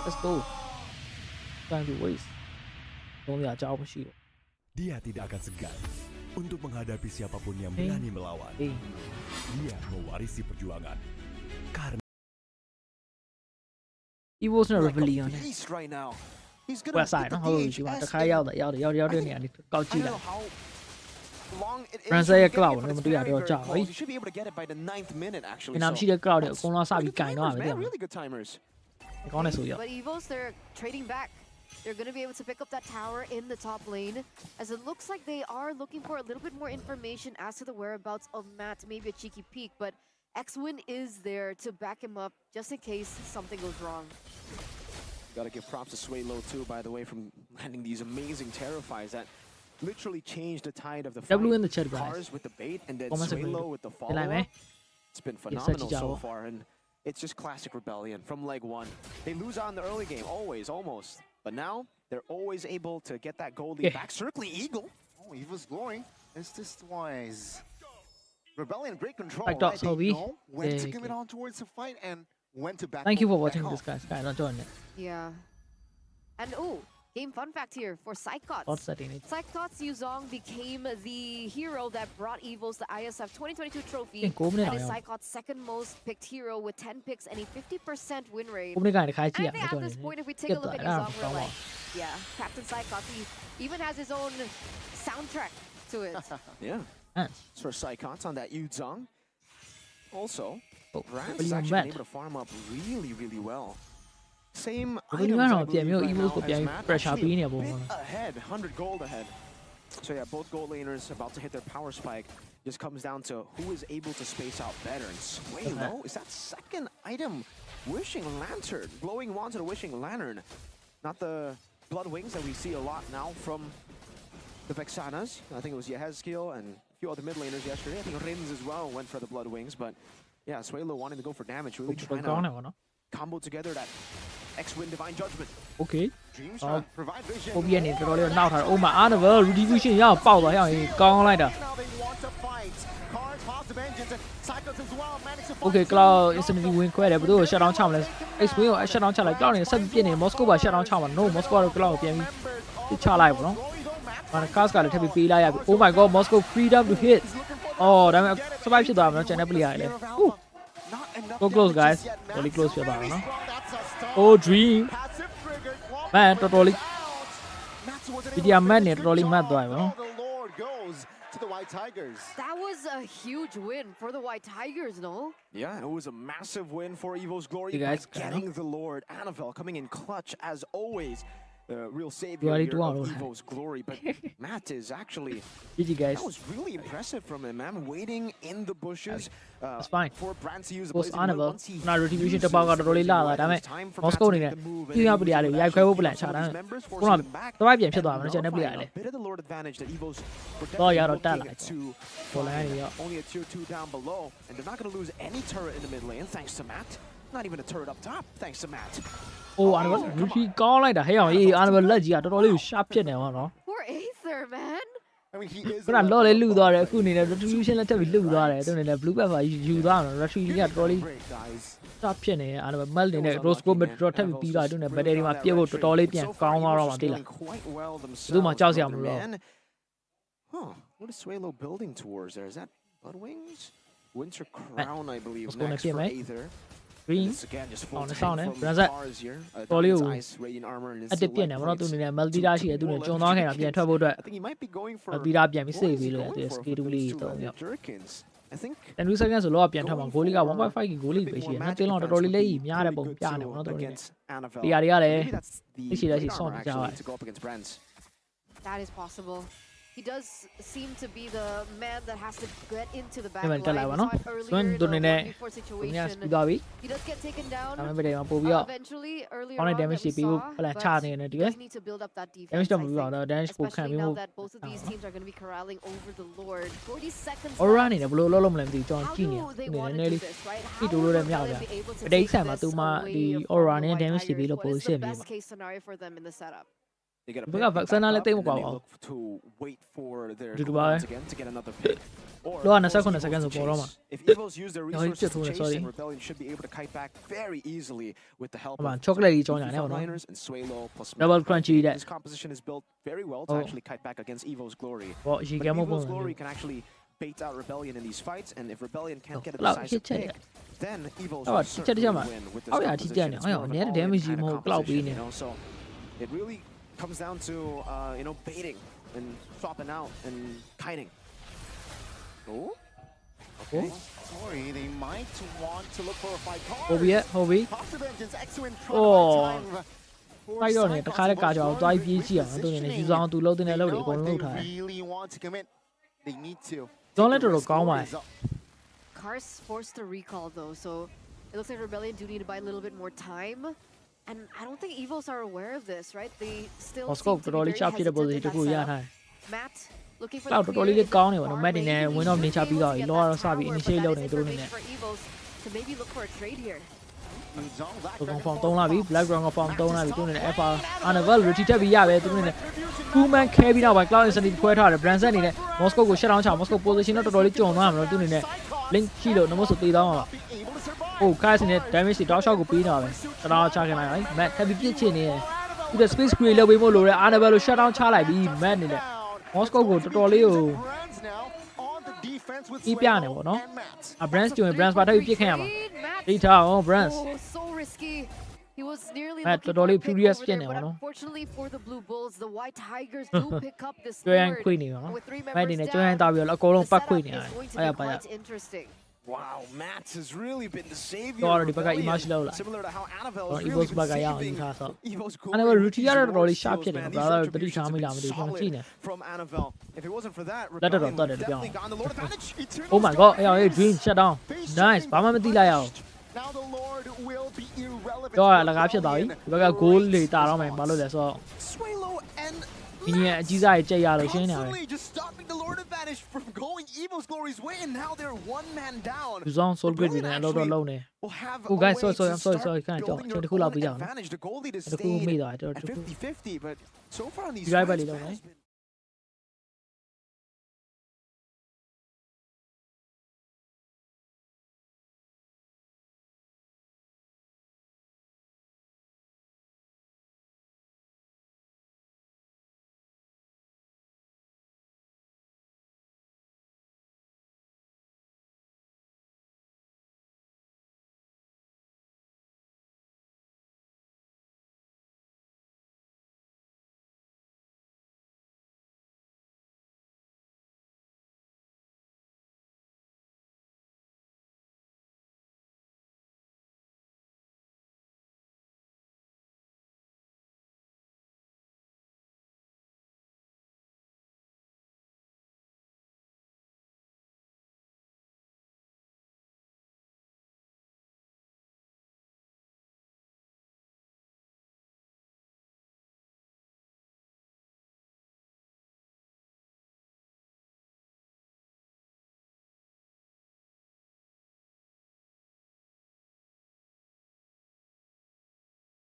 Let's go. Time to waste. Dia tidak akan segan untuk menghadapi siapapun yang berani melawan. Dia mewarisi perjuangan karena He wasn't a rebellion. West side, no? Oh, you want to carry out the yard, and go to that. Francis cloud, no matter your job. You should be able to get it by the 9th minute, actually. And I'm sure the crowd is going to be kind of really good timers. Honestly, But Evos, they're trading back. They're going to be able to pick up that tower in the top lane, as it looks like they are looking for a little bit more information as to the whereabouts of Matt, maybe a cheeky peek, but X-Win is there to back him up just in case something goes wrong. Gotta give props to Swaylo too, by the way, from landing these amazing Terrifies that literally changed the tide of the fight. W in the chat, guys. Cars with the bait and then Swaylo with the follow-up. It's been phenomenal so far, and it's just classic Rebellion from leg one. They lose on the early game, always, almost. But now, they're always able to get that goal lead back. Circling Eagle. Oh, he was glowing. It's just wise. Rebellion, great control. Right, right? They know when to give it on towards the fight and when to back. Thank you for watching this, guys. Not joining it. Yeah. And oh, game fun fact here for Psychots. Psychots Yuzong became the hero that brought Evos the ISF 2022 trophy. And is Psychots' second most picked hero with 10 picks and a 50% win rate. And I think at this point, if we take a look at Yuzong, we're like, yeah, Captain Psychots, he even has his own soundtrack to it. Yeah. It's for Psychots on that Yuzong. Also, Brand's actually been able to farm up really, really well. Same items, I believe, right now as Matt. Ahead, 100 gold ahead. So yeah, both gold laners about to hit their power spike. Just comes down to who is able to space out better. And Swaylo is that second item. Wishing Lantern. Glowing Wand to the Wishing Lantern. Not the Blood Wings that we see a lot now from the Vexanas. I think it was Yehezkiel and a few other mid laners yesterday. I think Rins as well went for the Blood Wings. But yeah, Swaylo wanting to go for damage. Really trying to combo together that X-Win Divine Judgment. Okay. Cô biết này rồi nào thằng ôm mà ăn rồi distribution nhau bao rồi hay con lại đó. Okay, Cloud instantly win quite but do shutdown challenge. X-Win shutdown challenge. Cloud này sắp biến này Moscow và shutdown challenge. No Moscow Cloud biến đi trả lại nó. Mà cast cả là thay vì lại. Oh my god, Moscow freedom to hit. Oh, damn, survive chưa đó nó chạy nắp lại đấy. So close, guys. Really close here, no? Oh, Dream. Man, totally. Video man, totally mad, no? That was a huge win for the White Tigers, no? Yeah, it was a massive win for Evo's Glory. You guys getting the Lord. Annabelle coming in clutch as always. The real savior here of Evo's Glory, but Matt is actually that was really impressive from him, man. Waiting in the bushes. That's fine. For Brand to use the Post Annabelle. Now retribution to power got really loud. I mean, Moscow in it. You have to be able to go plan. Shut down. Come on. The right game shut down. I'm not able to. Bit of the Lord advantage that Evo's oh yeah, not that. Only a tier 2 down below, and they're not going to lose any turret in the mid lane thanks to Matt. Not even a turret up top thanks to Matt. Oh, Annabelle, you gone like that. Hey, Annabelle, let's get all sharp shit now, no? Poor Aether, man. I mean, he is. But I know they lose all that. Who need a retribution? Let's lose all that. Don't need a blue pepper. You down. Retribution got really sharp shit. Annabelle, melting it. Rose go, but drop heavy people. I don't know. But they might be able to totally be calm around. Do my chance, I'm wrong. Huh? What is Swaylo building towards there? Is that Blood Wings? Winter Crown, I believe. Next for Aether. Green on the sound, Brazil. Polio. At the piano, we're not doing a multi-dash here, doing a John Argan, I'm going to I think he might be going for a bit up, yeah, save it. I think. And we against a lot of Piantama, goalie, 1.5 goalie, but she not on the rolling lay, Yarabo, Piano, not against Annabelle. The Ariale, she does his song to go up against Brands. That is possible. He does seem to be the man that has to get into the back line. He does get taken down eventually earlier on we saw, but he does need to build up that defense, especially now that both of these teams are going to be corralling over the Lord. 40 seconds left. How do they want to do this, right? How will they be able to take this away from the White Tigers? What is the best case scenario for them in the setup? They got a look to wait for their again to get another pick. လောက29 seconds ဆိုပေါ်တော့မှာ If Evos use their resources to chase, then Rebellion should be able to kite back very easily with the help of chocolate ကြီးကြောင်းညာနေပါနော် Liners and Swalo plus double crunchy တဲ့ This composition is built very well to actually kite back against Evo's glory. ဟောရေကဲမ But ပုံ Evo's glory can actually bait out Rebellion in these fights, and if Rebellion can't get a decisive pick, then Evos will certainly win with this composition. It's more of an all-around kind of composition, you know, so it really comes down to baiting and swapping out and kiting. Oh, okay. Sorry, they might want to look for a fight card. Hobby. Passive engines, excellent Oh. time. ဖိုက်တော့နေတခါလေးကာကြအောင်တွိုင်းပြေးကြည့်အောင်သူနေယူဆောင်သူလုံးတဲ့လောက်တွေအကုန်လုံးလုပ်ထားတယ် Really want to commit. They need to. ဇွန်လက်တော်တော်ကောင်းပါ Cars forced to recall though, so it looks like Rebellion do need to buy a little bit more time. And I don't think Evos are aware of this, right? They still seem to be very hesitant in that setup. Matt looking for the clear. တော်လေးလေးကောင်းနေပါတော့မက်တင်နဲ့ win of နေချပြီးတော့လောကတော့စပြီး initiate လုပ်နေသူတို့နေနဲ့ for Evos to maybe look for a trade here. သူကောင်ဖောင်3လာပြီ black ground ကဖောင်3လာပြီသူနေနဲ့ alpha Annaval rotate တက်ပြီးရပဲသူနေနဲ့ two man ခဲပြီးတော့ cloud insanity ခွဲထားတယ် Branson အနေနဲ့ Moscow ကို shut down ချ Moscow position တော့တော်တော်လေးကျွံသွားမှာလို့သူနေနဲ့ link ရှိလို့ နမို့ဆိုတေးသွားမှာပါဟို Kais နဲ့ damage တွေတောက်လျှောက်ကိုပေးနေတာပဲတော်တော်ချခင်လိုက်ပါ Matt ထပ်ပြီးပြစ်ချင်နေတယ်သူက space create လုပ်ပေးဖို့လိုတယ် Annaval ကို shut down ချလိုက်ပြီး Matt အနေနဲ့ Moscow ကိုတော်တော်လေးကိုဒီပြနေပေါ့နော်အ brands ကျွင် brands ပါထပ်ပြီးပြစ်ခင်ရမှာဒီထားအောင် brands so risky. He was nearly Matt, looking totally for a pick furious over there, again, but no? unfortunately for the Blue Bulls, the White Tigers do pick up this ကျွမ်း third. ခွေနေနော် With 3 Matt members အနေနဲ့ down, ကျွမ်းတာပြီးတော့အကုန်လုံး the ပတ်ခွေ setup နေရတယ် is going to အဲ့ be ပါရ quite interesting. Wow, Matt has really been the savior. တော့ဒီ of ဘက်က Rebellion, image လောက်လာ similar to how Annabelle တော့ has Evos really ဘ been က်ကရအောင် saving ယူထားဆို Evo's glory. Annabelle routine ရတော့တော်တော်လေး These sharp ဖြစ်နေ man, တယ် these brother တတိ distributions ထားမိ have လား been မသိဘူးကျွန်တော်ကြည့်နေ solid from Annabelle. If it wasn't for that, Let it Rebellion go, would let it go. definitely gotten the Lord advantage. Eternal Oh my god အဲ့အောင် Sacrifice. dream shut down nice ဘာမှမသိလိုက်ရအောင် Now the Lord will be irrelevant. တော့အလကားဖြစ်သွားပြီဒီဘက်က goal လေတာတော့မယ်ဘာလို့လဲဆိုတော့ Swalo and မင်းရဲ့အကြီးစားကြီးကြိတ်ရလို့ရှင်းနေတာပဲ constantly just stopping the Lord advantage from going Evo's glory's way, and now they're one man down. ယူဆောင် soul grid တွေနဲ့အလုပ်တော့လုပ်နေ Will have Oh, a guys, way sorry, to I'm sorry, start kind of building joke. your Cool out own bây giờ. advantage. The goal lead has Nó cũng mì stayed rồi, at 50-50, but so far in these Drive fights, vào đi đâu Matt đấy.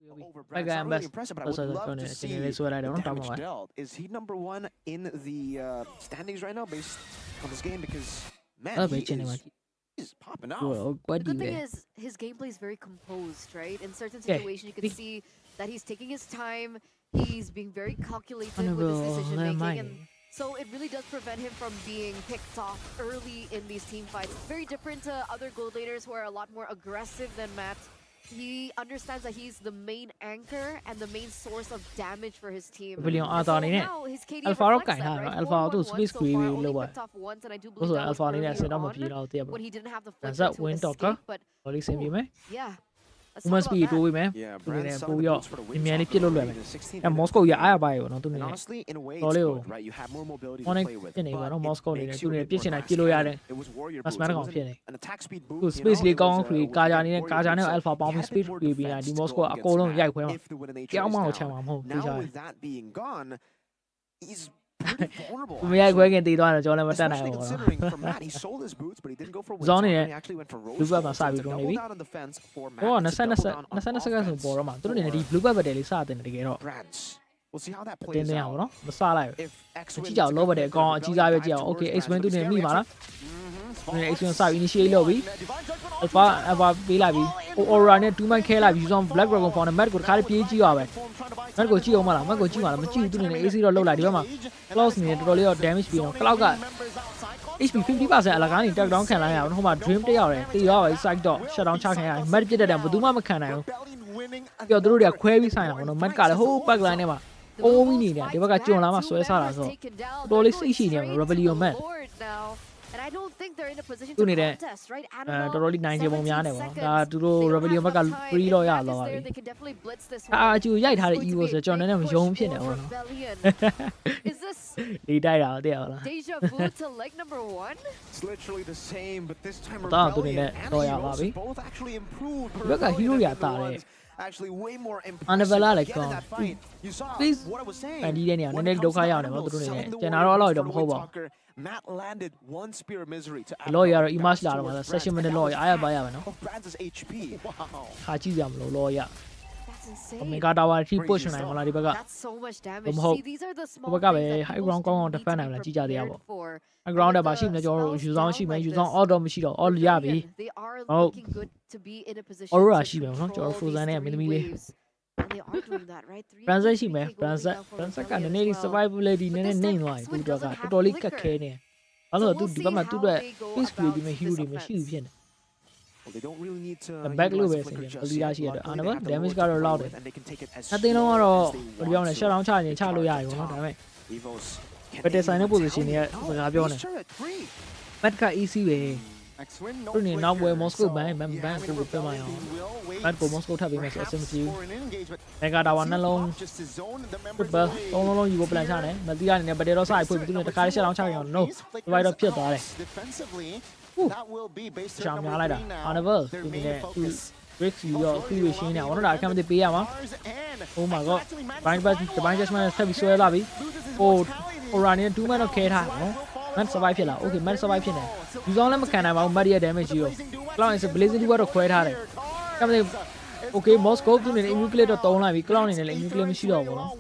has been over Brad. It's not really impressive, but I would love to see the damage dealt. Is he number one in the standings right now based on this game? Because, man, he's popping off. The good thing is his gameplay is very composed, right? In certain situations, you can see that he's taking his time. He's being very calculated with his decision making, and so it really does prevent him from being picked off early in these team fights. Very different to other gold leaders who are a lot more aggressive than Matt. He understands that he's the main anchor and the main source of damage for his team. So now his KD reflects that, right? Alpha to space so far, only lower. picked off once, and I do believe that was earlier on when he didn't have the flicker to escape, but yeah. Woman speed တိုးပေးမယ်သူနေပို့ပြီးတော့အမြန်လေးပြစ်လို့လွယ်မယ်အဲ Moscow ရအားရပါရေပေါ့နော်သူနေတော်လေးကို connect ဖြစ်နေပါတော့ Moscow နေတယ်သူနေပြစ်ချင်တာပြစ်လို့ရတယ် Asman ကောင်ဖြစ်နေသူ space လေးကောင်းခရီးကာဂျာနေနဲ့ကာဂျာနဲ့ Alpha ပေါင်းပြီး speed ပြီးပြီးတိုင်းဒီ Moscow အကုန်လုံးရိုက်ခွဲမှာကြောင်းမအောင်ချမ်းမှာမဟုတ်ဘူးကြာ မရိုက်ခွဲခင်တည်သွားတယ်ကျွန်တော်လည်းမတက်နိုင်ဘူးပေါ့ဇောင်းနေနဲ့လူဘက်မှာစပြီးကုန်နေပြီဟော22 seconds ဆိုပေါ်တော့မှာသူတို့နေနဲ့ဒီ blue belt ဘက်တယ်လေးစတင်တယ်တကယ်တော့ We'll see how that တင်း plays နေအောင် out. နော်မစားလိုက်ဘူး If X ကြည့်ကြအောင်လောဘတဲ့အကောင်အကြီးစားပဲကြည့်အောင် okay X-win သူနေမိပါလားသူနေ X-win စပြီး initiate လုပ်ပြီး alpha ပေးလိုက်ပြီး aura နဲ့2 man ခဲလိုက်ပြီး zone black dragon form နဲ့ mat ကိုတခါလေးပြေးကြည့်ရပဲ mat ကိုကြည့်အောင်မလား mat ကိုကြည့်ပါလားမကြည့်ဘူးသူနေ AC တော့လောက်လိုက်ဒီဘက်မှာ close နေတော်တော်လေးတော့ damage ပြီးတော့ cloud က HP 50% အလကားနေ tag down ခံလိုက်ရအောင်ဟိုမှာ dream တစ်ယောက်တယ်တေရောပဲ side တော့ shut down ချခံရတယ် mat ပြစ်တတ်တယ်ဘယ်သူမှမခံနိုင်ဘူးပြီးတော့သူတို့တွေကခွဲပြီးဆိုင်အောင်နော် mat ကလည်းဟိုး back line ထဲမှာအိုးမီနေတယ်ဒီဘက်ကကျွံလာမှဆွဲစားတာဆိုတော်လေးစိတ်ရှိနေတယ် rebellion man And I don't think they're in a position to to contest, right? တော်တော်လေးနိုင်ကြပုံများနေပါတော့ဒါသူတို့ rebellion ဘက်က free တော့ရတော့ပါပြီအကျူရိုက်ထားတဲ့ evil ဆိုကျွန်တော်လည်းမယုံဖြစ်နေဘူးနော် Is this ဒီတိုက်တာတဲ့ဟုတ်လား deja vu to leg number 1? It's literally the same, but this time Rebellion andတော့ရပါ Heroes ပြီ both actually improved. ဒီဘက်က hero ရတာတဲ့ Actually way more Annabella impressive လည်း again ကော in င်း that fight. You saw please what I was saying. ဖန်တီးတဲ့နေရာနည်းနည်းဒုက္ခရောက်နေပါသူတို့နေနဲ့ကျန်တာတော့အဲ့လိုတော့မဟုတ်ပါဘူး Matt landed one spear of misery to လောရတော့ image လာတော့မှာ session minute လောရအားရပါရမယ်နော် of Brand's HP. Wow. ခါကြည့်ကြမလို့လောရ That's insane. အမေကာတာဝါထိ push နိုင်မလားဒီဘက်က That's so much damage. Màu hậu. See, these are the ဟို small ဘက်ကပဲ things that high Eagles ground ကောင်းအောင် need to defend be နိုင်မလားကြည့်ကြသေးရပါ prepared for. high ground တက်ပါရှိမလဲကျွန်တော်တို့ ယူဆောင်ရှိမယ်ယူဆောင် all တော့မရှိတော့ all ရပြီ They are Oh. looking good to be in a position Aurora to ရှိမယ်နော်ကျွန်တော် control Frozen နဲ့ these မင်းသမီး three လေး waves. And they are doing that, right? Three Branson ရှိ 3K မယ် going Branson down for Branson က Rebellion နည်းနည်းလေး as well. survivability နည်းနည်းနေသွားပြီသူတို့ကတော်တော်လေးကတ်ခဲနေဘာလို့လဲသူဒီဘက်မှာသူ့အတွက် face create ဒီမဲ့ hero တွေမရှိဘူးဖြစ်နေ Well, they don't really need to back လို့ပဲ utilize ဆင် flicker တယ် just လီ yet. ဒါရှိရတဲ့ Luckily, they have the damage Lord's ကတော့လောက်တယ် and they can take it as အသိန်းလုံးကတော့ slow ဘယ်လိုပြောမလဲ as they shut down want ချရင်ချလို့ရပြီ to. ပေါ့နော်ဒါပေမဲ့ Evos, can ဘယ်တက်ဆိုင်တဲ့ anyone position tell တွေက me? စကားပြောနေ He's turret free. mat က easy ပဲ X-win, သူ no နေနောက်ပွဲ flicker, Moscow so, ဘန် yeah, I mean, ကိုပြမရအောင် Rebellion will wait mat ကို Moscow ထပ်ပေးမယ်ဆိုအဆင်မပြေဘူး for an engagement. မက်ကတာဝါနှလုံး Just to zone the members football away. သုံးလုံးယူဖို့ plan ချတယ်မတီးရနေနဲ့ဘယ်တော့စရိုက်ဖွင့်ပြီးသူနဲ့တခါလေးရှက်အောင်ချကြအောင် no ဒီဘက်တော့ဖြစ်သွားတယ် Defensively, that will be base ရှော turret င်းများ number လိုက်တာ 3 now. Carnival Their ဒီ main နဲ့သူ focus. break ယူရောသူ့ရရှင်းနေအောင်တော့ဒါအခက်မသိပေးရမှာ Mars and Oh my god actually managed bind to back finalize. the bind judgment ဆက်ပြီးဆွဲလာပြီ Loses his ဟို mortality. aura နဲ့2 man တော့ခဲထားနော် man survive ဖြစ်လာ okay man survive ဖြစ်နေယူဆောင်လည်းမခံနိုင်ပါဘူး mat ရဲ့ damage ကြီးရော cloud is blazing duo တော့ခွဲထားတယ်ကမသိ okay Moscow သူနေ nuclear တော့တုံးလိုက်ပြီ cloud နေလည်း nuclear မရှိတော့ဘူးနော်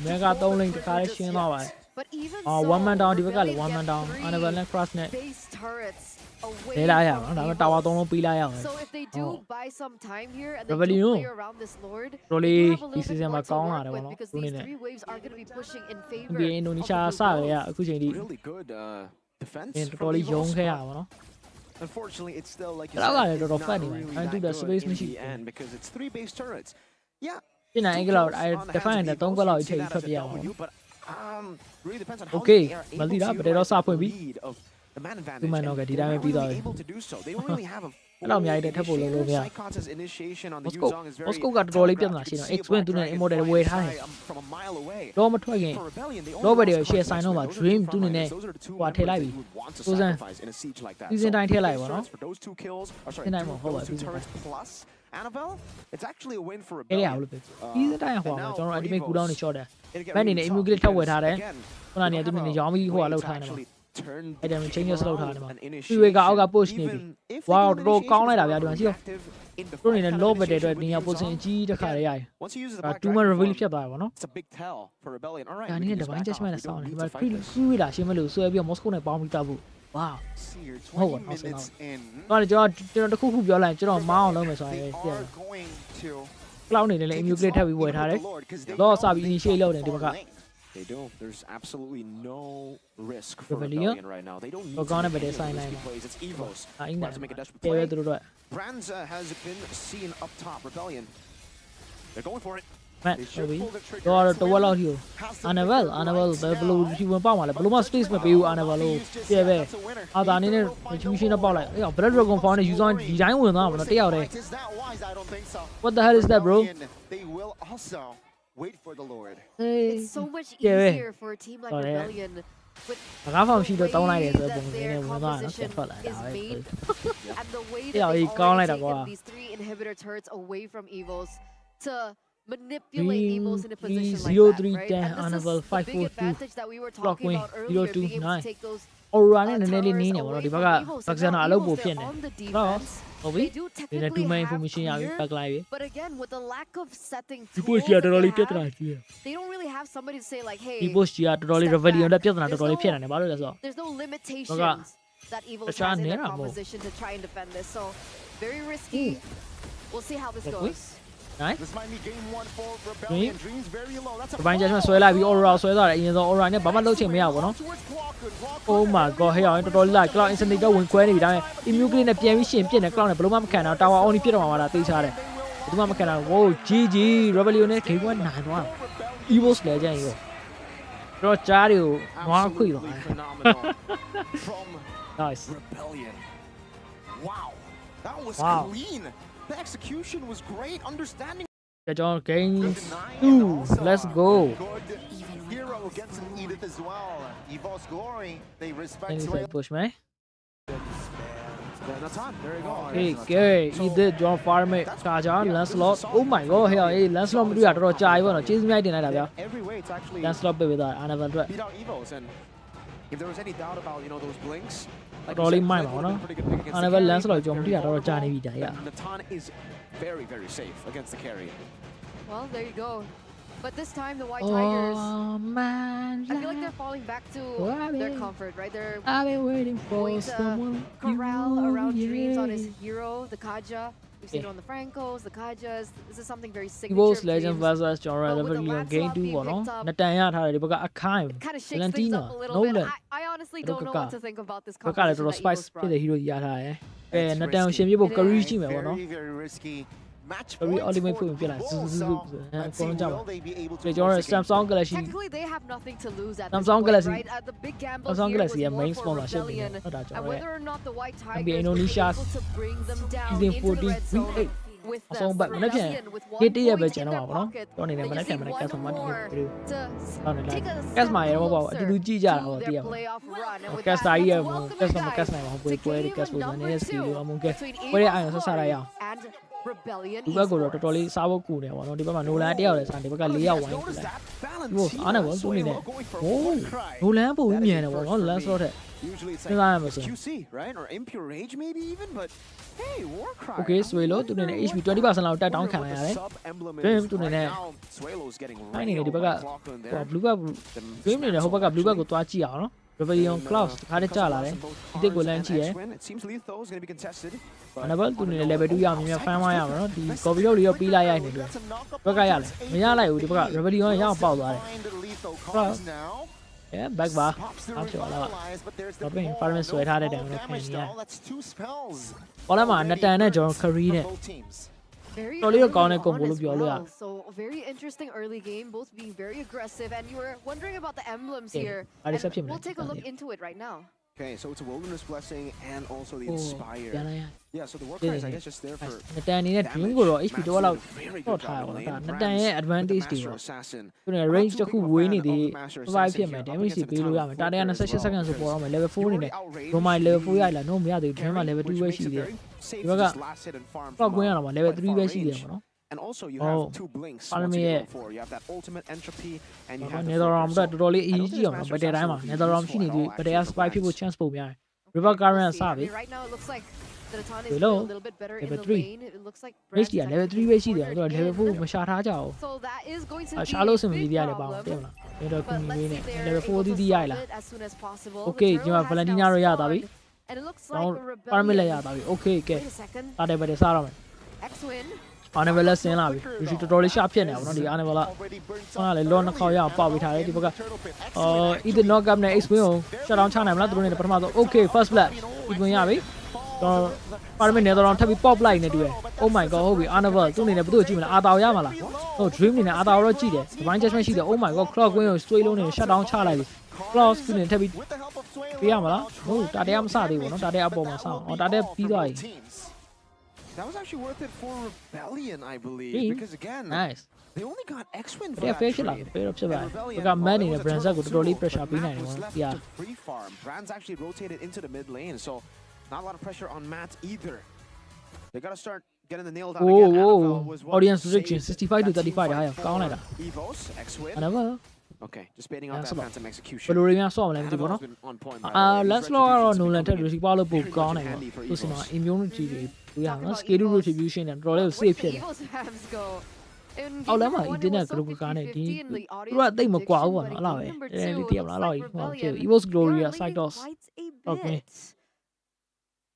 mega 3 lane တခါလေးရှင်းသွားပါတယ် But even one man down ဒီဘက်ကလည်း Rebellion one man down get Annabelle three နဲ့ cross နဲ့ base turrets away လဲလိုက်ရအောင် from နော်ဒါပေမဲ့ tower 3 လုံးပေးလိုက်ရအောင် So if they do Oh. buy some time here and they do Rebellion play around this Lord, Rolly, they do have a little this bit season moreမှာ to ကောင်းလာ work တယ် with ပေါ့နော် because သူနေ these နဲ့ three waves are going to be pushing in favor NBA အင်ဒိုနီးရှားစရရအခုချိန်ထိ Really good defense တော် from တော်လေးယုံ Evos, ခဲ့ရ but ပါတော့ unfortunately it's still like you ဒါက said, လည်း it's တော်တော် not ဖတ်နေပါ really အဲ that တူတဲ့ good space in မရှိ the end because it's 3 base turrets. Yeah, ပြင်နိုင်အဲ့လောက်အဲ define နဲ့3ခွက်လောက်ချိန်ထွက်ပြရအောင် but really depends on how Okay, they are able Maldi to da, but they utilize don't the stop with me. lead of the man advantage. Two man and okay, di they're da not me pi really twa able to do so. They don't really have a အဲ့လောက်အများကြီးတက်ဖို့လို့လို့မရ Psychon's initiation on the Moscow Yuzong is very Moscow ကတော်တော်လေးပြဿနာရှိတော့ X-win သူနဲ့ immortal ဝယ်ထားတယ် from a mile away. တော့မထွက်ခင် For Rebellion, they only လောဘတွေ lost share Carnival, sign so တော့မှာ those are dream two သူနေနဲ့ frontliners. Those are the two ဟိုထည့်လိုက်ပြီ members that you would want to Frozen sacrifice in a siege like that. season So, တိုင်းထည့်လိုက် base ပါနော် turrets for those two kills, or sorry, Seasonတိုင်း two- မှာဟုတ်ပါ those two season turrets plus Annabelle, it's actually a win for အဲ့ရ Rebellion. ဘူးလို့ပြောဒီစတိုင်းဟို and မှာ now ကျွန်တော် for အဒီမေကူဒေါင်းနေ Evos, ချော့တယ် it'll get ဘက်နေ really နဲ့ tough immugate ထပ်ဝယ်ထားတယ် because, again, ခုနကနေသူနေရောင်းပြီးဟိုကလောက်ထားတယ်မှာ အဲ့ဒါမျိုး changes လုပ်ထားတယ်မှာ freeway ကအောက်က push နေပြီ wow တော်တော်ကောင်းလိုက်တာဗျာဒီမှာကြည့်တော့သူနေနဲ့ low ဘက်တဲ့အတွက်နေရာ position အကြီးတစ်ခါလေးရတယ် Once he uses the ဒါ black 2 man dragon reveal form, ဖြစ်သွားတယ်ဗောနော် it's a big tell for Rebellion. All right, ဒါ we နည်း can နဲ့ use divine back judgment off. နဲ့ We စောင်း don't တယ်ဒီ need မှာ to fight this. freeway လာရှင်းမလို့ဆွဲပြီးတော့ Moscow နဲ့ပေါင်းပြီးတောက်ဖို့ wow See here, Oh, 20 awesome. minutes in. တော့လေကျွန်တော်တခုခုပြောလိုက်ရင်ကျွန်တော်မောင်းအောင်လုပ်မယ်ဆိုတာ They သိရ are တယ် going to cloud နေတယ်လေ take it immugate slow, ထပ်ပြီးဝယ် even ထားတယ် with the Lord, 'cause they လော know စပြီး they initiate go လုပ်တယ်ဒီဘ far က်က lane. They do. There's absolutely no risk for Rebellion? Rebellion right now. They don't need We're to gonna make be any design risky line. plays. It's Evos. အင်း About နဲ့ to make a desperate ပြေပဲ play. သူတို့တော့ Brands has been seen up top. Rebellion. They're going for it. မက် They ဟုတ် should ပြီ pull the trigger. တော့တော့ဝက်လောက်ထိကို Has to Annabelle flicker Annabelle right ဘယ်လို now. ဒီဝင်ပေါက်မှာလဲဘယ်လိုမှ space မပေးဘူး Annabelle လို့ He's just- ပြေပဲ that's a winner. အာသာအနေနဲ့ distribution နဲ့ပေါက်လိုက်အဲ့တော့ Blood Dragon Form နဲ့ user ဒီတိုင်းဝင်သွားမှာမနော်တယောက်တည်း Is that wise? I don't think so. What the hell is that bro Rebellion, they will also wait for the Lord. ဟေး It's so much Yeah, yeah. easier for a team like Oh, yeah. Rebellion with ငါးဖောင်ရှိတော့တောင်းလိုက်တယ် the ဆို way တဲ့ပုံစံ that နဲ့ their ဝင်သွားတာနော်ပြန် composition ထွက်လာတာ is ပဲ made and the way Yeah, that he they've can't let already that go taken out. these 3 inhibitor turrets away from Evos to manipulate Evos in a position like that, right? 0310 And this is Annabelle the big 542 advantage that we were Block talking wing about earlier, being able 029 to take those Aura နဲ့နည်းနည်းလေးနင်းနေပါတော့ဒီဘက်က Baxana အလုပ်ပိုဖြစ်နေနော်ဟုတ်ပြီဒီနေ့ 2 main information ရပြီ backline ပြီ But again with the lack of setting ဒီ push ကြီးတော်တော်လေးပြဿနာကြီး they don't really have somebody to say like hey ဒီ push ကြီးတော်တော်လေး rebellion နဲ့ပြဿနာတော်တော်လေးဖြစ်နေတယ်ဘာလို့လဲဆိုတော့ there's no limitations that evil has in their composition to try and defend this so very risky we'll see how this goes Nice. This might be game 1 for Rebellion. Dreams very low. That's a ဘိုင်းကျမှဆွဲလိုက်ပြီး aura ဆွဲသွားတယ်အရင်ဆုံး aura နဲ့ဘာမှလုပ်ချင်မရဘူးနော် Oh my god ဟဲ့အောင်တော်တော်လေး cloud incinerator ဝင်ခွဲနေပြီဒါပေမဲ့ immune နဲ့ပြန်ပြီးရှင်ပြစ်နေ cloud နဲ့ဘယ်လိုမှမခံတော့ tower only ပြစ်တော့မှာလားသိချတယ်ဘယ်သူမှမခံတော့ wow GG rebellion နဲ့ game 1နိုင်သွား evil legend ရောတော့ကြားတွေကိုနွားခွေသွားတယ် Nice Rebellion. Wow. That was clean. The execution was great. Understanding. Game 2. Let's go. Hero gets an Edith as well. Evo's glory. They respect. Push me. There you go. Okay. Edith John Farmer. Kaja Lancelot. Oh my god. Hey, Lancelot မတွေ့ရတော့ကြာပြီပေါ့နော်ကျေးဇူးများတင်လိုက်တာဗျာ Lancelot ပဲပဲသား Annabelle အတွက် Beat out Evos and if there was any doubt about those blinks တော်လေးမိုက်ပါဘောနော် Annabelle Lancelot ကျွန်တော်မတွေ့ရတော့ကြာနေပြီဒါရ Natan is very very safe against the carry. Well, there you go. But this time the White Tigers, man, I feel like they're falling back to their comfort, right? They're I've been waiting for someone corral around Dreams on his hero, the Kaja. We've seen it on the Francos, the Kajas. This is something very signature. Evos Legend versus Genre Rebellion Game 2 ပေါ့နော်နှစ်တန်ရထားတယ်ဒီဘက်ကအခိုင် Kind of shakes things up a little bit. I honestly don't know what to think about this ဘက်ကလည်းတော်တော် spice ဖြစ်တဲ့ hero ကြီးရထားတယ်ကဲနှစ်တန်ကိုရှင်ပြဖို့ carry ရှိမယ်ပေါ့နော် Very risky. Match carry ultimate ဖို့ပြလိုက်စူးစူးစူးအကုန်လုံးကြောက်တယ်ကျွန်တော် Samsung Galaxy Technically they have nothing to lose at Samsung this Galaxy point, right? The big gamble Samsung here Galaxy wasရဲ့ main more for sponsorship Rebellion, ဟုတ်တာကျွန် and တော် whether or not the White Tigers NBA were Indonesia able to bring them down season into the 14 red zone week 8 with အဆုံးဘက်မနေ့ပြန် with ဒီတရက်ပဲ 1 ကျန်တော့ point ပါ in ဘော their နော် pocket. တော်နေတယ်မနေ့ပြန်မနေ့ကတ် They ဆုံးမှ just ဒီ need လို one more to ဟုတ်နေလား take a ကတ်မှာရတော့ပေါ့အတူတူကြည့်ကြတာပေါ့ to တည်ရ their ပါ playoff run, and with ကတ် that, စာကြီးရ let's မ welcome ကတ် you မကတ် guys နိုင်ပါဘူး to ပွဲတွေ game ကတ်ဖို့နည်းနည်းစကီလို့အမုန်းကဲ between ပွဲရ Evos အောင်ဆက်စားလိုက်ရအောင် and Rebellion ဒီဘက်ကတော့တော်တော်လေးစားဖို့ကူနေပါတော့ဒီဘက်မှာနိုလန်တယောက်လည်းစားဒီဘက်က4ယောက်ဝိုင်းကူတယ်ဒီဘောအားနေဘောသူ့အနေနဲ့ဟိုးနိုလန်ပို့ပြီးမြန်တယ်ပေါ့နော်လန်ဆော့တဲ့ Usually it's Think I am like also. QC, right? Or Impure Rage maybe even, but hey, Warcry. Okay ဆွေလို့သူအနေနဲ့ HP 20% လောက်တက်တောင်းခံလိုက်ရတယ် Dream သူအနေနဲ့ Swalo's getting အဲ့ right နေဒီဘက်က over clock in ဟို there. blue bug Dream အနေနဲ့ဟိုဘက်က blue bug ကိုသွားကြည့်အောင်နော် Rebellion Cloud တခါတည်းကြာလာတယ်ဒီတစ်ကိုလမ်းကြည့်ရ It seems lethal is going to be contested. Annabelle သူအနေနဲ့ level 2ရအောင်မြန်ဖမ်းသွားရမှာနော်ဒီ copy ရောလေးရောပြီးလိုက်ရိုက်နေတယ်ဘက်ကရလဲမရလိုက်ဘူးဒီဘက်က Rebellion ရအောင်ပေါက်သွားတယ် Yeah back ပါအောက်ကျော်လာတော့ပြင် Fireman ဆွဲထားတဲ့တိုင်ကိုခင်ရပေါ်လာမှာနှစ်တန်နဲ့ကျွန်တော် carry နဲ့ Veryတော်လေးတော့ early ကောင်းတဲ့ on combo as လို့ပြောလို့ရ well. So a very interesting early game, both being very aggressive, and you were wondering about the emblems Yeah, here. I And accept him, we'll take a look yeah. into it right now. Okay, so it's a Wilderness Blessing and also the ဟို Inspire. ပြန်လိုက်ရ Yeah, so the Warcry is I guess just there for နှစ်တန်အနေနဲ့ Dream ကိုတော့ HP တော့လောက် very တော့ good ထားရ job ပါ in တော့ lane. နှစ်တန်ရဲ့ advantage တွေ Master ပေါ့ Assassin. သူနဲ့ range တစ်ခုဝေးနေသေး survive ဖြစ်မယ် damage တွေပေးလို့ရမယ်တာ128 second ဆိုပေါ်တော့မယ် level 4အနေနဲ့ Romai level 4ရလာတော့မရသေးဘူး Dream မှာ level 2ပဲရှိသေးတယ်ဒီဘက်က တော့ကွင်းရတော့မှာ level 3ပဲရှိသေးတယ်ပေါ့နော် And also you Oh, have two blinks. Parang Once you may- go for you have that ultimate entropy and you have the Netherrealm တော့တော်တော်လေးအရေးကြီးအောင်နော် battle တိုင်းမှာ Netherrealm ရှိနေသေးbattle spy ဖြစ်ဖို့ chance ပုံများတယ် River Current စပြီ Right now it looks like the Natan is Below, doing a little bit better in level the 3. lane. It looks like Range က Brand's level actually 3ပဲရှိတယ် forward သူက level in. 4မရှာထားကြအောင် So that is going to ရှာ be လို့ a စင်မီ big ဒီရတယ်ပါအောင်တင်မ problem. လားတော်တော်ကူ But ညီ let's ပေး see နေ if they're level 4 able တီး to တီးရ solve လား it as soon as possible. Okay, The ဒီမှာ turtle has Valentina now တော့ရသွားပြီ spawned, and it looks တော့ like a ပါမစ်လည်းရ rebellion. သွားပြီ Okay ကဲ Wait a second. တာတယ်ပဲစားတော့မယ် X-Win. Annabelle ဆင်းလာပြီဒီတော်တော်လေးရှာဖြစ်နေပါတော့ဒီ Annabelle ကဟောလေလောနှစ်ခေါက်ရအောင်ပေါက်ပေးထားတယ်ဒီဘက်ကEthan knock up နဲ့ X-Win ကို shut down ချနိုင်မလားသူတို့နေပထမဆုံး Okay first blood Ethan ရပြီတော့ပါမစ်နေတော့ထပ်ပြီး pop လိုက်နေတူတယ် Oh my god ဟုတ်ပြီ Annabelle သူ့အနေနဲ့ဘယ်သူ့ကိုကြည့်မလဲအာတာကိုရမှာလားဟုတ် Dream အနေနဲ့အာတာကိုတော့ကြည့်တယ် Divine Judgment ရှိတယ် Oh my god Clock Win ကို straight လုံးနေ shut down ချလိုက်ပြီ Clock သူ့အနေနဲ့ထပ်ပြီးပေးရမလားဟုတ်တာတရားမစသေးဘူးနော်တာတရားအပေါ်မှာစအောင်တာတရားပြီးသွားပြီ That was actually worth it for Rebellion, I believe, Team. because again, Nice they only got X-Win for တရား that fair ဖြစ်လာ trade. ပြီ fair ဖြစ်ပါ And ပြီ Rebellion, ဘက်က man နေ it နဲ့ was a Brands ကိုတော်တော်လေး turtle pressure ပေး zero. နိုင်တယ် Matt ပေါ့ was left ပြ to free farm. Brands actually rotated into the mid lane, so not a lot of pressure on Matt either. They got to start getting the nail down Whoa again. whoa Annabelle was what audience saved restriction 65 to that team 35 fightဟာကောင်းလိုက်တာ for Evos, X-Win. Annabelle Okay, just baiting out that phantom execution. ဘယ်လိုတွေများဆော့မလဲမသိဘူးနော်let's log ကတော့ Nolan တက် receiver လို့ပိုကောင်းတယ်ပေါ့သူစင်တော့ immunity တွေပြရနော် scale retribution နဲ့တော်တော်လေး safe ဖြစ်တယ်အော်လည်းမ internet ကကားနဲ့ဒီသူကတိတ်မကွာဘူးပေါ့နော်အဲ့လိုပဲဒီတည်းမလားအဲ့လိုဟောဖြစ် Evo's Glory Cytos okay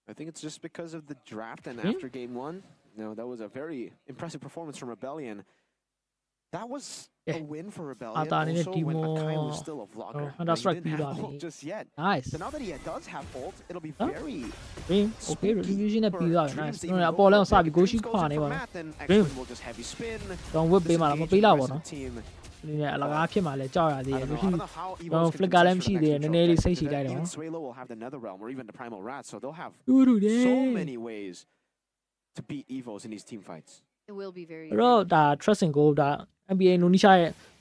I think it's just because of the draft and after game 1 no that was a very impressive performance from Rebellion. That was a win for Rebellion also when Akai was still a vlogger. That's right, just yet. Nice. So now that he does have ult, it'll be very okay. Retribution at Pila, nice. No, I ball on Sabi go she can Dream will just heavy spin. Don't whip him out of Pila one. Yeah, like I came out jar the don't flick at MC there and nearly say she died. Swalo will have the Nether Realm or even the Primal Rat, so they'll have so many ways to beat Evos in these team fights. It will be very. Bro, that trust and gold that NBA Nunisha.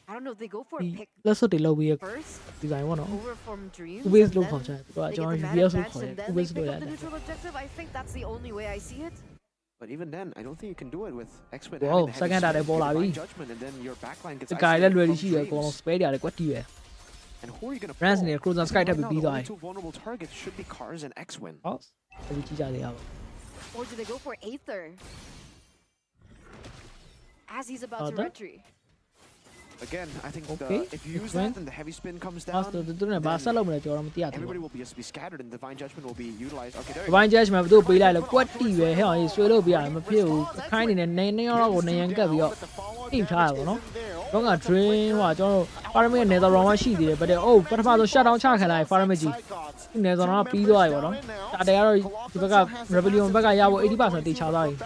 I don't know if they go for a pick. Let's say they love first. Design one. Over from Dreams. Who is low contract? But John, you also call it. Who is the neutral objective? I think that's the only way I see it. But even then, I don't think you can do it with X-Men. Wow, second that ball judgment and then your backline gets the guy that really she go on spade at what do you and who are you going to France near cruise on sky type of B guy. Two vulnerable targets should be Cars and X-Win. Oh, or do they go for Aether? As he's about to retreat. Again, I think if you use that, then the heavy spin comes down. Everybody will be scattered, and Divine Judgment will be utilized. Okay, there Divine Judgment will be like what do you hear? He's really be I'm a few kind in a name or name give you team trial, no? Don't a dream what Parame neither wrong she did, but oh, what about the shutdown charge and I Faramaji? There's an RP do I want they are Rebellion Baga 80% each other.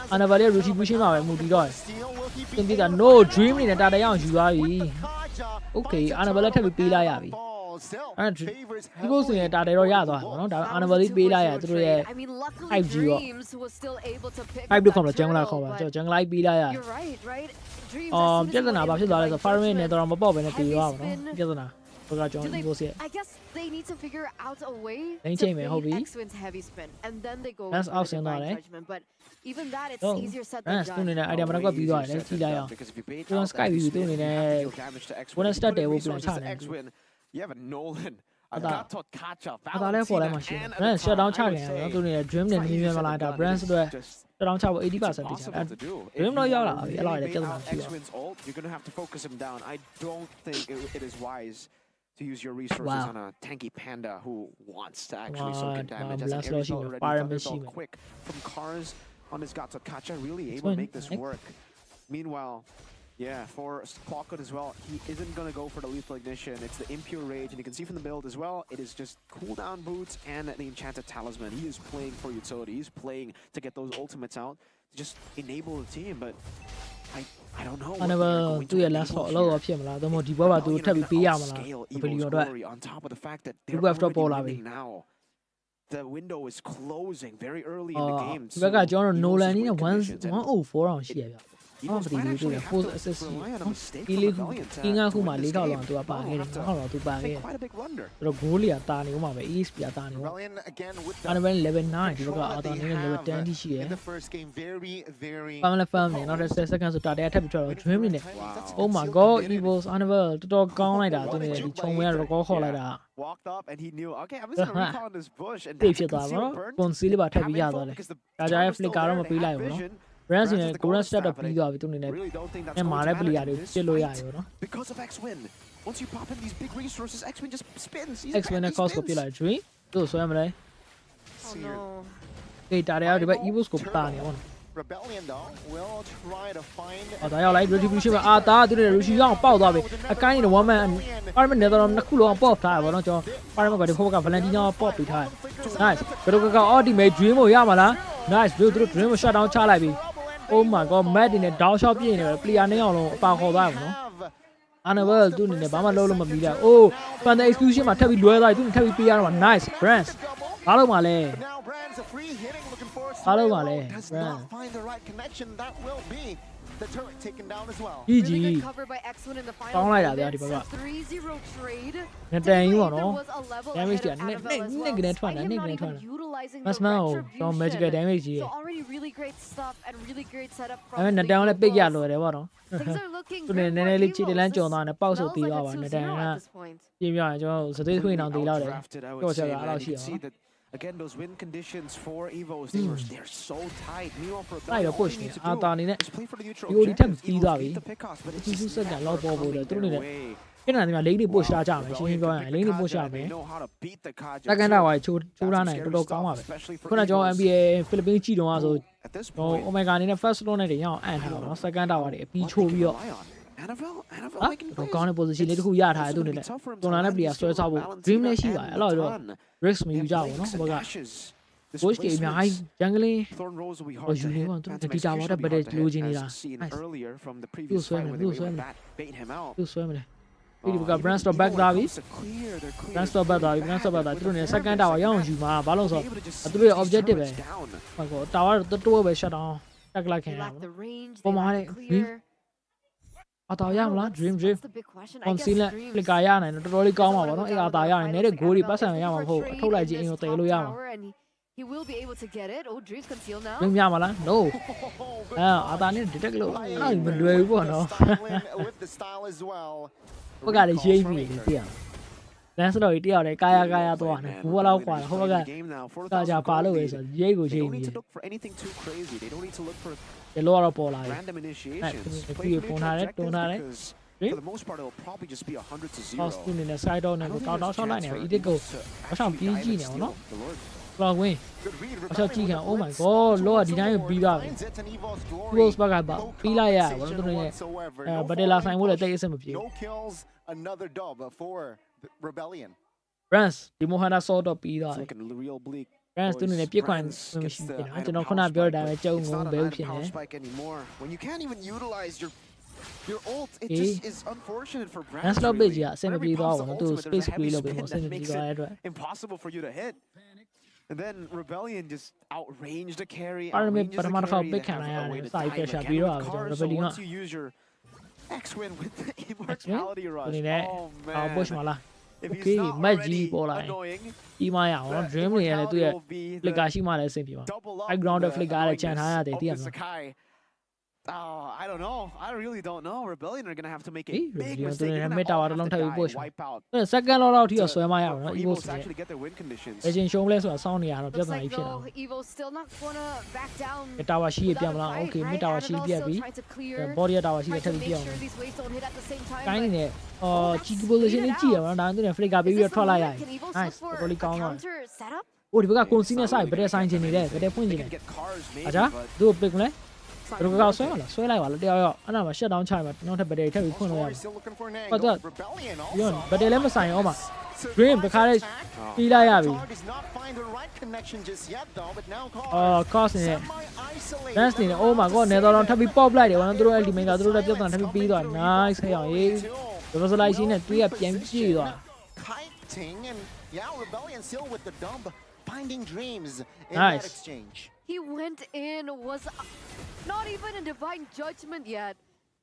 And a very retribution of a movie doy. Indeed, no dream in a Tadayan Juari. Okay, Annabella will be like and he goes in a Tadaroyada, Annabella be like I mean, luckily Dreams was still able to pick I do come to Jungle, Jungle like be like. You're right. Just an about the fireman and the Bob and a PU. I guess they need to figure out a way to beat X-Win's heavy spin, and then they go that's for the Divine Judgment. But even that, it's easier said than done. Because if you bait out that heavy spin, you have to deal damage to X-Win. When I start there, we'll be X-Win. You have a Nolan. I got to catch up. Valentina, shut down charging. I'm doing a dream and you have like that. Brands do around 80%. Dream no yala. I like it. X-Win's ult. You're gonna have to focus him down. I don't think it is wise to use your resources on a tanky panda who wants to actually soak in damage. As an already quick from Cars on his Gato Kacha, really able to make this work. Meanwhile, yeah, for Clockwood as well, he isn't going to go for the lethal ignition. It's the impure rage, and you can see from the build as well, it is just cooldown boots and the enchanted talisman. He is playing for utility. He's playing to get those ultimates out to just enable the team, but I don't know. I never do a last low of him. The more deep to tell you on top of the fact that they're now. The window is closing very early in the game. So got John Nolan in 104 on here. Oh, but he do a full assist. He live King of Huma Liga on to a bag. Quite a big blunder. The goalie at Tani Uma, East Piatani. And when 11-9, you got out on him 10 this year. In the first game, very family, not a second to start temperature. Oh my god, he was unable to talk gone like that. Somewhere to go like that. Walked up and he knew, okay, I'm just going to recall this bush. And because of X-Win, once you pop in these big resources, X-Win just spins. X-Win a cost of like 3. So I'm like, oh no. Hey, Daria, but you was Rebellion though will try to find. I like retribution. That did it. She got power of it. A kind of woman. Parliament never on the cool on pop time. Not your Parliament got the Hoka Valentina pop time. Nice. But we got ultimate dream of Yamala. Nice. Beautiful dream shut down Chalabi. Oh my god, mad in a down shop in a play an about how that. Annabelle doing the Bama Lolo Mabila. Oh, but the exclusion might tell you where I didn't tell you PR. Nice. Friends. Follow Malay. Follow Malay. Does not find the right connection. That will be the turret taken down as well. GG. Really good cover by X-Win in the final. 3-0 trade. Then you know. There was a level ahead of Annabelle as well. I didn't even utilize utilizing That's the now retribution. magical damage. So already really great stuff and really great setup from I mean, the down a big Eagles. yellow, they were. Things are looking So good then for they cheated Eagles. lunch This on a pause of smells the like a hour and 2-0 then at this point. yeah, so they win on the louder. Outdrafted, I would say, man. You can see that again. Those win conditions for Evos, they're so tight. Meanwhile, for Rebellion, all they need to do is play for the neutral objectives. Eagles beat the pickoffs, but it's just never coming their way. ခဏဒီမှာလိမ့်နေပို့ရှာကြမယ်ရှင်းရှင်းပြောရင်လိမ့်နေပို့ရှာမယ်တက္ကနာဝိုင်ချိုးထားနိုင်တော်တော်ကောင်းပါပဲခုနကျွန်တော် NBA ဖိလစ်ပင်းကြည့်တော့ဆိုဟို Omega အနေနဲ့ first floor နဲ့တွေရအောင်အန်ထားတော့နော် second tower တွေအပြီးချိုးပြီးတော့တော့ကောင်းတဲ့ position လေးတစ်ခုရထားတယ်သူအနေနဲ့တွန်လာတဲ့ player ဆွဲဆောက်ဖို့ dream လေးရှိပါတယ်အဲ့တော့ risk မယူကြဘူးနော်ဟိုက coach တွေအများကြီး jungling ဟိုယူနေတော့သူဒီ tower တက်ပတ်လိုချင်နေတာ nice သူ့ဆွဲမယ်သူ့ဆွဲမယ်ဒီက brand stop back လာပြီ brand stop back လာပြီ brand stop back လာသူတို့နဲ့ second tower ရအောင်ယူမှာဘာလို့ဆိုတော့သူတို့ရဲ့ objective ပဲဟို tower တိုးပဲ shut down တက်လိုက်ခင်ရအောင်ပုံမှန်လေအတားရမလား dream concealer flicker ရနိုင်တော့တော်တော်လေးကောင်းပါဗောနော်အဲ့အတားရနိုင်နေတဲ့ goal တွေပတ်စံရမှာမဟုတ်အထုတ်လိုက်ခြင်းအရင်တည်လို့ရမှာ He will be able to get it. Oh, dreams conceal now. ရမလား no အတားနဲ့ detect လို့အဲ့မလွယ်ဘူးပေါ့နော်ဘက်ကလည်းရေးပြီးတယ်တရားလမ်းစတော့တယောက်တည်းကာယသွားတယ်ဘူးလောက်กว่าဟိုဘက်ကကာကြပါလို့ပဲဆိုရေးကိုရေးပြီးတယ်လောတော့ပေါ်လာတယ်ပြီးပုံထားတယ်တွန်းထားတယ် For the most part, it'll probably just be 100 to 0. Austin in the side on and down shot line. He did go. What's on PG now, no? Long way. What's up, Chica? Oh my God, Lord, didn't beat up. Close back about. Feel like yeah, but the last time we'll take some of you. No kills, another dub for Rebellion. France, the Mohana sort of beat up. Looking real bleak. France doing a pick one. I don't know how to build that. Joe won't build anymore. When you can't even utilize your ult, it just is unfortunate for Brand. That's not big, yeah. Same Whenever he with pops the ultimate, there's a heavy spin that makes it impossible for you to hit. And then Rebellion just outranged the carry, outranges the carry, and again with cars, so once you use your X-Win with the Immortality Rush, oh man. If he's not already annoying, ဒီမှာရအောင် dream တွေလည်းသူ့ရဲ့ flicker ရှိမှလည်းအဆင်ပြေပါ high ground flicker လည်းချန်ထားရတယ်တည်ရမှာ Oh, I don't know. I really don't know. Rebellion are going to have to make a big Rebellion mistake. are And gonna all have to have to make a die, push. wipe out. second လောက်ထိတော့ဆွဲမရအောင်နော် For Evos Evos to actually get their win conditions. အချင်းရှုံးလဲဆိုတာစောင်းနေရတော့ပြဿ Looks နာ like ကြီးဖြစ်တာ though Evo's still not gonna back down. tower ရှိရပြ without မ a လား fight, okay right? mid tower ရှိ Annabelle ပြ still ပြီ trying to clear, body tower ရှိ trying ထ to ပ်ပြီး make ပြအောင် sure these waves don't hit at the same time. ကိုင်းနေ but နဲ့ချီက position လေးကြည့်ရအောင်ဒါသူနဲ့ flicker ပေးပြီးတော့ထွက်လိုက်ရတယ် Can Evo nice look for တော်တော်လေးကောင်း a တော့ counter setup? ဟိုဒီဘက်က conceal နဲ့ဆိုင်ဗတဲ့ဆိုင်ချင်နေတယ်ဗတဲ့ဖွင့်ချင် They တယ် can get cars maybe, အကြ but သူ့ pick လဲဘယ်လိုကောက်ဆွဲမလားဆွဲလိုက်ပါလားတရားရောအဲ့ဒါမှာ shut down ချလိုက်ပါနောက်ထပ်ဗတဲ့ထပ်ပြီးဖွင့်လို့ရတယ် Still looking for an But angle. that- Rebellion ပြီးတော့ also. ဗတဲ့လည်းမဆိုင်အောင်ပါ dream တခါလေးပြီးလိုက်ရပြီ Target does not find the right connection just yet though, but now cost နေ semi-isolated. dance နေ oh my god နေတော့ထပ်ပြီး pop လိုက်တယ်ဘာလို့သူတို့ ultimate ကသူတို့လည်းပြဿနာထပ်ပြီးပြီးသွား nice ဟဲ့အောင်ရေး visualization နဲ့တွေးရပြန်ကြည့်သွား Kiting and yeah, Rebellion still with the dump, finding dreams in Nice. that exchange. He went in, was not even a divine judgment yet.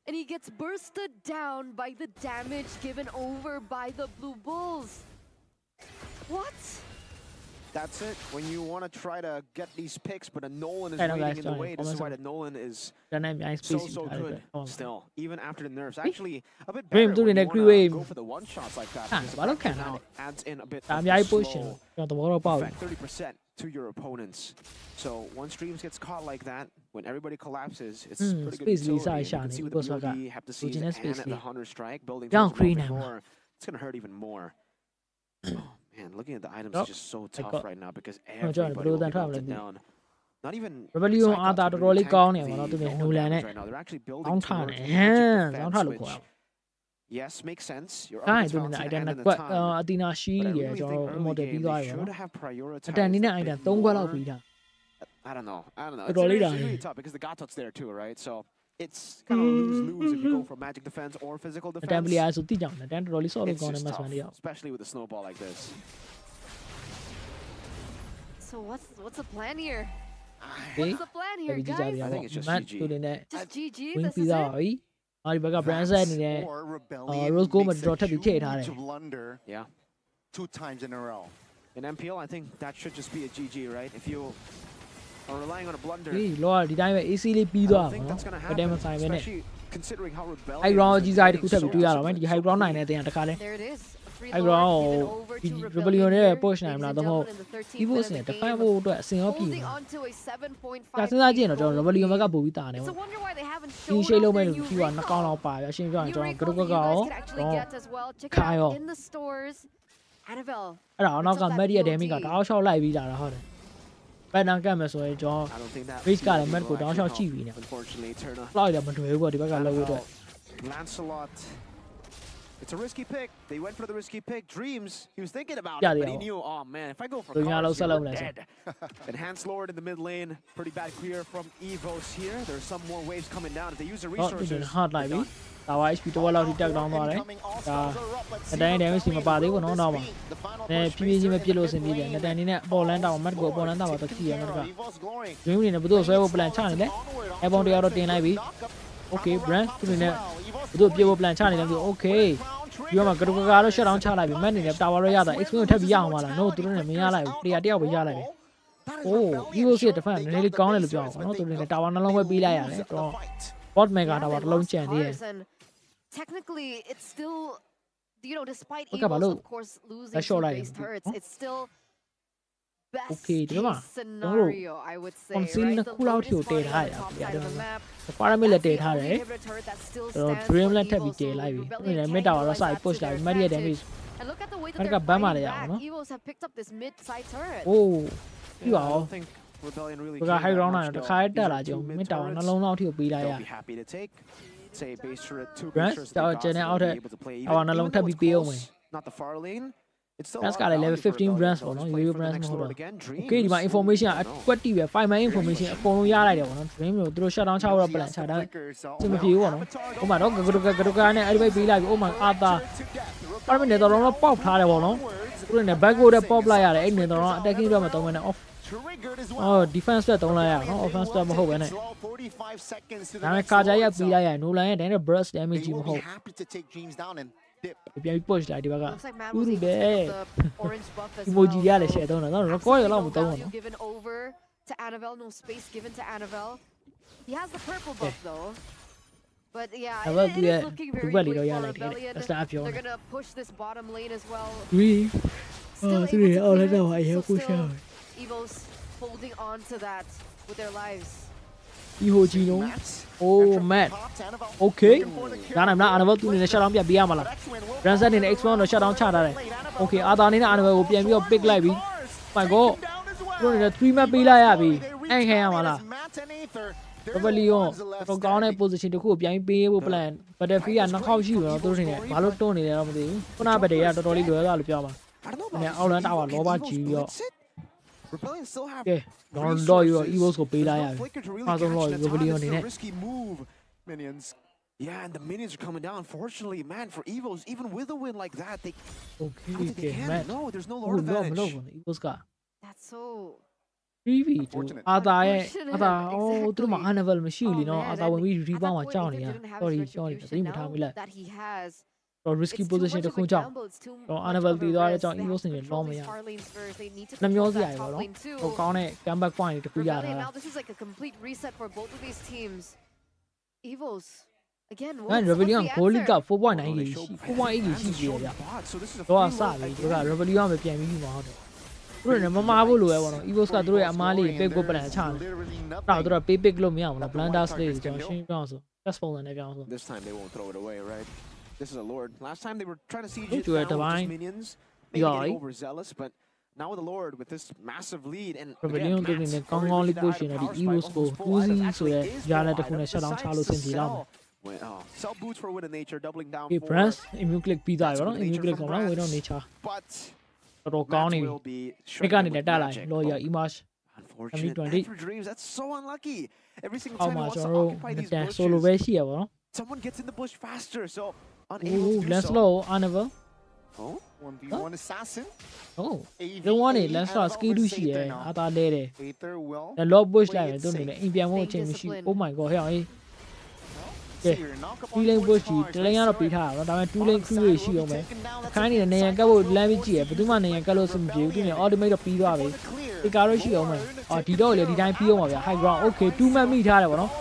And he gets bursted down by the damage given over by the Blue Bulls. What? that's it. When you want to try to get these picks, but a Nolan is Hey, no, waiting guys, in the sorry. way. This is why Almost- the Nolan is တန်းနိုင်မြိုင်း so space good still, even after the nerfs. Actually, a bit Dream better doing when the you crew wanna wave. go for the one shots like that. Ah, becauseဘာလို့ခံ Breaking တာလဲ out adds in a bit ဒါ of အများကြီး the push ရှင် slow ကျွန်တော်သဘောတော့ပေါက်ပြီ effect, 30% to your opponents. So once Dreams gets caught like that, when everybody collapses, it's pretty good space utility. Lisa And you can Shani, see with because the of that. BOD, have to see Original and space at the Lee. Hunter strike, building Down towards green the now. before, it's gonna hurt even more. Oh man, looking at the items Yup. is just so tough got- right now because John, everybody below will be that travel melted like down. Not even Rebellion Psychops အားသာ would တော်တော်လေး tank ကောင်းနေ the ပါတော့သူနဲ့ normal နူလန်နဲ့ damage right now. They're actually building ကောင်းထား towards တယ် magic ဟမ် defense, ဆောင်းထားလို့ which ခေါ်ရအောင် yes, makes sense. Your ဒါ opponent's သူနဲ့ bouncing item hand နဲ့ at the ကွက် time. အတီနာရှိ But I ရ really ကျွန် think တော် early model game ပြီး they သွားရပါ should တော့ have prioritized အတန်နည်းနဲ့ a item bit 3ခွက်လောက် more. ပြီးတာ I don't know. It's But really, Lolita, it's really yeah. tough because the Gatot's there too, right? So it's kind of lose-lose if you go for magic defense or physical အတန် defense. ပလီယာဆိုတိကြောင်တယ်အတန်တော်တော်လေးဆော့လို့ It's ကောင်းတယ် just မတ်စ tough, မန်လေးရော especially with a snowball like this. So what's the plan here? ဒီ What's the plan တ here, ပီကြကြပြ guys? ရ I ပါ think it's just မတ် GG. သူတွေနဲ့ Just GG. win This ပြီး is သား it. ပါပြီအော်ဒီဘက်က brand set အနေနဲ့ Or Rebellion Rose Gold makes a တော့ထပ်ပြီးထည့်ထားတယ် huge blunder Yeah. 2 times in a row. In MPL, I think that should just be a GG, right? If you are relying on a blunder. Hey, Lord, did I easily be the one? But then what's especially considering how rebellious. I ground GZ could have to do that. The high ground 9 at the end of the card. There it is. I ground Rebellion portion. I'm not the whole. He was in the 5 to a single holding people. on to a 7.5. That's not the Rebellion Mega Bubita. It's a wonder why they haven't In shown Shalo off their made new you are not recall. on by. I should go New and recall that you guys can actually get as well. Check it out in the stores. Annabelle. I don't know. I'm ready at Demi got our show live. Right now, I'm so a job. I don't think that. Which got a medical down shot TV. Unfortunately, Turner. Floyd up into what the back of the Lancelot. It's a risky pick. They went for the risky pick. Dreams. He was thinking about Yeah, it, but they he are. knew, oh man, if I go for So cars, you're you're dead. Enhanced Lord in the mid lane. Pretty bad clear from Evos here. There's some more waves coming down. If they use the resources. Hard like me. Our HP to all out the tag down there. A dying damage in my body will not know. PVG may pillows in the Daniel Poland or Marco Poland about the key. Dreaming in a Budo so plan channel. About the other day, Ivy. Okay, Brand, do people plan channel. Okay. You are a good shut down child. I've been manning the tower. It's going to have young one. No, to run me alive. The idea of Yala. Oh, you will see the fan. Nearly gone a little job. Not to run the tower along with Billy. What mega our launch and here. Technically, it's still, you know, despite Okay, Evos, Balu. of course, losing That's to all right. base turrets, it's still best Okay, case Dima. scenario, I would say, Concealing right? the The cool out load is your fine data, on the yeah, top yeah, side of the yeah. map. The paramilitary That's the had only it. inhibitor turret that still So stands for Dreamland Evos, have so been live. Rebellion I can made our utilize side that push to their like Maria advantage. damage. And look at the way that Like they're a Bama fighting there, back. no? Evos have picked up this mid-side turret. Oh, you Yeah, I are. don't think Rebellion really We got high care that ground much, on the though. high These are data. two Mid mid tower, turrets. no loan out here. Be They'll like, be happy to take. Say base turret, two Right? base turrets. That was they Jenna got, out they'll there. be able to play. I want a Even long though time it's be close, not the far lane. It's still That's a got lot of level value for 15 Rebellion. brands They'll for just no. play You for the brands next more. Lord again. Okay, Dreams. my information at No. 20 be 5 my information. A phone yard like one. Dream you throw shut down tower plan. Shut down. Some of you want. Oh my dog, go to anyway be like, oh my other. I mean, the wrong pop had one. Putting a back with a pop like that. Attacking them at off. Oh, defense that don't like no offense to my hope. I'm a Kajaya be like no line and a burst damage you hope. Happy to take Dreams down and dip. If you push like the Looks like Matt was Uru able to pick be. up the orange buff as Emoji well, yale so shit don't know. Record absolutely along no with value one. given over to Annabelle, no space given to Annabelle. He has the purple buff though. But yeah, I love it the is looking very well, bleak you know, for like Rebellion. that's not They're gonna push this bottom lane as well. 3. Still three. able Oh, to I know. clear I it, hear so push still out. Evos holding on to that with their lives. Iho Gino. Oh, Matt. Okay. Then I'm not unable to shut down Biamala. Branson in X1 or shut down Chada. Okay, Adani Animal will be a big live. My God. Running a 3 map be like Abby. And Hamala. Rebellion. So gone a position to cook. Young people plan. But if we are not how you are doing it, Malotoni, Punabadi at the Dolly Girl Alabama. I don't know And about all this. that our Can Loba Evos Gio. blitz it? Rebellion still have Okay. Don't do your resources. Evos go be There's no like. flicker to really I don't catch know, the time. Rebellion This is in a it. risky move, minions. Yeah, and the minions are coming down. Unfortunately, man, for Evos, even with a win like that, they I don't think they Okay, can. Matt. No, there's no Oh, Lord no, advantage. Evos got. That's so 3v2 Unfortunate. Ada Unfortunate, oh tu ma exactly. Annabelle မရှိလी နော် man, Ada ဝင်ပြီး and at rebound မှာ that ကြောက် point, နေရ Ethan didn't have sorry his sorry retribution သတိမထားမိလိုက် now that he has. တော့ risky It's too position much တစ် of ခု a ကြောင့် gamble, it's too တော့ much Annabelle of a တည်သွားတဲ့ risk. ကြောင့် They Evos have to နေ control လောမ these ရ far lanes first. They need to နှမျော control စရာ that ကြီးပေါ့ top နော် lane too. ဟိုကောင်းတဲ့ comeback point တစ်ခုရတာ Rebellion, now this is like a complete reset for both of these teams. Evos, again, ငါ what's Rebellion the goal answer? က 4.9 Oh, they ကြီး show ရှိ Fans 4.8 ကြီးရှိ is ပြီ showing ဗျ bot, so this is a တော့ free စ roll ပြီ again. သူက Rebellion ပဲပြန်ပြီးပြီမှာဟုတ်တယ်သူတို့လည်းမမာဘူးလို့ပဲပေါ့နော် Evos ကသူတို့ရဲ့အမားလေး big go plan ချတယ်အဲ့တော့သူတို့ pay pick လို့မရဘူးနော် blunder slate ကျွန်တော်ရှင်းပြအောင်ဆို test phone နဲ့ပြောင်းဆို This time they won't throw it away, right? This is a Lord. Last time they were trying to siege Don't it you down at with Divine? just minions. Maybe Yeah. getting overzealous, but now with the Lord, with this massive lead, and Rebellion again, တို့နေ Matt ကောင်း already ကောင်းလေး reached the push item နေတယ် power ဒီ spike, Evos ကို almost full item, Uzi ဆို actually တဲ့ is ဂျာ full နဲ့တစ်ခု item, နဲ့ shut down ချလို့ဆင် decides ပြေ to လောက်မယ် sell. Sell boots for win of nature, doubling down Okay for France immune click ပြီးသွားပြီပေါ့နော် That's immune good click nature ကောင်လား from we don't France. nature but တော်တော်ကောင်း Matt နေပြီ will be မိကနေ shredded နဲ့ with တက်လိုက် magic. လော်ရ Oh, image unfortunate. 2020. And for Dreams, that's so unlucky. Every single အောက် time he မှာ wants ကျွန် to တော်တို့ occupy these တန် solo bushes, ပဲရှိရပါတော့ someone gets in the bush faster, so Oh, unable to do let's so. slow Annabelle Oh, 1v1 assassin. oh AV, လုံးဝနေ AV, let's slow and skill ရှိရ Oversator now. အသာလဲတယ် Aether will ဒါ lock push လိုက်ရ play င် it သူနေ safe. နဲ့အိမ်ပြန်ဖို့အချိန်မရှိဘူး oh my god ဟဲ့အောင် 2 lane push ကြီးတလင်းကတော့ပေးထားတာเนาะဒါပေမဲ့2 lane crew တွေရှိအောင်ပဲခိုင်းနေတဲ့နေရန်ကတ်ဖို့လမ်းပြီးကြည့်ရဘယ်သူမှနေရန်ကတ်လို့စမပြေဘူးသူနေ ultimate တော့ပြီးသွားပြီဒီကားတော့ရှိအောင်ပဲအော်ဒီတော့လေဒီတိုင်းပြီးအောင်ပါဗျာ high ground okay 2 man မိထားတယ်ဗောနော်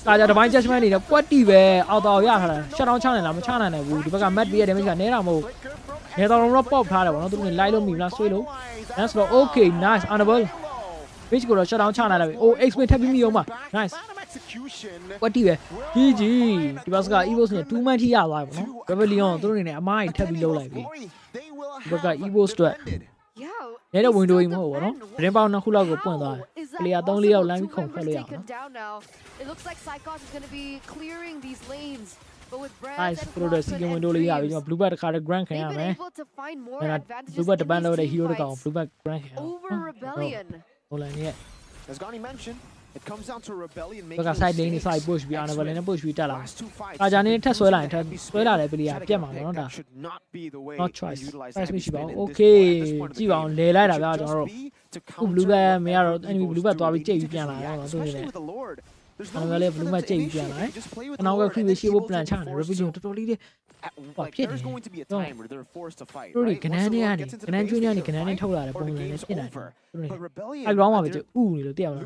ကာကြ divine judgment နေတော့ကွက်တီပဲအောက်တော်ရထားတာ shut down ချနိုင်လားမချနိုင်နိုင်ဘူးဒီဘက်က mat ပေးရ damage ကနဲတာမဟုတ်နေတော်လုံးတော့ pop ထားတယ်ဗောနော်သူတို့နေ light လို့မိမလားဆွေးလို့ that's so okay nice honorable page ကိုတော့ shut down ချနိုင်တယ်oh x ထပ်ပြီးမိအောင်ပါ nice ကွက်တီပဲကြီးဒီဘက်က evos နဲ့2 man ထိရသွားပြီဗောနော် rebellion သူတို့နေနဲ့အမားကြီးထပ်ပြီးလုံးလိုက်ပြီဒီဘက်က evos အတွက်နေတော့ window ကြီးမဟုတ်ဘူးဗောနော်သတင်းပေါင်း2ခုလောက်ကိုပွင့်သွားတယ် player 3-4 ယောက် line ခုန်ဖက်လို့ရအောင်နော် It looks like Psychos is going to be clearing these lanes. But with Brands nice သူတို့second window လေးရပြီကျွန်တော် blue bat တခါတည်း grand ခံရမယ် blue bat တပန်းတော့တဲ့ hero တကောင် blue bat grand ခံရအောင် over Rebellion. ဟိုလန်ရဲ့ As Gani mentioned, it comes down to Rebellion ဘက်က side lane နဲ့ side push ပြီး Annabelle နဲ့ push ပြီးတက်လာကာဂျာနေထက်ဆွဲလိုက်ရင်ထက်ဆွဲလာတဲ့ player ပြတ်မှာပေါ့နော်ဒါ not choice choice မရှိပါဘူး okay ကြည့်ပါအောင်လဲလိုက်တာဗျာကျွန်တော်တို့ blue bat မရတော့ enemy blue bat သွားပြီးကြိတ်ပြီးပြန်လာတော့သူနေတယ်Annabelle လည်း blue bat ကြိတ်ပြီးပြန်လာတယ်အနောက်က creep ရှိဖို့ plan ချတယ် Rebellion တော်တော်လေးဟောဖြစ်နေတယ်တို့ကနန်းနဲ့ကနေကနန်းကျွင်းကနေကနန်းနဲ့ထုတ်လာတဲ့ပုံစံနဲ့ဖြစ်နေတယ်တို့နေအဲ့ ground မှာပဲကျဥနေလို့တရားမလား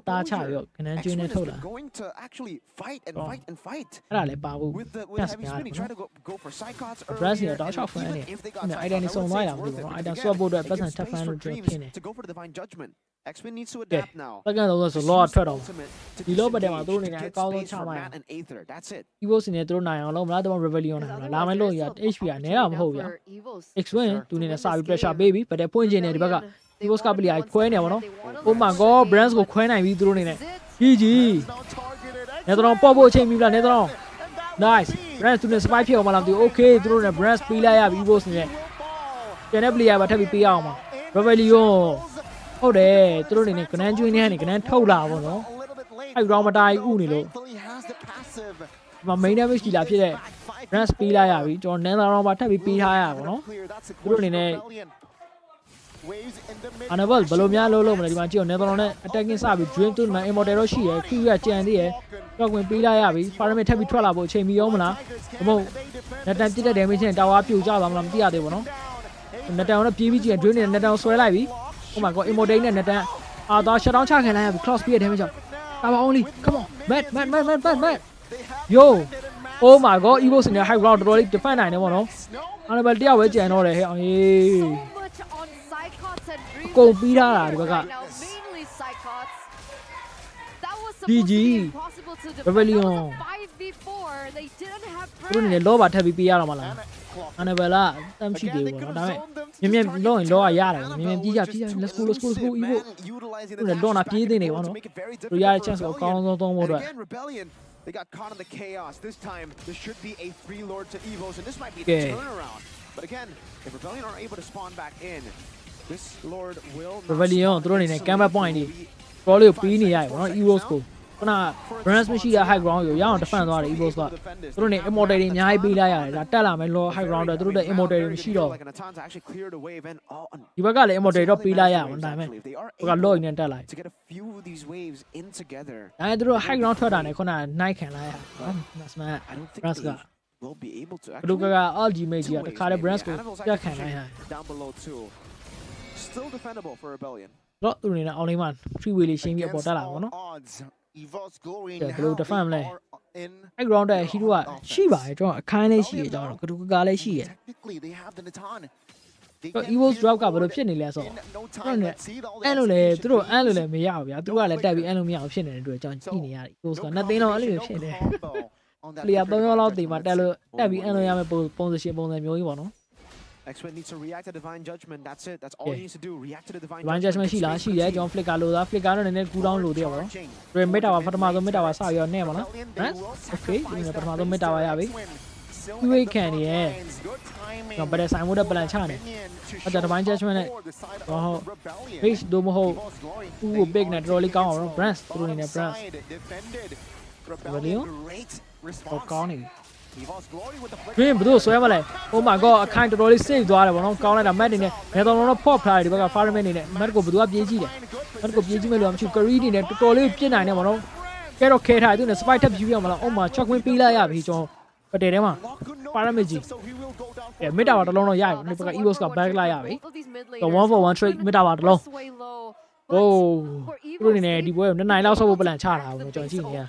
တားချပြီးတော့ကနန်းကျွင်းနဲ့ထုတ်လာအဲ့ဒါလည်းပါဘူး yes များတယ် Brass ရတော့ shot fan နေအဲ့ဒါနဲ့စုံသွားရမှာပေါ့နော်အဲ့ဒါ swap ဖို့အတွက်ပတ်စံထပ် fan လို့ပြောဖြစ်နေ X-Men needs to adapt now. တကယ်တော့ဆိုလောထွက်တော့ဒီလောပတ်ထဲမှာသူတို့နေတဲ့အကောင်းဆုံးချမှာ Evos နေသူတို့နိုင်အောင်လုပ်မလားတော့ Rebellion နိုင်မလားလာမယ်လို့ရ HP ကနဲတာမဟုတ်ဗျာ X-Men သူနေနဲ့စာပြီး pressure ပေးပြီးဗတဲ့ပွင့်ကျင်နေဒီဘက်က Evos ကပလီယာခွဲနေပါတော့ Oh my god Brands ကိုခွဲနိုင်ပြီသူတို့နေနဲ့ကြီးနေတော့ပေါ့ဖို့အချိန်ပြီလားနေတော့ nice Brands သူနေ spy ဖြစ်အောင်မလားမသိဘူး okay သူတို့နေ Brands ပေးလိုက်ရပြီ Evos နေနဲ့ကျန်တဲ့ player ပါထပ်ပြီးပေးအောင်ပါ Rebellionဟုတ်တယ်သူတို့နေနဲ့ကနန်းကျွင်းနေကနေကနန်းထုတ်လာပါတော့အဲ့ round မတိုင်းဥနေလို့ဒီမှာ main damage ကြီးလာဖြစ်တဲ့ Brands ပေးလိုက်ရပြီကျွန်တော်နန်းသားတော့ပါထပ်ပြီးပေးထားရပါတော့သူတို့နေနဲ့ Annabelle ဘယ်လိုများလုပ်မလဲဒီမှာကြည့်အောင်နန်းသားတော့နဲ့ attacking စပြီး dream သူ့မှာ immortal တော့ရှိရယ် Q ကကြံသေးရယ်တော့ဝင်ပေးလိုက်ရပြီ pyramid ထပ်ပြီးထွက်လာဖို့အချိန်မီရောမလားဒါမှမဟုတ်လက်တန်ပြစ်တဲ့ damage နဲ့တာဝါပြိုကျသွားမလားမသိရသေးဘူးနော်နတန်တော့ပြေးပြီးကြည့်ရင် dream နဲ့နတန်ဆွဲလိုက်ပြီOh my god immortal နဲ့နတန်တော့ shut down ချခံလိုက်ရပြီ close ပြည့်တဲ့ damage ကြောင့်တာပါ only come on mat yo oh my god evil စနေ high ground တော်တော်လေး defend နိုင်တယ်ပေါ့နော် Annabelle တယောက်ပဲကြံတော့တယ်ဟဲ့အောင်ရေးကုန်ပြီးထားတာဒီဘက်က GG Rebellion သူတို့နေလောပါထပ်ပြီးပေးရတော့မလား Annabelle ကတမ်းရှိသေးဘူးပေါ့နော်ဒါပေမဲ့မြင်လို့ရင်လောရရတယ်မြင်ပြေးကြ let's go evil သူတို့လောနာပြေးနေပေါ့နော်သူရတဲ့ chance ကိုအကောင်းဆုံးသုံးဖို့အတွက် They got caught in the chaos. This time, there should be a 3 Lords of Evos, and this might be the turnaround. But again, if Rebellion aren't able to spawn back in, this Lord will not. Rebellion သူတို့နေနဲ့ camera point တွေတော်လေးကိုပြီးနေရတယ်ပေါ့နော် Evos ကိုခုန Brands မရှိတဲ့ high ground ကိုရအောင် defend သွားတယ် Evos ကသူတို့နေ immortal တွေအများကြီးပေးလိုက်ရတယ်ဒါတက်လာမယ်လော high ground တွေသူတို့တဲ့ immortal တွေမရှိတော့ဒီဘက်ကလည်း immortal တော့ပေးလိုက်ရအောင်ဒါပေမဲ့ဘက်က low နဲ့တက်လိုက်အဲသူတို့ high ground ထွက်တာနဲ့ခုန night ခံလိုက်ရနော် Nasman Brands ကဘလူက ultimate ကြီးကတခါတည်း Brands ကိုပြတ်ခံလိုက်ရ Still defendable for Rebellion. တော့သူနေနဲ့ online မှာ free way လေးရှင်းပြီးအပေါ်တက်လာပါတော့ဘယ်လို defend မလဲ high ground တဲ့ hero ကရှိပါတယ်ကျွန်တော်အခန်းလေးရှိရကျွန်တော်ကတူကလေးရှိရEvos drop ကဘယ်လိုဖြစ်နေလဲဆိုတော့အဲ့လိုလေသူတို့အဲ့လိုလည်းမရဘူးဗျာသူကလည်းတက်ပြီးအဲ့လိုမရအောင်ဖြစ်နေတဲ့အတွက်ကျွန်တော်ကြည့်နေရတယ် Evos ကနှစ်သိန်းလောက်အဲ့လိုဖြစ်နေplayer 3ယောက်လောက်တင်မှာတက်လို့တက်ပြီးအဲ့လိုရမယ်ပုံစံမျိုးကြီးပေါ့နော်X-Men needs to react to divine judgment. That's it. That's all he needs to do. React to the divine judgment ရှိလားရှိတယ်ကျွန်တော် flicker လို့သား flicker တော့နည်းနည်းကူးတောင်းလို့တည်းပါတော့ Dream Meta ပါပထမဆုံး Meta ပါစရောနဲ့ပါနော် Okay ဒီနေ့ပထမဆုံး Meta ပါရပြီ QA ခံနေရဲ့ကျွန်တော်ဗတဲ့ဆိုင်မို့တဲ့ plan ချနေအဲ့ဒါ divine judgment နဲ့ဟော base တို့မဟုတ်သူ့ကို big နဲ့တော်တော်လေးကောင်းအောင်နော် Brands သူတို့နေနဲ့ Brands Rebellion ဟောကောင်းနေဘယ်လိုဆွဲမလဲ Oh my god အခိုင်တော်တော်လေး save သွားတယ်ဗောနော်ကောင်းလိုက်တာ mat နေနဲ့ဘယ်တော်တော့ pop ထားတယ်ဒီဘက်က fireman နေနဲ့ mat ကိုဘယ်သူကပြေးကြည့်တယ် mat ကိုပြေးကြည့်မဲ့လို့မရှိဘူး curry နေနဲ့တော်တော်လေးပြစ်နိုင်တယ်ဗောနော် ကဲတော့ခဲထားသူနဲ့ spike ထပ်ပြီးရမလားအော်မှာ chock win ပေးလိုက်ရပြီကျွန်တော်ပတေထဲမှာ pyramid ကြီးကဲ mid tower တစ်လုံးတော့ရပြီဒီဘက်က evos က back လိုက်ရပြီတော့ 1 for 1 trade mid tower တစ်လုံးโอ้သူတို့နေနေဒီပွဲကို2နိုင်လောက်ဆော့ဖို့ plan ချတာဘူးကျွန်တော်ကြည့်နေရ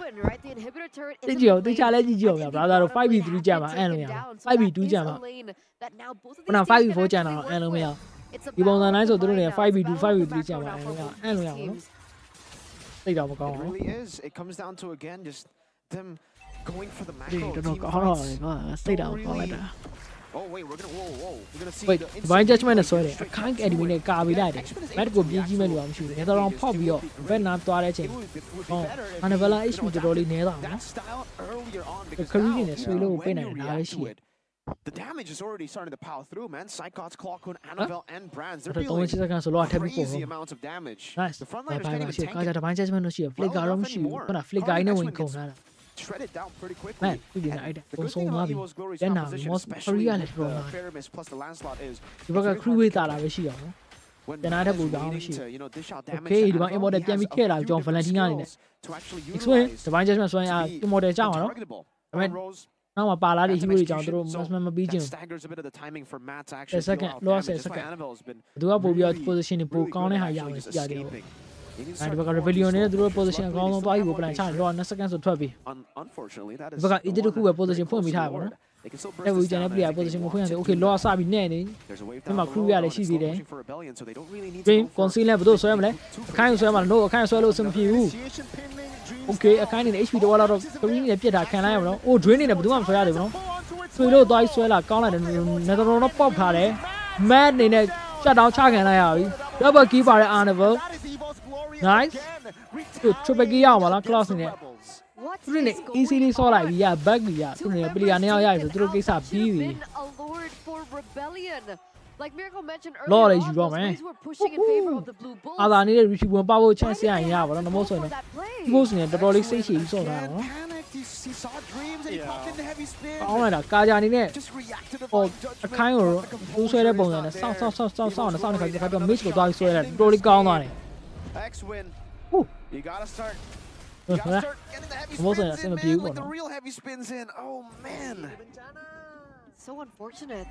တိကျအောင်တိကျလဲကြည့်ကြည့်အောင်ဗျာ brother တို့ 5v3 ကြမ်းမှာအန်လို့ရအောင် 5v2 ကြမ်းမှာခုန 5v4 ကြမ်းတာတော့အန်လို့မရအောင်ဒီပုံစံတိုင်းဆိုသူတို့နေ 5v2 5v3 ကြမ်းမှာအန်လို့ရအောင်အန်လို့ရအောင်နော်သိတော့မကောင်းဘူး really is it comes down to again just them going for the macro တော်တော်ကောင်းတော့တယ်ကွာစိတ်တော့ကောင်းလိုက်တာ Oh wait, we're gonna see wait divine judgment နဲ့ဆွဲတယ်အခန်း academy နဲ့ကာပေးလိုက်တယ် map ကိုပြေးကြည့်မဲ့လူအောင်မရှိဘူးနေတော့ဖောက်ပြီးတော့ဘက်နာသွားတဲ့အချိန်ဟော Annabella HP တော်တော်လေးနဲသွားတယ်ခရီးနေနဲ့ဆွေလို့ပိတ်နိုင်တယ်ဒါပဲရှိတယ် The damage is already starting to pile through, man. Psychots, Clockhood, Annabelle, and Brands. They're dealing crazy amounts of damage. Nice. The frontliners can't even tank it. Divine judgment လို့ရှိရ flicker တော့မရှိဘူးခုန flicker နဲ့ဝင်ကုန်လာတာ shredded down pretty quickly. Man, we did not. Also, Navi. Then now, most Korea let's go. Plus the landslot is. You got a crew with that, I wish you. Then I'd have down. Okay, you want more than Jamie Care, John Valentina. Explain the Divine Judgment, so I am more than Jama. I mean, now a ballad is really down through most member beating. The second, lost a second. Do a booby position in Pool County High. And we got rebellion in the position of Golden Boy, we plan to run a second to 12. Unfortunately, that is. We got it to a position for me. Every generally a position of okay, lost Sabi Nanny. My crew are she there. Dream, conceal those family. Kind of swim, no, kind of swallow some few. Okay, a kind of HP to all out of Korean Pieta can I know. Oh, draining a Budum for Adam. So low dice swell, Colin and Netherland pop party. Mad in a shutdown chag and I double keeper Annabelle. Nice. Good. Triple gear, mala class in it. Really easily saw like yeah, back yeah. Really, billion yeah. So through case up BB. Like Miracle mentioned Lord, earlier, you go, man. were pushing in favor of the blue bulls. I needed to receive one power chance yeah, but on the most one. Most in the rolling station so now. He saw dreams and he popped into heavy spin. Oh my God, Kaja in it. Just reacted to Oh, a kind of who's the bone and sound like a musical dog sweater. Rolling down on it. X-Win. You gotta start. You gotta start getting the heavy spins in, man. Like the real heavy spins in. Oh, man. So unfortunate.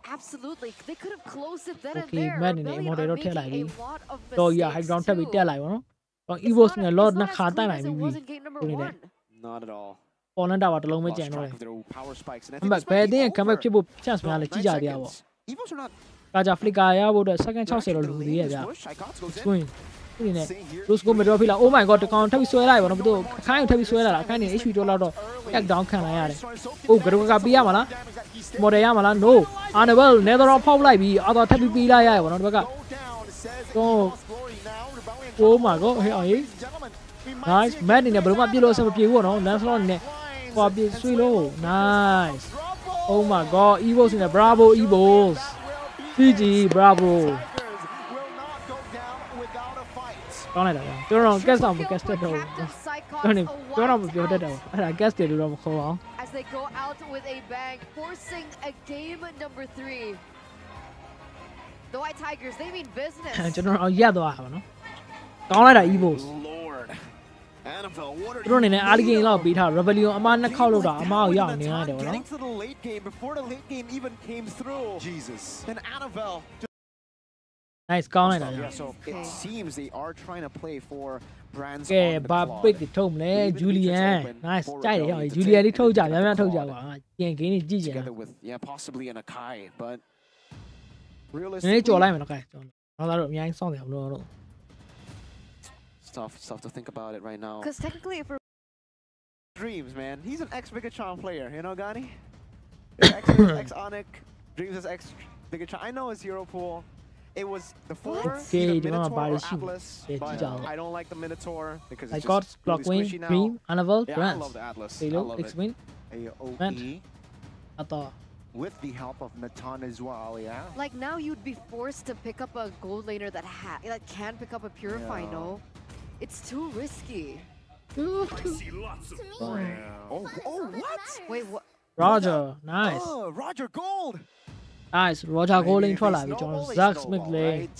Absolutely. They could have closed it then and Okay, there. man, Rebellion they are don't tell making like a lot of So yeah, high mistakes ground tab too. tell like no. So evos ne Lord na khata nai It bi. wasn't game number one. Not at all. Online da ba tolong me jan no le. Power spikes. And I But bad thing comeback ဖြစ်ဖို့ chance များလဲကြည့်ကြရပါ Evos are not. Kaja flicker ရဖို့အတွက် second 60တော့လူသေးရဗျာ Swing ဒီနဲ့ Rose ကိုမတော်ဖြစ်လာ Oh my god တကောင်ထပ်ပြီးဆွဲလိုက်ပါတော့ဘသူအခန်းကိုထပ်ပြီးဆွဲလာတာအခန်းနေ HP တော့လောက်တော့ back down ခံလိုက်ရတယ် Oh ကရကပေးရမလား model ရမလား No Annabelle Nether ဖောက်လိုက်ပြီးအော်တော့ထပ်ပြီးပေးလိုက်ရရပါတော့ဒီဘက်က Oh my god ဟဲ့အောင်ကြီး Nice man နေဘယ်လိုမှပြစ်လို့အဆင်မပြေဘူးနော် Lancelot နဲ့ဟောပြဆွေးလို့ Nice Oh my god Evos နဲ့ Bravo Evos GG Bravo ကောင်းလိုက်တာဗျာကျွန်တော် guest အောင် guest တက်တော့ကျွန်တော်မပြောတတ်တော့အဲ့ဒါ guest တွေလို့တော့မခေါ်အောင် As they go out with a bang, forcing a game number 3. The White Tigers, they mean business. ကျွန်တော်အောင်ရက်သွားတာပါနော်ကောင်းလိုက်တာ Evos Lord. Annabelle, what are သူတို့အနေနဲ့ early game လောက်ပေးထား Rebellion အမနှစ်ခေါက်လောက်တာအမကိုရောက်နေရတယ်ဗောနော် Getting to the late game before the late game even came through. Jesus. And Annabelle. Nice ကောင်းလိုက်တာဗျာ Yeah, so it seems they are trying to play for Brands ကဲဘာ pick တွေထုတ်မလဲ Julian Nice ကြိုက်တယ်ရောက် Julian လေးထုတ်ကြများများထုတ်ကြပါပြင် game တွေကြည့်ကြတယ် together with possibly an Akai, but နည်းနည်း realistically ကြော်လိုက်မယ်နော်ကဲကျွန်တော်တို့အများကြီးစောင့်နေအောင်လို့ it's tough to think about it right now. Because technically, if we're Dreams, man, he's an ex-Bigatron player, you know, Gani? Ex-Onic, Dreams is ex-Bigatron. I know his hero pool. It was the 4, Okay, either you know Minotaur or about it. Atlas, Yeah, but Jijao. I don't like the Minotaur because I it's got just really Clockwing squishy now. Dream Annabelle Yeah, I Grants love the Atlas. I Halo love it. X-Wing Man. AOE အတော့ with the help of Natan as well, yeah. like now, you'd be forced to pick up a gold laner that can pick up a Purify. Yeah. No, it's too risky. Oh, what? Wait, what? Roger Nice Oh, Roger Gold. Nice Roger Golding ထွက်လာပြီ Maybe ကျွန်တော် snowball, Zack snowball, Smith လေး right?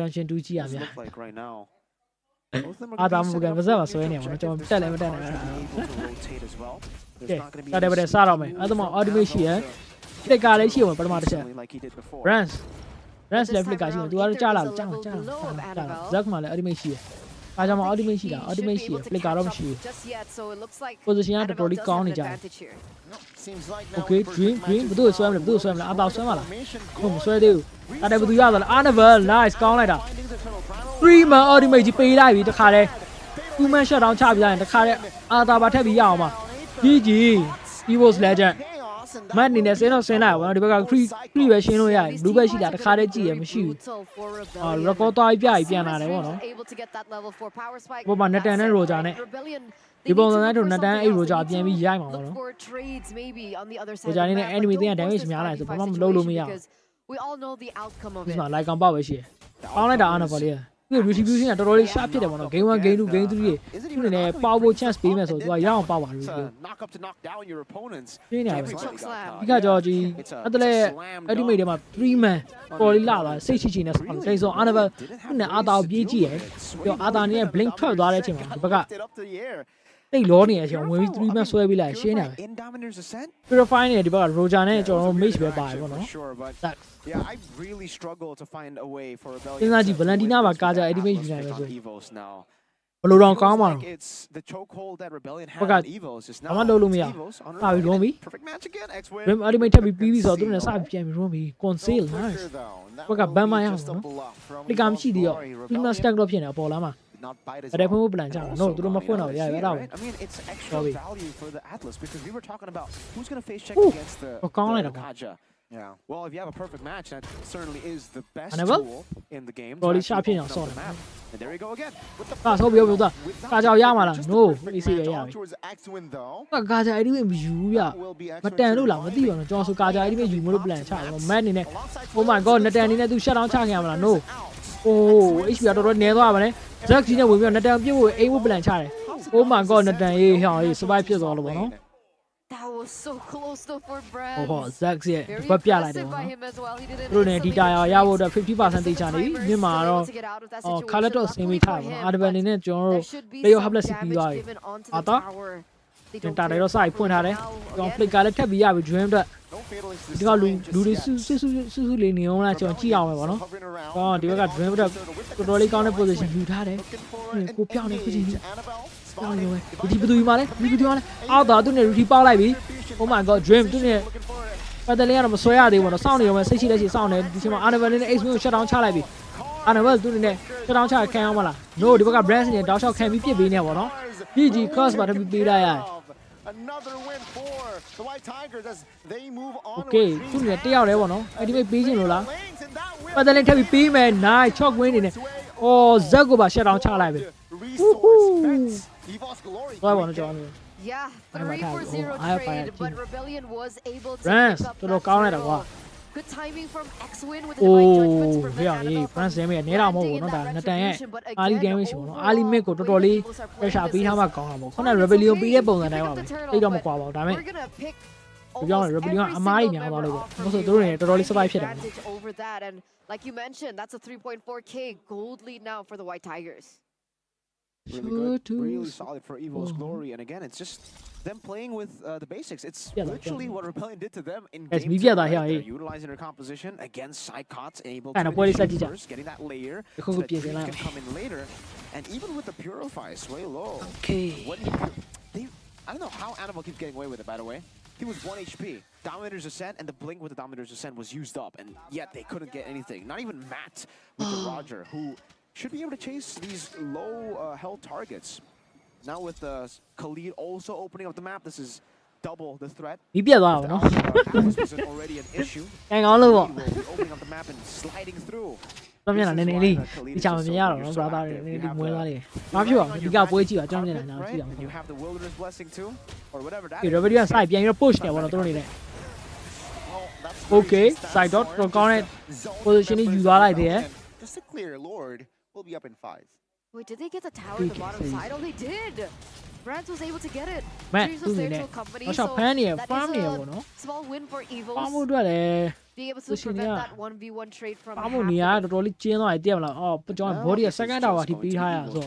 redemption 2 ကြည့်ရ Does ဗျာ look like right now. Adam bukan besar masuk ini, mana cuma betul yang betul. Okay, ada pada sarau me. Ada mau automation ya. Kita kali sih mau pertama ada. Rans level kasih, tu ada cala. Zak malah automation. Aja mau automation dah, automation. Play karo mesti. Posisinya ada troli kau ni jalan. Okay, dream, betul swam lah. Ada swam malah. Swam dia. Ada betul ya dah. Another nice kau lah dah. 3-man automation ပေးလိုက်ပြီတခါတည်း 2-man shutdown ချပြရင်တခါတည်းအာသာပါထက်ပြီးရအောင်ပါ GG Evo's Legend မတ်နေနဲ့ဆင်းတော့ဆင်းလိုက်ပါတော့ဒီဘက်က free ပဲရှင်းလို့ရတယ်လူပဲရှိတာတခါတည်းကြည့်ရမရှိဘူးအာ record သွားပြီးပြန်လာတယ်ပေါ့နော်ဘောမှာ Nathan နဲ့ Roger နဲ့ဒီပုံစံနဲ့တို့ Nathan အဲ့ Roger ပြန်ပြီးရိုက်မှာပေါ့နော် Roger နဲ့ enemy တင် damage များလာဆိုဘာမှမလုပ်လို့မရဘူးဒီမှာ like ကောင်ပေါက်ပဲရှိတယ်ပေါင်းလိုက်တာအားနော်ဗောလေဒီ retribution ကတော်တော်လေး sharp ဖြစ်တယ်ဗောနော် game 1 game 2 game 3တွေသူ့အနေနဲ့ပေါဖို့ chance ပေးမယ်ဆိုတော့သူကရအောင်ပေါက်ပါလို့ပြောပြင်းနေတယ်ဒီကကြောကြီးအဲ့တလဲ ultimate တွေမှာ 3-man ပေါ်လေးလာတာစိတ်ချချနဲ့ဆိုတော့ဆိုအားနဘသူ့နဲ့အာသာကိုပြေးကြည့်ရပြီးတော့အာသာနေနဲ့ blink ထွက်သွားတဲ့အချိန်မှာဒီဘက်ကတိတ်လောနေတဲ့အချိန်ဝင်ပြီး 3-man ဆွဲပြီးလိုက်ရှင်းတယ်ပဲ purify နေဒီဘက်က Roger နဲ့ကျွန်တော်တို့ mage ပဲပါတယ်ဗောနော် Yeah, I really struggle to find a way for Rebellion. စဉ်းစားကြည့် Valentina ပါကားကြ edit ယူနိုင်ပဲဆိုဘယ်လိုတော့ကောင်းမှာတော့ It's the chokehold that Rebellion had ဘက်က on Evos is ဘာမှ now လုပ်လို့မရဘူးစပြီး run ပြီ perfect match again. X-Win. rim ultimate ထပ်ပြီးပြီးပြီဆိုတော့သူတို့နဲ့စပြီးပြန်ပြီး run ပြီ conceal nice ဘက်ကဘန်မရအောင်နော်ဒီကမရှိသေးရော premium stack တော့ဖြစ်နေအပေါ်လားမှာ Not bite as အဲ့ဒါဖွင့်ဖို့ plan ချတာ no သူတို့မဖွင့်တော့ရရပဲတော့ I mean, it's extra value for the Atlas because we were talking about who's going to face check against the Kaja. Yeah. Well, if you have a perfect match, that certainly is the best tool in the game. Probably sharp here on And there we go again. Ah, so we da. Kaja ya ma la. No, easy ya ya. Kaja ai đi view ya. မတန်လို့လားမသိပါဘူးကျွန်တော်ဆို Kaja ai đi view မလို့ plan ချတယ် man နေနဲ့ Oh my god နတန်နေနဲ့သူ shut down ချခင်ရမလား No. Oh, HP တော်တော်နည်းသွားပါနဲ့ Zack ကြီးနဲ့ဝင်ပြီးတော့နတန်ပြစ်ဖို့အိမ်ဖို့ plan ချတယ် Oh my god နတန်ရေးဟောင်းရေး survive ဖြစ်သွားလို့ပေါ့နော် That was so close though for Brand. Oh, Zack ရဲ့ဘက်ပြလိုက်တယ်ပေါ့နော်သူတို့ ਨੇ ဒီတာယာရဖို့အတွက် 50% တိတ်ချနေပြီမြင်မှာတော့ခါလက်တော့ဆင်းပြီးထားပါတော့အာဒဗန်နေနဲ့ကျွန်တော်တို့ player helpless ပြီးသွားပြီအာတော့တင်တာတွေတော့စိုက်ဖွင့်ထားတယ်ကျွန်တော် flick ကလည်းထပ်ပြီးရပြီ dream အတွက်ဒီကလူတွေစုလေးနေအောင်လားကျွန်တော်ကြည့်အောင်ပဲပေါ့နော်အော်ဒီဘက်က dream အတွက်တော်တော်လေးကောင်းတဲ့ position ယူထားတယ်ကိုပြောင်းနေခုချိန်ကြီးပြောင်းနေပဲဒီဘယ်သူယူမလဲအော်ဒါသူနဲ့ routine ပေါက်လိုက်ပြီ Oh my god dream သူနဲ့ပတ်တယ်လေးကတော့မဆွဲရသေးဘူးပေါ့နော်စောင့်နေရောပဲစိတ်ရှိလက်ရှိစောင့်နေဒီချိန်မှာ Arnavel နဲ့ X-Wing ကို shut down ချလိုက်ပြီ Arnavel သူနဲ့ shut down ချခံအောင်မလား No ဒီဘက်က Brands နဲ့တောက်လျှောက်ခံပြီးပြစ်ပေးနေပါတော့ GG cross မှာတပီပေးလိုက်ရတယ် Another win for the White Tigers as they move on. Okay သူနဲ့တယောက်တည်းပေါ့နော်အဲ့ဒီမိတ်ပေးခြင်းလို့လားပတ်တယ်လေးထပ်ပြီးပေးမယ် nice chok win နေနဲ့ Oh Zack ကိုပါ shut down ချလိုက်ပြီ ဘာပေါ့နော်ကျွန်တော် Yeah, 3-4-0 trade, but Rebellion was able to Brands pick up တော်တော်ကောင်းလိုက်တာကွာ Good timing from X-Win with the divine judgment to prevent Annabelle from France ရဲ့နေတော့မဟုတ်ဘူးเนาะဒါနတန်ရဲ့ early damage ပေါ့เนาะ early mid ကိုတော်တော်လေး pressure ပေးထားမှကောင်းတာပေါ့ခုန Rebellion ပေးတဲ့ပုံစံတိုင်းပါပဲတိတ်တော့မကွာပါဘူးဒါပေမဲ့ဒီကြောင့် Rebellion ကအမားကြီးများသွားလို့ပေါ့ဘာလို့ဆိုသူတို့နေတော်တော်လေး survive ဖြစ်တယ် and like you mentioned that's a 3.4k gold lead now for the White Tigers. Really good, really solid for Evo's Glory, and again, it's just them playing with the basics. It's literally what Rebellion did to them in game 2. They're utilizing their composition against Psychots, able to first, getting that layer so that Dream can come in later, and even with the Purify, sway low. Okay. I don't know how Annabelle keeps getting away with it, by the way. He was 1 HP. Dominator's Ascent and the blink with the Dominator's Ascent was used up, and yet they couldn't get anything. Not even Matt with the Roger, who should be able to chase these low health targets. Now with Khalid also opening up the map, this is double the threat. This was already an issue. Hang on, look. Opening up the map and sliding through. ကျွန်တော်မြင်လာနေနေလေးဒီချာမမြင်ရတော့နော် brother တွေနေဒီမွေးသွားတယ်။ဘာဖြစ်ပါဒီကပွဲကြည့်ပါကျွန်တော်မြင်လာနေတာကြည့်အောင် You have the wilderness blessing too or whatever that. ဒီ Rebellion side ပြန်ပြီး push နေပါတော့သူတို့နေနဲ့ Okay side dot တော့ကောင်းတဲ့ position ကြီးယူသွားလိုက်တယ် Just to clear Lord will be up in 5. Wait, did they get the tower at the bottom side? Oh, they did. Brands was able to get it. Man, Dreams was there to accompany, so so fan here, that farm is here, a no? small win for Evos. Farm do it. Being able to prevent that 1v1 trade from happening. Totally change the idea. Oh, but John body a second hour he beat higher. So,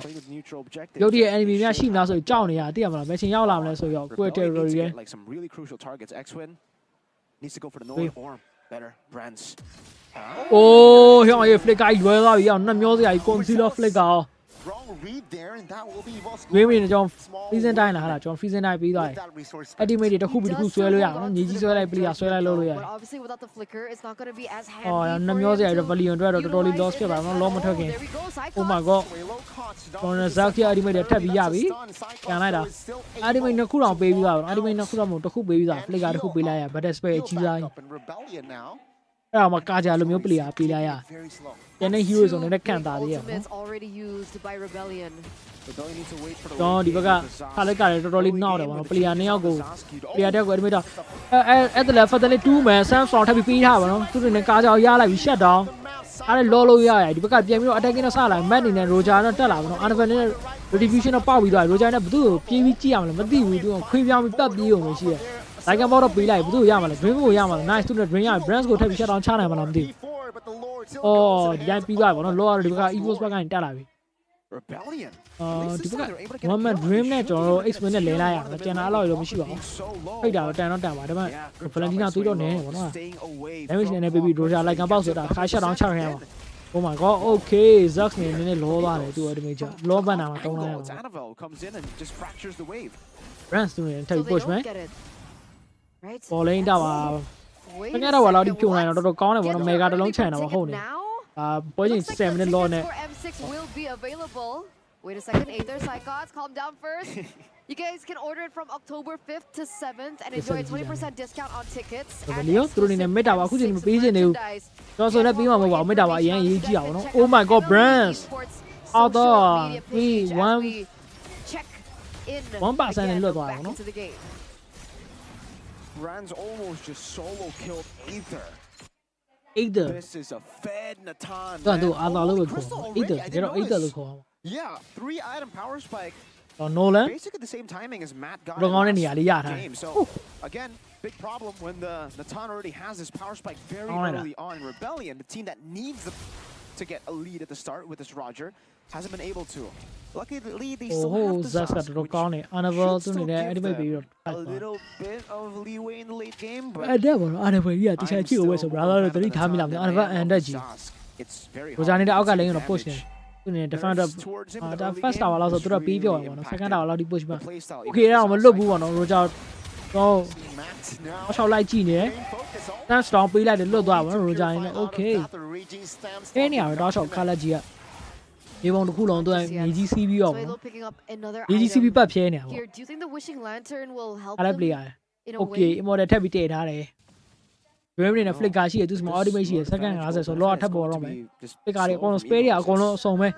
you the enemy machine now so John the idea. Machine y'all am so you're quite terrible. Like some really crucial targets. X-Win needs to go for the north or better Brands. Oh, here I flick I will be on the music. I consider flick out. Wrong read there, and that will be Evo's Women John Freezing Dine, John Freezing Night be like. I did made it a hoop who swell out. You just like play a swell low. Obviously, without the flicker, it's not going to be as handy. Oh, and the music I really enjoyed the Rolling Lost Killer. I'm long talking. Oh my god. On a Zaki, I made a tabby yabi. Canada. I didn't know cool on baby out. I didn't know cool to who baby out. Flick out who be like, but that's why it's I'm a Kaja Lumiopolia, Pilaya. Then he was on the can't It's already used by Rebellion. Don't you got Halaka rolling now? I want to play a Niago. Play a dog at the left for the 2 men. Some sort of be have to the Kaja Yala, we shut down. I Lolo Yaya, because Jamie attacking a sala, man in a Rojana Tala, another redivision of power with Rojana Blue, PVT, but we do a Queen with W here. Like a lot of be like Blue Yamal, Yamal, nice to the bring out Brands go to shut on China when I'm deep. Oh, the IP guy, one lower Eagles back in Talavi. Rebellion. One man dream net or X-Men and Lena, the channel of Michigan. Wait out, turn on down, whatever. Valentina to your name. Everything baby Roja like about that. I shut on Charham. Oh my god, okay, Zucks me in a low line to a major. Low banana. Annabelle comes in and just fractures the wave. Brands to me and tell you push, man. Right? Falling down. I got a lot of people and a corner when I make out a long channel. Holding. Poison 7 in law net. M6 will be available. Wait a second, Aether Psychots, calm down first. You guys can order it from October 5th to 7th and enjoy a 20% discount on tickets. Oh my god, Brands! Although, we one. Check in 1% in look back into the game. Brands almost just solo killed Aether. Aether. This is a Fed Natan. Don't do Aether. Yeah, 3 item power spike. Nolan. Basically the same timing as Matt got in the game. So again, big problem when the Natan already has this power spike very early on in Rebellion. The team that needs to get a lead at the start with this Roger hasn't been able to. Luckily, they still have the sauce, which should still give them a little bit of leeway in the late game, but it's very hard to push it. The first hour also to the PV, second hour the push back. Okay, I'm a look one on Roger. So, I shall like Genie. That's strong, be like the look one, Roger. Okay. Anyhow, that's all color. You want to cool on doing EGCB or EGCB papier now. Do you think the Wishing Lantern will help? Okay, more than habitate. Remember in a flick, I see it to small automation, second as a lot of table. Pick out on Spadia, Gono, so me.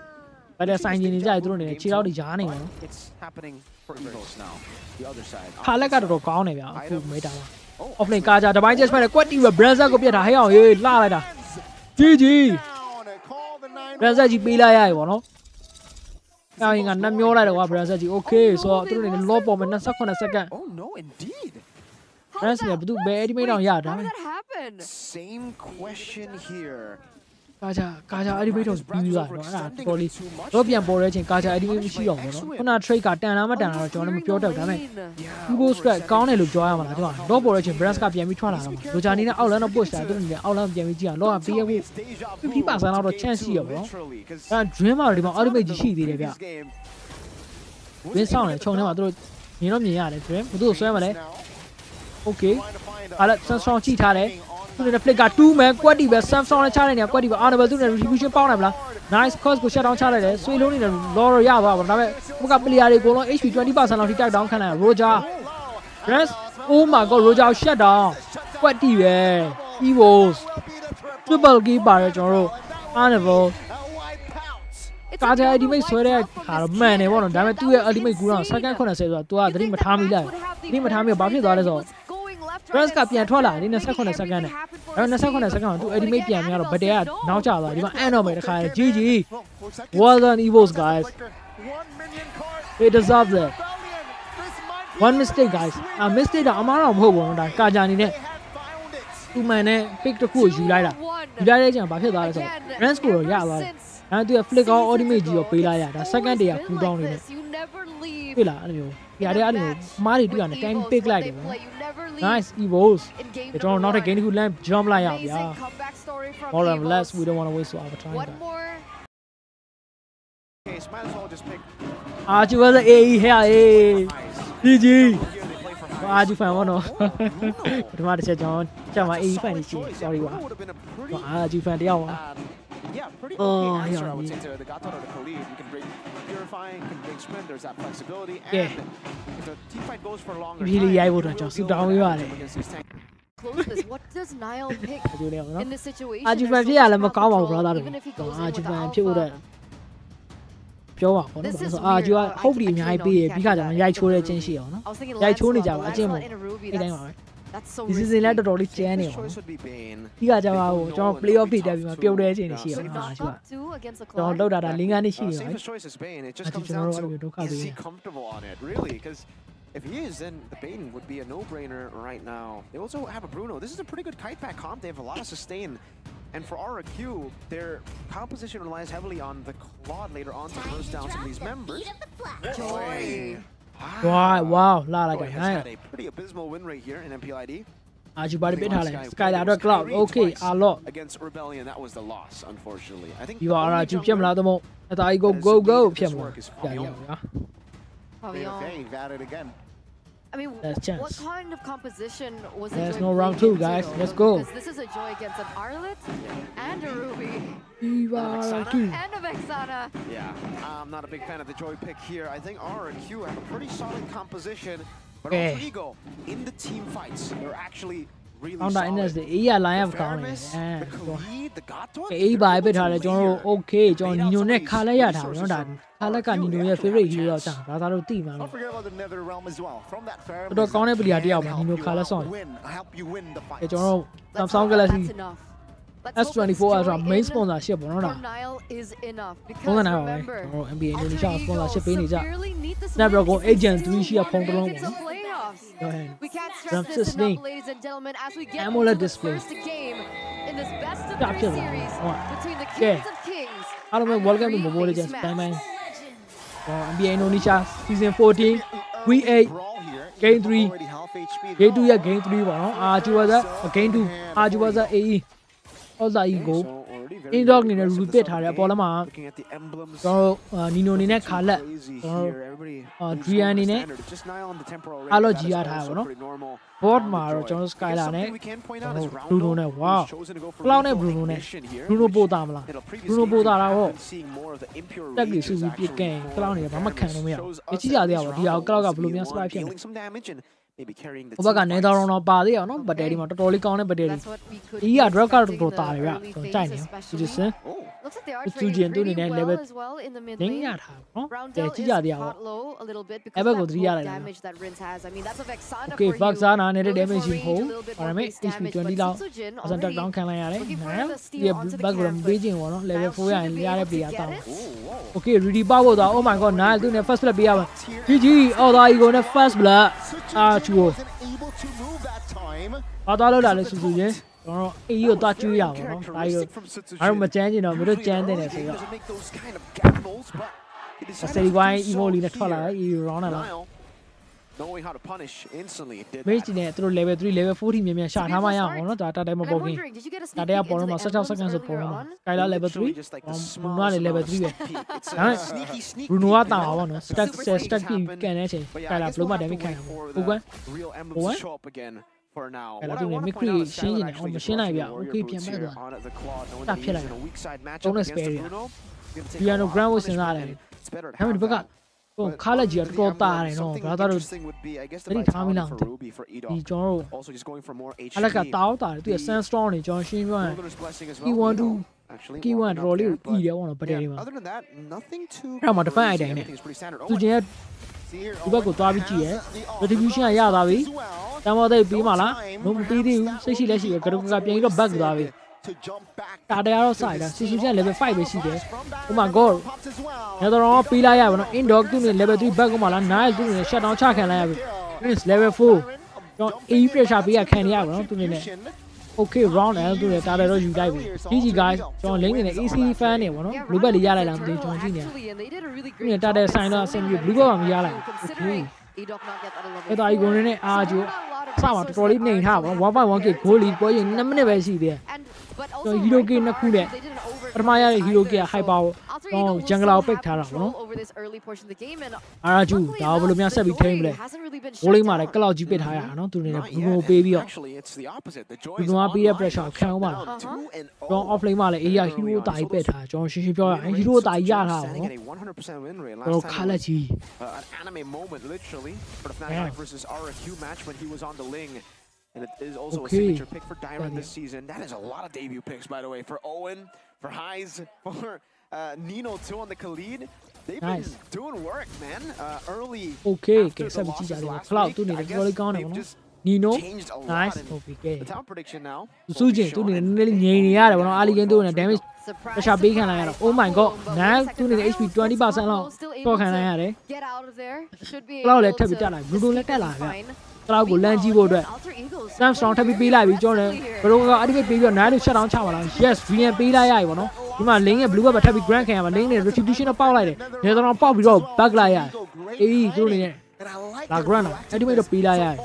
But the sign in his eye, don't it? Chill out the Johnny. It's happening for Eagles now. The other side. Halaka County, who made out. Opening Kaja, the mind just made a quite even Brazil go get a hell, you lie. GG. Brazil be like I want. Now you got none more like Brazil. Okay, so I threw in a low bomb and a second. Oh, no, indeed. How did that happen? Same question here. Kaja, I did not be like Tolly. Robian Borage and Kaja, I didn't see on. When I trade got down, I'm a down, John, pure damage. You go straight, count and look joy. No Borage and Brass Cap Yamitrana. Lujanina, Outland of Bush, I don't get Outland Yamijan, Law and Pia. 50% out of chance here, bro. And dream out of my ultimate sheet. When sound, you know me, I dream, do so. Okay, I let some strong cheat at it. The flick got 2 men, quite even some strong challenge, quite even honorable to the retribution power. Nice cause go shut down challenge. So only the Laura Yava, Mugabiliari go on HP 20% of the tag down. Can I, Roger? Yes? Oh my god, Roger shut down. Quite even. He was triple give by Joro. Honorable. Kaja ultimate swear man, I want to damage 2 ultimate ground. Second corner says to our dream Tommy life. Dream Tommy about $2. First cap and Tola in a second. And a second to ultimate piano, but they are now Java. You want animate GG. Well done, Evos guys. They deserve that. one mistake guys mistake တော့အမှားတော့မဟုတ်ဘူးနော်ဒါကာဂျာနီနဲ့သူမှန်နဲ့ pick တစ်ခုကိုယူလိုက်တဲ့အချိန်မှာဘာဖြစ်သွားလဲဆိုတော့ run score တော့ရသွားတယ်ဒါသူက flick out ultimate ကြီးကိုပေးလိုက်ရတာ second တည်းက cool down နေတယ်တွေ့လားအဲ့လိုမျိုးဒီအရာတွေအဲ့လိုမှားတွေတွေ့ရတယ် time pick လိုက်တယ်နော် nice evos ကျွန်တော်နောက်ထပ် game တစ်ခု land jump လိုက်ရအောင်ဗျာ more or less we don't want to waste our time Archie was AE here GG Archie fan ဘောနော်ပထမတစ်ချက်ကျွန်တော်ချက်မှာ AE fan နေရှိ sorry ကွာ Archie fan တယောက်ပါ Yeah, pretty okay answer, I would say, to the Gato or the Khalid. You can bring Purifying, can bring Sprint, there's that flexibility, and if the team fight goes for longer time, what does Niall pick in this situation? Archie fan ဖြစ်ရလဲမကောင်းပါဘူး brother တို့ Archie fan ဖြစ်ဖို့တဲ့ပြောပါဘောနော်ဆိုတော့အာဂျီကဟုတ်ပြီအများကြီးပေးရပြီးခါကျတော့ရိုက်ချိုးတဲ့ချင်းရှိအောင်နော်ရိုက်ချိုးနေကြပါအချင်းမို့ဒီတိုင်းပါပဲဒီ season လဲတော်တော်လေးကျန်းနေအောင်ပြီးခါကျတော့ဟိုကျွန်တော် play off တွေတက်ပြီးမှပြုတ်တဲ့အချိန်တွေရှိအောင်အာဂျီကကျွန်တော်လောက်တာ၄၅နှစ်ရှိနေပါပြီကျွန်တော်တို့ဒုက္ခပေးတယ် If he is, then the Bane would be a no-brainer right now. They also have a Bruno. This is a pretty good kite pack comp. They have a lot of sustain. And for RQ, their composition relies heavily on the Claude later on to burst down some of these members. Joy! Wow, like Joy has had a pretty abysmal win rate here in MPLID. Archie body bit hale. Skyladder Cloud. Okay, a lot. Against Rebellion, that was the loss, unfortunately. I think you are Archie ဖြစ်မလားတော့အဲ့ဒါကြီး go ဖြစ်မလားOkay, valid again. I mean, what kind of composition was it? There's no round 2, guys. Let's go. Because this is a Joy against an Arlet and a Ruby. And a Vexana. Yeah, I'm not a big fan of the Joy pick here. I think RQ have a pretty solid composition, but also Ego in the team fights, they're actually really solid. The line up ကောင်းတယ်အေးပါပဲထားတယ်ကျွန်တော်တို့ okay ကျွန်တော်နီနိုနဲ့ခါလိုက်ရတာနော်ဒါခါလက်ကနီနိုရဲ့ favorite hero တော့ကြာဒါသာတော့တိမှာလို့တော့ကောင်းတဲ့ပလီယာတယောက်ပါနီနိုခါလက်ဆောင်တယ်ကျွန်တော်တို့ Samsung Galaxy S24 Ultra main sponsorship ပေါ့နော်ဒါဘုံနာပါပဲကျွန်တော်တို့ NBA Indonesia sponsorship ပေးနေကြ Snapdragon Agent 3 ရှိရဖုန်းတစ်လုံးပေါ့ Go ahead. We can't stress this enough, ladies and gentlemen, as we get AMOLED the display. first game in this best of 3 series between the Kings of Kings. Welcome to Mobile Legends. NBA Indonesia Season 14, Week 8, Game 3, Game 2 yeah, Game 3 ပေါ့နော် Archie was a Game 2, Archie was a AE. Also Ego. Indo နေနဲ့ repeat ထားတယ်အပေါ်လမှာကျွန်တော်နီနိုနေနဲ့ခါလက်ကျွန်တော် Drian နေနဲ့အားလို့ကြီးရထားပါတော့ board မှာတော့ကျွန်တော် Skylar နဲ့ Bruno နဲ့ wow Cloud နဲ့ Bruno နဲ့ Bruno ပို့တာမလား Bruno ပို့တာတော့တက်ကြီးစုပြီးပြစ်ကင် Cloud နေဘာမှခံလို့မရဘူးကြီးရသေးပါဒီအောင် Cloud ကဘယ်လိုများ spy ဖြစ်လဲ maybe carrying the ဘက်ကနေတော့တော့ပါသေးရအောင်နော်ဘက်တရီမှာတော်တော်လေးကောင်းတဲ့ဘက်တရီဒီက drop ကတော့တော်တော်တာတယ်ဗျကျွန်တော်ကြိုက်နေဒီစင် Looks like they are Suji and trading Tony well level as well in the mid နေ lane. ရထားနော် Roundel is caught low a little bit because of that damage that Rince has. I mean, that's a Vexana Okay, for you. Vexana နဲ့ damage range, ဟို a little bit ဒါ more ပေမဲ့ base HP damage, 20 but လောက် Sujin အစတက် already တောင်းခံလိုက်ရတယ် looking for နော် the ဒီ steal onto the back က camp. ပေးခြင်းပေါ့နော် level 4ရရင် Should be ရတဲ့ able ပြေး to ရတော get င်း it. Okay, ready ပါဖို့တော့ Oh my god, Nile သူနဲ့ first blood ပေးရပါ GG အော်ဒါ Ego နဲ့ first blood အာချူဘာသွားလို့လာလဲစူစူချင်းကျွန်တော်အေးကိုသွားကျွေးရအောင်နော်ဒါကြီးတော့အားမကြမ်းချင်တော့မတို့ကြမ်းတဲ့နေဆိုတော့စတီဝိုင်း Evoli နဲ့ထွက်လာတယ် E round လာ knowing how to punish instantly it did မေ့ချင်တယ်သူတို့ level 3 level 4 ထိမြင်မြန်ရှာထားမှရအောင်နော်ဒါတာတိုင်းမပေါ်ခင် ဒါတည်းကပေါ်တော့မှ16 seconds ဆိုပေါ်တော့ Skylar level 3 Bruno က level 3 ပဲဒါနဲ့ Bruno ကတာပါဗောနော် stack ပြီးကန်တဲ့အချိန် Skylar ဘလို့မှ damage ခံရဘူးဟုတ်ကွန်းfor now. What I want to point out is machine okay ပြန်မဲ့သွားတာဖြစ်လိုက်တော့ spare Piano Grand ကိုစဉ်းစားတယ်ဒါပေမဲ့ဒီဘက်ကဟိုခါလက်ကြီးကတော်တာတယ်နော်ဘာသာတော့တိထားမိလားဒီကျွန်တော်တို့အလက်ကတောင်းတာတယ်သူက Sandstorm နေကျွန်တော်ရှင်းပြရင် P1 2 K1 တော်လေးကိုပြီးတယ်ပေါ့နော်ဗတ်တယ်ဒီမှာအဲ့မှာ defense item နဲ့သူချင်းရဲ့ဒီဘက်ကိုသွားပြီးကြည့်ရဲ retribution ရသွားပြီတမောသိပြီးမှလားမမပြီးသေးဘူးစိတ်ရှိလက်ရှိပဲကရုကပြန်ပြီးတော့ back သွားပြီတာတရားတော့စိုက်တာ situation level 5ပဲရှိတယ်ဥမာ goal ရတော့ပေးလိုက်ရပါတော့ indoor သူနေ level 3 back ကိုမှလား nice သူနေ shut down ချခံလိုက်ရပြီ Prince level 4ကျွန်တော် AE pressure ပေးရခံရပါတော့သူနေနဲ့ Okay round အဲ့သူနေတာတယ်တော့ယူလိုက်ပြီ GG guys ကျွန်တော် link နေနဲ့ AC fan နေပါတော့ blue belt လေးရလိုက်လားမသိကျွန်တော်ကြည့်နေတာတာတယ်ဆိုင်တော့အဆင်ပြေ blue belt မရလိုက် Okay အဲ့ဒါကြီးကိုနေနဲ့အာဂျိုစမှာတော်တော်လေးနေထားပါတော့ 1.1k goal lead ပွဲရင်2မိနစ်ပဲရှိသေးတယ်ကျွန်တော် hero k နှစ်ခုနဲ့ပထမရတဲ့ hero k က hyper ကိုတော့ jungle ကိုပိတ်ထားတာပေါ့နော်အာဂျိုဒါဘယ်လိုများဆက်ပြီးထိန်းမလဲ goal လေးမှာလည်းကလောက်ကြီးပိတ်ထားရတာနော်သူနေနဲ့ blue ပေးပြီးတော့ blue ကပေးတဲ့ pressure ကိုခံအောင်ပါလားကျွန်တော် off lane မှာလည်း area hero တာကြီးပိတ်ထားကျွန်တော်ရှင်းရှင်းပြောရရင် hero တာကြီးရထားပါတော့တော့ခါလက်ကြီး anime moment literally for the Fnatic versus RQ match when he was on the Ling. And it is also a signature pick for Dyron this season. That is a lot of debut picks, by the way, for Owen, for Heiz, for Nino too on the Khalid. They've been doing work, man. Early. Okay, okay. Sabi siya rin. Cloud tu ni nagpapalay ka na no. Nino, nice. Okay. The town prediction now. Sujin tu ni nangyayari ano aligan tu na damage. Pressure big kan na yan. Oh my god. Now tu ni HP 20% lang. To kan na yan eh. Cloud let tabi tala. Blue let tala. Cloud ကိုလမ်းကြည့်ဖို့အတွက် Sam Strong ထပ်ပြီးပေးလိုက်ပြီးကျွန်တော်လည်းဘရိုကအဒီဘေးပေးပြီးတော့နားလို့ shut down ချပါလား Yes VN ပေးလိုက်ရပြီပေါ့နော်ဒီမှာ link ရဲ့ blue ဘက်ထပ်ပြီး grand ခံရပါ link နဲ့ retribution တော့ပေါက်လိုက်တယ်နေတော့ပေါက်ပြီးတော့ back လိုက်ရအေးသူတို့နေနဲ့ဒါ grand အဲ့ဒီမိတ်တော့ပေးလိုက်ရတယ်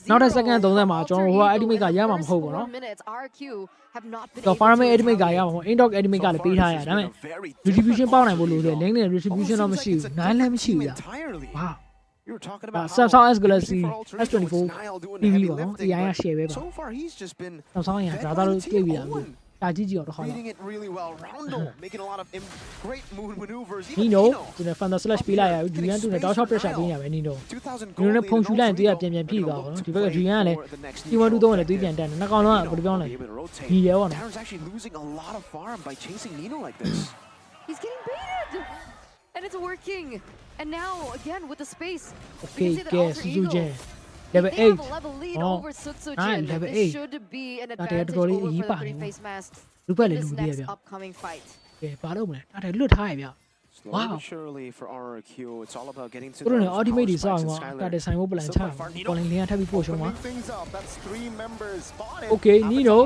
နောက်တဲ့ second 30မှာကျွန်တော်ဟိုက ultimate ကရမှာမဟုတ်ဘူးเนาะတော့ Paramedic ultimate ကရမှာမဟုတ် Indog ultimate ကလည်းပေးထားရဒါပေမဲ့ retribution ပေါက်နိုင်ဖို့လိုတယ် link နဲ့ retribution တော့မရှိဘူး9လည်းမရှိဘူးဝါ You were talking about Samsung S Galaxy S24 TV ပေါ့နော် AI က share ပဲပါ So far he's just been Samsung ရဒါတော့တွေ့ပြီလားတာကြည့်ကြည့်တော့ဟုတ်လား reading it really well. Rondo making a lot of great maneuvers. Nino သူနဲ့ Thunder Slash ပေးလိုက်ရပြီ Julian သူနဲ့တောက်ချောက် pressure ပေးနေရပဲ Nino ဒီလိုနဲ့ဖုန်ချူလိုက်ရင်သူကပြန်ဖြည့်သွားပါတော့ဒီဘက်က Julian ကလည်း T1 2 3နဲ့သူပြန်တက်တယ်နှစ်ကောင်လုံးကဘယ်လိုပြောလဲဒီရဲပေါ့နော် Darren's actually losing a lot of farm by chasing Nino like this. He's getting baited and it's working. And now again with the space. Okay, guess Sujin. Level 8. Oh, level 8. Should be an advantage over the three-face mask. This next upcoming fight. Okay, ဘာလုပ်မလဲဒါလွတ်ထားရဗျ Wow. Surely for RQ, it's all about getting to the ultimate တွေစောင်းမှာဒါတဲ့ဆိုင်ဖို့ plan ချပေါ်လင်းလင်းကထပ်ပြီးပို့ရှုံးမှာ Okay, Nino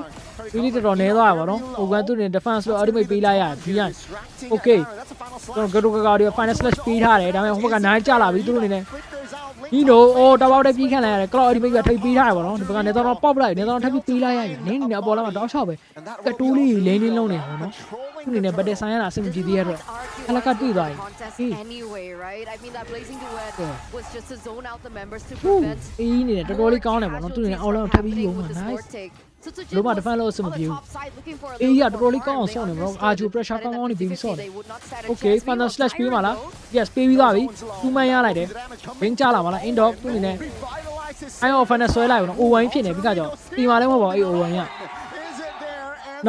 ဒီတော်တော်နေသွားပါတော့ဟိုကသူနဲ့ defense လို့ ultimate ပေးလိုက်ရပြီ Okay ကျွန်တော်ကတော့ final slash ပေးထားတယ်ဒါပေမဲ့ဟိုဘက်က9ကျလာပြီသူတို့အနေနဲ့ Nino အော်တောက်ပေါက်တဲ့ပြေးခံလိုက်ရတယ် cloud ultimate ကထိပ်ပေးထားတယ်ပေါ့နော်ဒီဘက်ကနေတော့ပေါက်ပလိုက်နေတော့ထပ်ပြီးပေးလိုက်ရပြီနင်းနေအပေါ်လာမှာတောက်ချောက်ပဲကတိုးလေးလင်းလင်းလုံးနေတာပေါ့နော်သူအနေနဲ့ဗတ်တဲ့ဆိုင်ရတာအဆင်မပြေသေးရတော့အလကတွေ့သွားပြီ Anyway, right? I mean that blazing duet was just to zone out the members to prevent အေးနေတယ်တော်တော်လေးကောင်းတယ်ပေါ့နော်သူအနေနဲ့အော်လောင်းထပ်ပြီးရုံးမှာ nice လို့မှ defense လို့အဆင်မပြေဘူးအေးရတော်တော်လေးကောင်းအောင်ဆော့နေမှာအာဂျို pressure ကောင်းကောင်းနေပြီးဆော့တယ် Okay final slash ပေးပါလား Yes ပေးပြီးသွားပြီ2 man ရလိုက်တယ် wing ချလာပါလား indo သူအနေနဲ့ iron final ဆွဲလိုက်ပါတော့ O1 ဖြစ်နေပြီကကြောင့်ဒီမှာလည်းမဟုတ်ပါဘူးအေး O1 ရ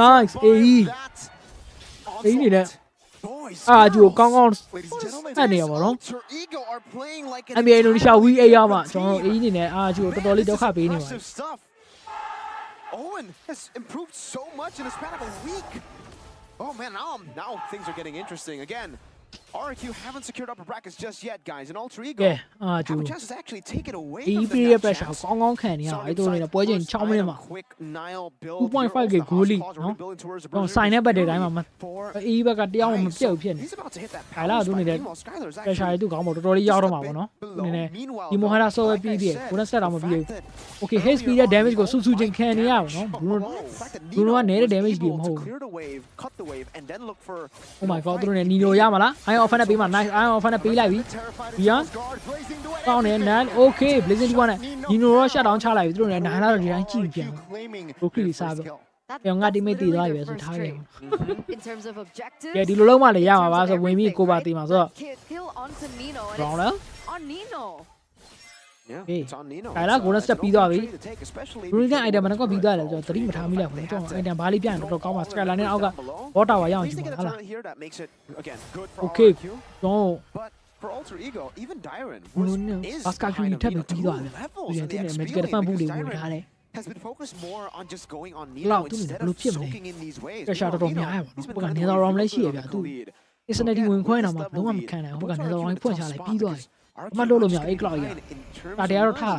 Nice အေးနေတယ်အာဂျိုကောင်းကောင်းအဲ့နေရပါတော့ NBA လို့ရှာဝီအေးရမှာကျွန်တော်အေးနေနဲ့အာဂျိုတော်တော်လေးဒုက္ခပေးနေပါ Owen has improved so much in the span of a week. Oh man, now things are getting interesting again. RQ haven't secured upper brackets just yet, guys. And Alter Ego have a chance to actually take it away from the pressure ကောင်းကောင်းခံနေရအဲ့တို့နေပွဲချင်း6မိနစ်မှာ 2.5k goal lead နော်တော့ဆိုင်တဲ့ဘက်တွေတိုင်းမှာအေးဘက်ကတရားမှမပြုတ်ဖြစ်နေခိုင်လာတို့နေတဲ့ pressure တွေသူကောင်းမို့တော်တော်လေးရောက်တော့မှာပေါ့နော်နည်းနည်းဒီမိုဟာရာဆော့ပြီးပြီးကိုနဲ့ဆက်တော့မပြီးဘူး Okay hit speed ရဲ့ damage ကိုဆူဆူချင်းခံနေရပါတော့ Bruno ကနေတဲ့ damage တွေမဟုတ်ဘူး Oh my god တို့နေ Nino ရမှာလား Iron Offender ပေးမှာ nice Iron Offender ပေးလိုက်ပြီ Beyond ကောင်းတယ် Nan Okay blazing 1နဲ့ Nino ရော shut down ချလိုက်ပြီသူတို့လည်းနိုင်လာတော့ဒီတိုင်းကြည့်ပြန် Okay စားပြီးပြောင်းငါတိမိတ်တည်သွားပြီပဲဆိုထားခဲ့ In terms of objectives ကဲဒီလိုလုံးမှလည်းရမှာပါဆိုဝင်ပြီးကိုပါတည်မှာဆိုတော့ kill onto Nino on Nino Yeah, it's on Nino. ဒါလားကိုနဲ့ step ပြီးသွားပြီ Brilliant item နဲ့ကပြီးသွားတယ်ဆိုတော့သတိမထားမိလိုက်ဘူးကျွန်တော် item ဘာလေးပြန်တော့ကောင်းပါ Skyline နဲ့အောက်က water ဝါရအောင်ကြည့်ပါဟုတ်လား Okay တော့ For Alter Ego, even Dyron is Basketball ထပ်ပြီးပြီးသွားတယ်ဒီတင်နဲ့ medical defense ဘူးလေးဝင်ထားတယ် has been focused more on just going on Nino instead of soaking in these waves. ကရှာတော်များရပါဘူးဘကနေတော့ ROM လည်းရှိရဗျာသူ Insanity ဝင်ခွဲနေတာမှာလုံးဝမခံနိုင်ဘူးဘကနေတော့ ROM ဖွင့်ချလိုက်ပြီးသွားတယ် မလို့လို့မြောက်8 clock ရတာတရားတော့ထား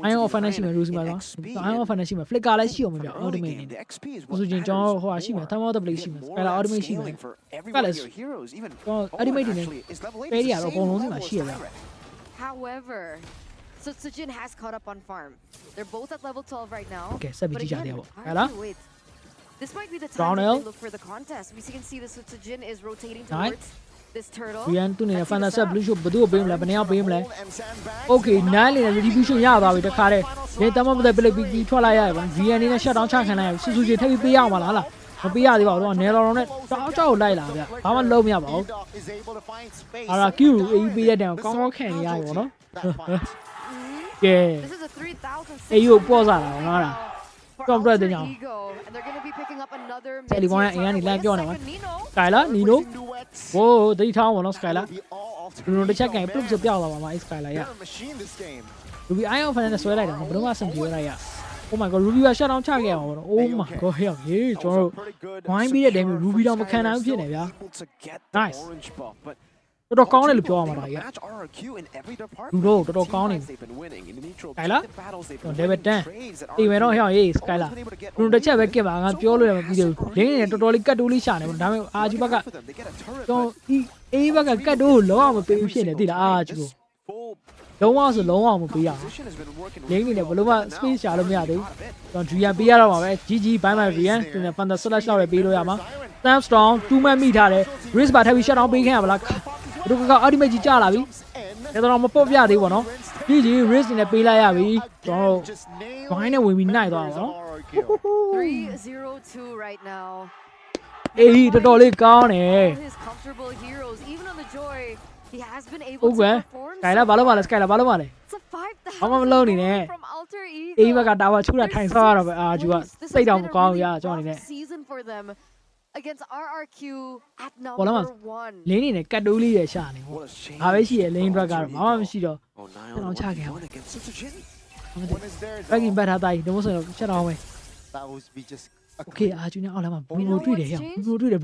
အိုင်အော်ဖန်နဲ့ရှိမယ်ရူစီမှာတော့အိုင်အော်ဖန်နဲ့ရှိမယ် flicker လည်းရှိအောင်မပြော ultimate နေဆိုရင်ကျွန်တော်ဟိုဟာရှိမယ် thermal play ရှိမယ် skylar ultimate ရှိမယ်ကလည်းကျွန်တော် ultimate တွေနဲ့ပေးရတော့အကုန်လုံးစီမှာရှိရဗျ However, Sujin has caught up on farm. They're both at level 12 right now. Okay, set but again, again, this might be the time Brown that L. they look for the contest. We can see the Sujin is rotating towards this turtle. Rian သူနေဖန်တာဆက် blue shot ဘယ်သူ့ပေးမလဲဘယ်နှယောက်ပေးမလဲ Okay 9လေးနဲ့ retribution ရသွားပြီတခါတည်းနေတမမတဲ့ပြလိပြီးထွက်လိုက်ရပါ Rian နေနဲ့ shut down ချခံလိုက်ရစူဂျီထပ်ပြီးပေးရမှာလားမပေးရသေးပါဘူးတော့နယ်တော်နဲ့တောက်ကြောက်လိုက်လာဗျဘာမှလုံးမရပါဘူးအာရာ Q အေးပေးရတဲ့ကောင်းကောင်းခံရရပါတော့ကဲအေးကိုပေါ်စားတာနော်လားတော့ပြတဲ့ညောင်းတယ်လီဖုန်းကအရင်ကနေလမ်းပြောနေပါ Skylar Nino ဝိုးဒိတ်ထောင်းပါတော့ Skylar ဘယ်လိုတစ်ချက်ကန်ပြုတ်စပြောက်လာပါမှာ Skylar ရ Ruby Iron Fan နဲ့ဆွဲလိုက်တာဘယ်တော့မှစံပြေလိုက်ရ Oh my god Ruby က shut down ချခဲ့အောင်ပါတော့ Oh my god ဟေ့ဟေးကျွန်တော်ဝိုင်းပြီးတဲ့ damage Ruby တော့မခံနိုင်ဘူးဖြစ်နေဗျာ Nice တော်တော်ကောင်းတယ်လို့ပြောရမှာဒါကြီးလူတော့တော်တော်ကောင်းနေ Skylar level 10အိမ်မယ်တော့ဟေ့ဟေး Skylar လူတစ်ချက်ပဲကစ်ပါငါပြောလို့ရမပြီးသေးဘူးလင်းနေတော်တော်လေးကတ်တိုးလေးရှာနေပါဒါပေမဲ့အာဂျူဘက်ကကျွန်တော်ဒီအေးဘက်ကကတ်တိုးကိုလုံးဝမပေးဘူးဖြစ်နေသိလားအာဂျူကိုလုံးဝဆိုလုံးဝမပေးရအောင်လင်းနေတယ်ဘလို့မှ space ရှာလို့မရသေးဘူးကျွန်တော် Drian ပေးရတော့မှာပဲ GG ဘိုင်းဘိုင် Drian သူနဲ့ Panther slash လောက်လည်းပေးလို့ရမှာ Thumbstrong 2 man မိထားတယ် Risk ပါထပ်ပြီး shut down ပေးခဲ့ရပါလားတို့က ultimate ကြီးကြာလာပြီဒါတော့မပုတ်ပြသေးဘူးနော် GG Risk နဲ့ပေးလိုက်ရပြီကျွန်တော်ဘိုင်းနဲ့ဝင်ပြီးနိုင်သွားတာနော် 3-0-2 right now အေးတော်တော်လေးကောင်းတယ် his comfortable heroes even on the joy he has been able to perform Skylar ဘာလို့ပါလဲ Skylar ဘာလို့ပါလဲ ဘာမှမလုပ်နေနဲ့အေးဘက်ကတာဝါချူတာထိုင်ဆောက်ရတော့ပဲအာဂျူကစိတ်တော့မကောင်းဘူးရကျွန်တော်အနေနဲ့ against RRQ at number 1လင်းနေနဲ့ကတ်တိုးလေးရရှာနေပေါ့ဘာပဲရှိရလင်းဘက်ကတော့ဘာမှမရှိတော့ကျွန်တော်ချခဲ့အောင် Bagging back ထားတိုင်းဒီမို့ဆိုတော့ချက်တော့မယ် Okay အာဂျူနဲ့အောက်လာမှာဘရူနိုတွေ့တယ်ဟဲ့ဘရူနိုတွေ့တယ်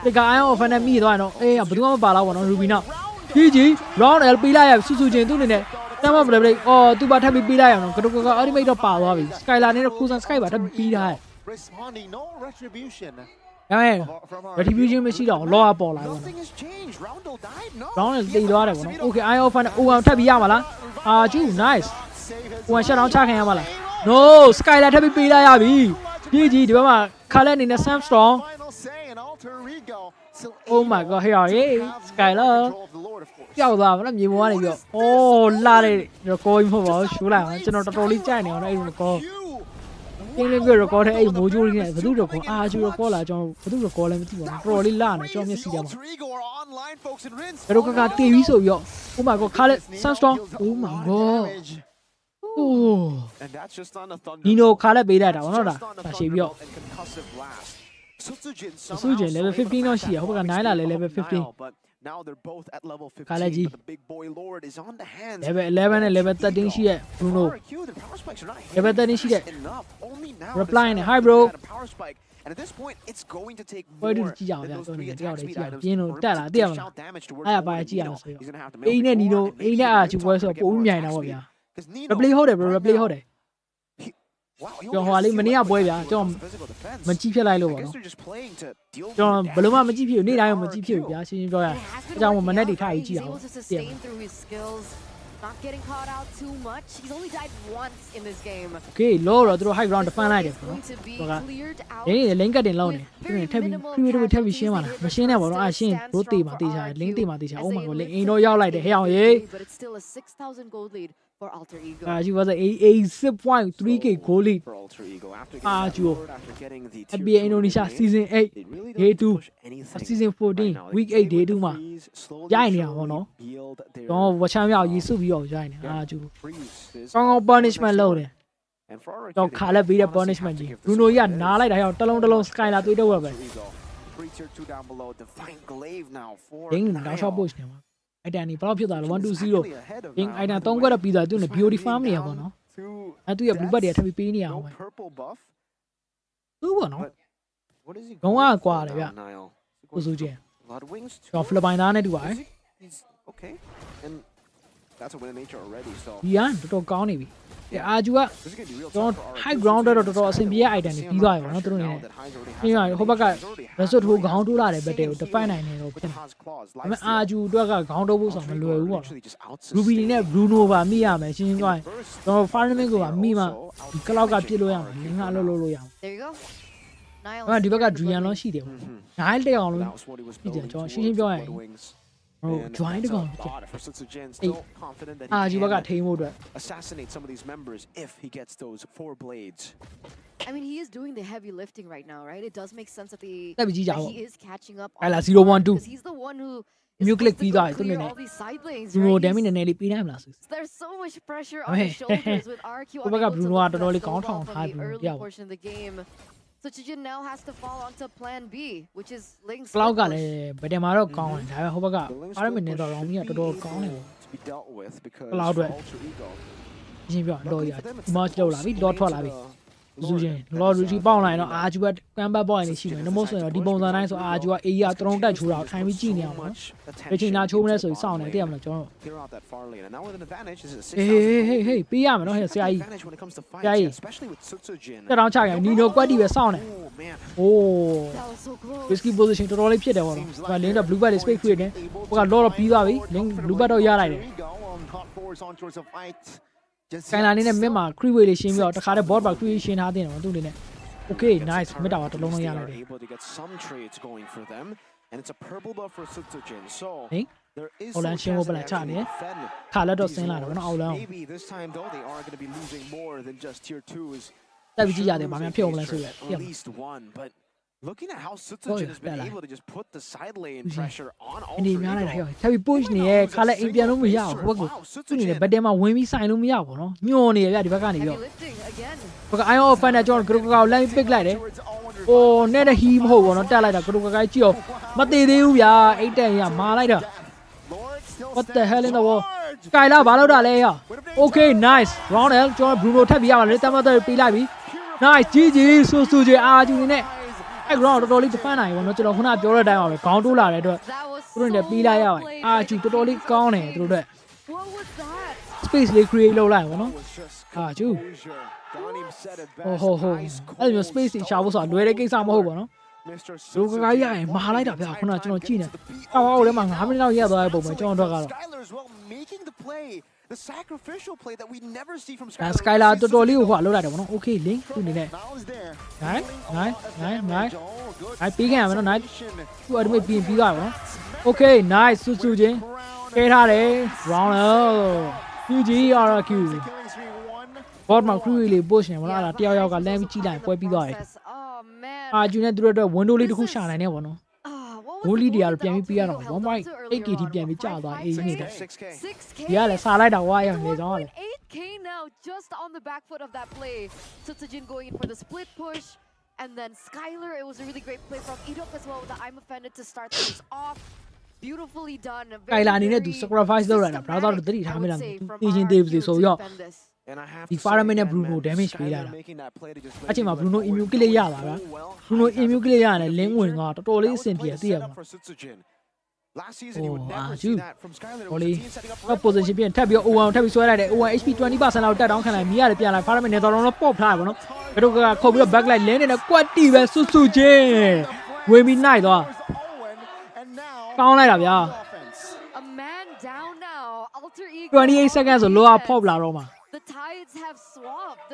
ဒီကအိုင်အော်ဖန်နဲ့မိသွားတော့အေးဘယ်သူမှမပါတော့ဘောနော်ရူဘီနောက် GG round L ပေးလိုက်ရစူစူချင်းသူ့အနေနဲ့တမ်းမပလေအော်သူပါထပ်ပြီးပေးလိုက်ရအောင်ကတော့က ultimate တော့ပါသွားပြီ Skylar နဲ့တော့ Cruiser Sky ပါထပ်ပြီးထားတယ် retribution မရှိတော့လောကပေါ်လာဘောနော် round L တိတ်သွားတယ်ဘောနော် Okay iron fan အိုအောင်ထပ်ပြီးရမှာလားအာဂျူ nice ဟို shut down ချခံရမှာလား No Skylar ထပ်ပြီးပေးလိုက်ရပြီ GG ဒီဘက်မှာခါလက်အနေနဲ့ Samstrong Oh my god ဟေ့ဟေး Skylar ပျောက်သွားပါလားမြေပေါ်ကနေပြီးတော့အိုးလာတယ် record မဟုတ်ပါဘူးရှူလိုက်အောင်ကျွန်တော်တော်တော်လေးကြိုက်နေအောင်အဲ့ဒီ record ပြင်းလေးပြ record တဲ့အဲ့မိုးကြိုးလေးနဲ့ဘယ်သူ record အာဂျူ record လာကျွန်တော်ဘယ်သူ record လဲမသိပါဘူးတော်တော်လေးလာနေကျွန်တော်မျက်စိထဲမှာဘယ်တော့ကတေးပြီးဆိုပြီးတော့ Oh my god ခါလက် Samstrong Oh my god Oh Nino ခါလက်ပေးလိုက်တာဗောနော်ဒါရှိပြီးတော့Sujin level 15တော့ရှိရဟိုဘက်က9လာလဲ level 15 Now they're both at level 15 but the big boy lord is on the hands level 11 နဲ့ level 13ရှိရ Bruno level 13ရှိတယ် reply နဲ့ hi bro and at this point it's going to take ဘယ်လိုကြည့်ရအောင်ဗျာကျွန်တော်တယောက်တည်းကြည့်ရပြင်းလို့တက်လာသိရမလားအဲ့ပါကြည့်ရအောင်ဆိုတော့အိမ်နဲ့နီတို့အိမ်နဲ့အာချူပွဲဆိုတော့ပို့မြိုင်တာဗောဗျာ replay ဟုတ်တယ် bro replay ဟုတ်တယ်ကျွန်တော်ဟိုလေးမနေ့ကပွဲဗျာကျွန်တော်မကြည့်ဖြစ်လိုက်လို့ပေါ့နော်ကျွန်တော်ဘယ်လိုမှမကြည့်ဖြစ်ဘူးနေ့တိုင်းမကြည့်ဖြစ်ဘူးဗျာရှင်းရှင်းပြောရအောင်အကြောင်းမနေ့တည်းထားကြီးကြည့်အောင်တင် Not getting caught out too much. He's only died once in this game. Okay, low တော့သူတို့ high ground defend လိုက်တယ်ပေါ့နော်။ဒီ link ကတင်လောက်နေ။သူထပ်ပြီး free ထပ်ပြီးရှင်းပါလား။မရှင်းနဲ့ပေါ့နော်။ရှင်းတို့တေးမှာတေးချာ link တေးမှာတေးချာ။ Oh my god, link အိမ်တော့ရောက်လိုက်တယ်ဟဲ့အောင်ရေး။ But it's still a 6,000 gold lead for Alter Ego. She was a 6.3k goal lead for Alter Ego after getting the NBA Indonesia season 8 day 2 season 14 week 8 day 2မှာရိုက်နေတာပေါ့နော်။တော့ဝချမ်းမြောက်ရေးစုပြီးတော့ရိုက်နေအာဂျူ။ကောင်းကောင်း punishment လုပ်တယ်။တော့ခါလက်ပေးတဲ့ punishment ကြီး Bruno ရနားလိုက်တာဟဲ့တလုံး Skylar တွေးတော့ပဲ။ Ding နောက်ရှော့ push နေမှာ။အဲ့တန်ဒီဘယ်လောက်ဖြစ်သွားလဲ 1-2-0 Ding အဲ့တန်3ခွက်တော့ပြီးသွားသူနဲ့ beauty farm နေရပါတော့။အဲ့သူရ blue butt တွေထပ်ပြီးပေးနေရအောင်ပဲ။သူပေါ့နော်။ဂုံးကကွာတယ်ဗျ။ကိုစုချင်း။တော့ Philippine သားနဲ့တူပါရဲ့။ Okay, and that's a winning nature already. So yeah, တော်ကောင်းနေပြီ။အာဂျူကကျွန်တော် high ground တော့တော်တော်အဆင်ပြေတဲ့ item တွေပြီးသွားပြီပေါ့နော်သူတို့အနေနဲ့။ပြီးတော့ဟိုဘက်က resort ဟိုခေါင်းတိုးလာတဲ့ဘက်တွေကို define နိုင်နေတော့ဖြစ်နေ။ဒါပေမဲ့အာဂျူအတွက်ကခေါင်းတိုးဖို့ဆိုမလွယ်ဘူးပေါ့။ Ruby နဲ့ Bruno ပါမိရမယ်ရှင်းရှင်းပြောရင်ကျွန်တော် farming ကိုပါမိမှဒီ cloud ကပြစ်လို့ရမှာလင်းကလှုပ်လို့ရမှာ။ There you go. ဒီဘက်က Drian လုံးရှိတယ်ပေါ့။ Nile တက်အောင်လို့ပြီးတယ်ကျွန်တော်ရှင်းရှင်းပြောရင်join တကောင်အာဂျီဘကထိန်းဖို့အတွက် assassinate some of these members if he gets those 4 blades. I mean, he is doing the heavy lifting right now, right? It does make sense that he is catching up. အဲ့လာ012 because he's the one who New clickပြီးသွားတယ်သူနေနဲ့ all these side lanes, Bruno right? damage နည်းနည်းလေးပြီးနိုင်မလားဆို There's so much pressure on his shoulders with RQ. ဟိုဘက်က Bruno ကတော်တော်လေးကောင်းထောင်ထား the ပြီး early ပြောက် portion of the game. So Chijin now has to fall onto plan B, which is Ling's cloud ကလည်းဗဒင်မှာတော့ကောင်းတယ်ဒါပေမဲ့ဟိုဘက်ကအားမနေတော့ရောင်းကြီးကတော်တော်ကောင်းတယ်ပေါ့ to be dealt with because Cloud တွေ alter ego. ရှင်းပြောတော့ရ match လောက်လာပြီတော့ထွက်လာပြီဆိုရင် lottery ပေါက်လာရင်တော့အာဂျူကကမ်ဘတ်ဘောင်းနေရှိတယ်နမို့ဆိုရင်တော့ဒီပုံစံတိုင်းဆိုအာဂျူကအေးရတရုံတက်ချိုးတာထိုင်ပြီးကြည့်နေအောင်ပေါ့နော်ချိန်နာချိုးမလဲဆိုရင်စောင့်နေတည်ရမလားကျွန်တော် Clear out that far lane and now with an advantage is a ဟေးပေးရမယ်နော်ဟဲ့ဆရာကြီး advantage when it comes to fights, Yeah. especially with Sutsujin. တက်တောင်းချရနီနိုကွက်တီပဲစောင့်နေ Oh man. โอ้ That was so close. risky position တော်တော်လေးဖြစ်တယ်ပေါ့နော်ဟိုကလင်းတော့ blue bat လေး space create နေဟိုက law တော့ပြီးသွားပြီ link blue bat တော့ရလိုက်တယ် ကိုင်လာနေနဲ့ mid မှာ creep way လေးရှင်းပြီးတော့တခါတည်း bot ပါ create ရှင်းထားတင်တယ်ပေါ့သူ့အနေနဲ့ okay nice မစ်တာတော့တစ်လုံးလုံးရလိုက်တယ် Able to get some trades going for them and it's a purple buff for Sutsujin. So ဟင် there is အော်လန်ရှင်းဖို့ပလန်ချနေခါလက်တော့ဆင်းလာတယ်ပေါ့နော်အော်လန် maybe this time though they are going to be losing more than just tier 2s. တက်ပြီးကြည့်ရတယ်ဗာများဖြစ်အောင်မလဲဆိုရ At least one, but looking at how Sutsujin has been able to just put the side lane pressure on အနေ alter များလိုက်တာ ego. ဟဲ့ထပ်ပြီး push နေရဲခါလက်အိမ်ပြန်လို့မရဘူးဟိုဘက်ကသူ့အနေနဲ့ဘက်တဲမှာဝင်ပြီးဆိုင်လို့မရဘူးပေါ့နော်ညွန်နေရပြဒီဘက်ကနေပြီးတော့ Heavy lifting again. ဘက်က iron off နဲ့ကျွန်တော် group ကောက်လိုက် pick လိုက်တယ်။အိုးနဲ့ဟီးမဟုတ်ဘူးနော်တက်လိုက်တာ group ကိုက်ကြည့်အောင်မသေးသေးဘူးဗျာအိတ်တက်ရမာလိုက်တာ What the hell in the world ကိုင်လာဘာလို့တာလဲဟာ Okay nice round L ကျွန်တော် Bruno ထပ်ပြီးရပါလေတမတ်တွေပေးလိုက်ပြီ Nice GG ဆူဆူကြီးအာဂျူနေနဲ့အဲ့ ground တော်တော်လေး defend နိုင်ပါတော့ကျွန်တော်ခုနပြောတဲ့အတိုင်းပါပဲခေါင်းတိုးလာတဲ့အတွက် That was သူတို့နဲ့ပြီးလိုက်ရပါတယ်အာဂျူတော်တော်လေးကောင်းတယ်သူတို့အတွက် what was that? space လေး create လုပ်လိုက်ပါတော့ Was just Ah, Ju. composure. Donim said it ဟို best. ဟိုဟို Ice အဲ့လို cold. space ရှာဖို့ဆိုတာလွယ်တဲ့ကိစ္စမဟုတ်ပါနော် Mr. လူကကရရင်မဟာလိုက်တာဗျာခုနကကျွန်တော်ကြည့်နေအောက်အောက်ထဲမှာ9မိနစ်လောက်ရသွားတဲ့ပုံပဲကျွန်တော်တို့ကတော့ Skylar as well making the play, the sacrificial play that we never see from ဒါ Skylar. Skylar တော်တော်လေးကိုဟိုလောက်လိုက်တယ်ဗောနော် Okay link သူအနေနဲ့ Now is there. nice Good. ပြီးခဲ့ရမယ်နော် nice သူ့ ultimate ပြီးသွားပြီဗောနော် Okay nice ဆူဆူချင်းပေးထားတယ် round GG RQ Killing spree 1. bot မှာ crew လေး push နေဗောနော်အဲ့ဒါတယောက်ယောက်ကလမ်းပြီးကြည့်လိုက်ပွဲပြီးသွားတယ် Oh man. အာဂျူနဲ့သူတို့အတွက် window လေးတစ်ခုရှာနိုင်တယ်ဗောနော် What was ဂိုး the လီ goal တွေ that ကတော့ပြန်ပြီးပေးရတော့ Alter Ego held on to earlier 1.8 KT on? ပြန်ပြီးကျသွားအေးနေတယ် 6K. 6K. ဒီကလည်းစားလိုက်တာဝါရနေတော့လေ 1.8K now, just on the back foot of that play. Sutsujin going in for the split push. And then Skylar, it was a really great play from Idok as well with the I'm offended to start things off. Beautifully done. ကိုင်လာအနေနဲ့သူ sacrifice လုပ်ရတာ brother တို့တတိထားမိလားသိချင်းသေးပြီဆိုရော And I have ဒီ to Fireman say နဲ့ again, Bruno man, damage Skylar ပေးလာတာ making that play to just အချိန်မှာ let Bruno that immune kit လေးရပါဗျာ well. Bruno immune kit လေးရရတယ် link ဝင်သွားတော်တော်လေး That အ was ဆင် a ပြေ play သိရ set မှာ up for Sutsujin. Last season you would Oh, never Ju. see that from Skylar. It was Oli. the team setting up for တော့ position ပြင်ထပ်ပြီး O1 ထပ်ပြီးဆွဲလိုက်တယ် O1 HP 20% လောက်တက်တောင်းခံလိုက်မိရတယ်ပြန်လာ Fireman နဲ့တော်တော်တော့ပေါ့ဖထားပါတော့ဘယ်တော့ကခုတ်ပြီးတော့ backlight လင်းနေတဲ့ quad တီပဲစွတ်စွတ်ချင်းဝင်ပြီးနိုင်သွား And now ကောင်းလိုက်တာဗျာ offense. A man down now. Alter Ego. 28 seconds ဆို lower pop လာတော့မှာ The tides have swapped.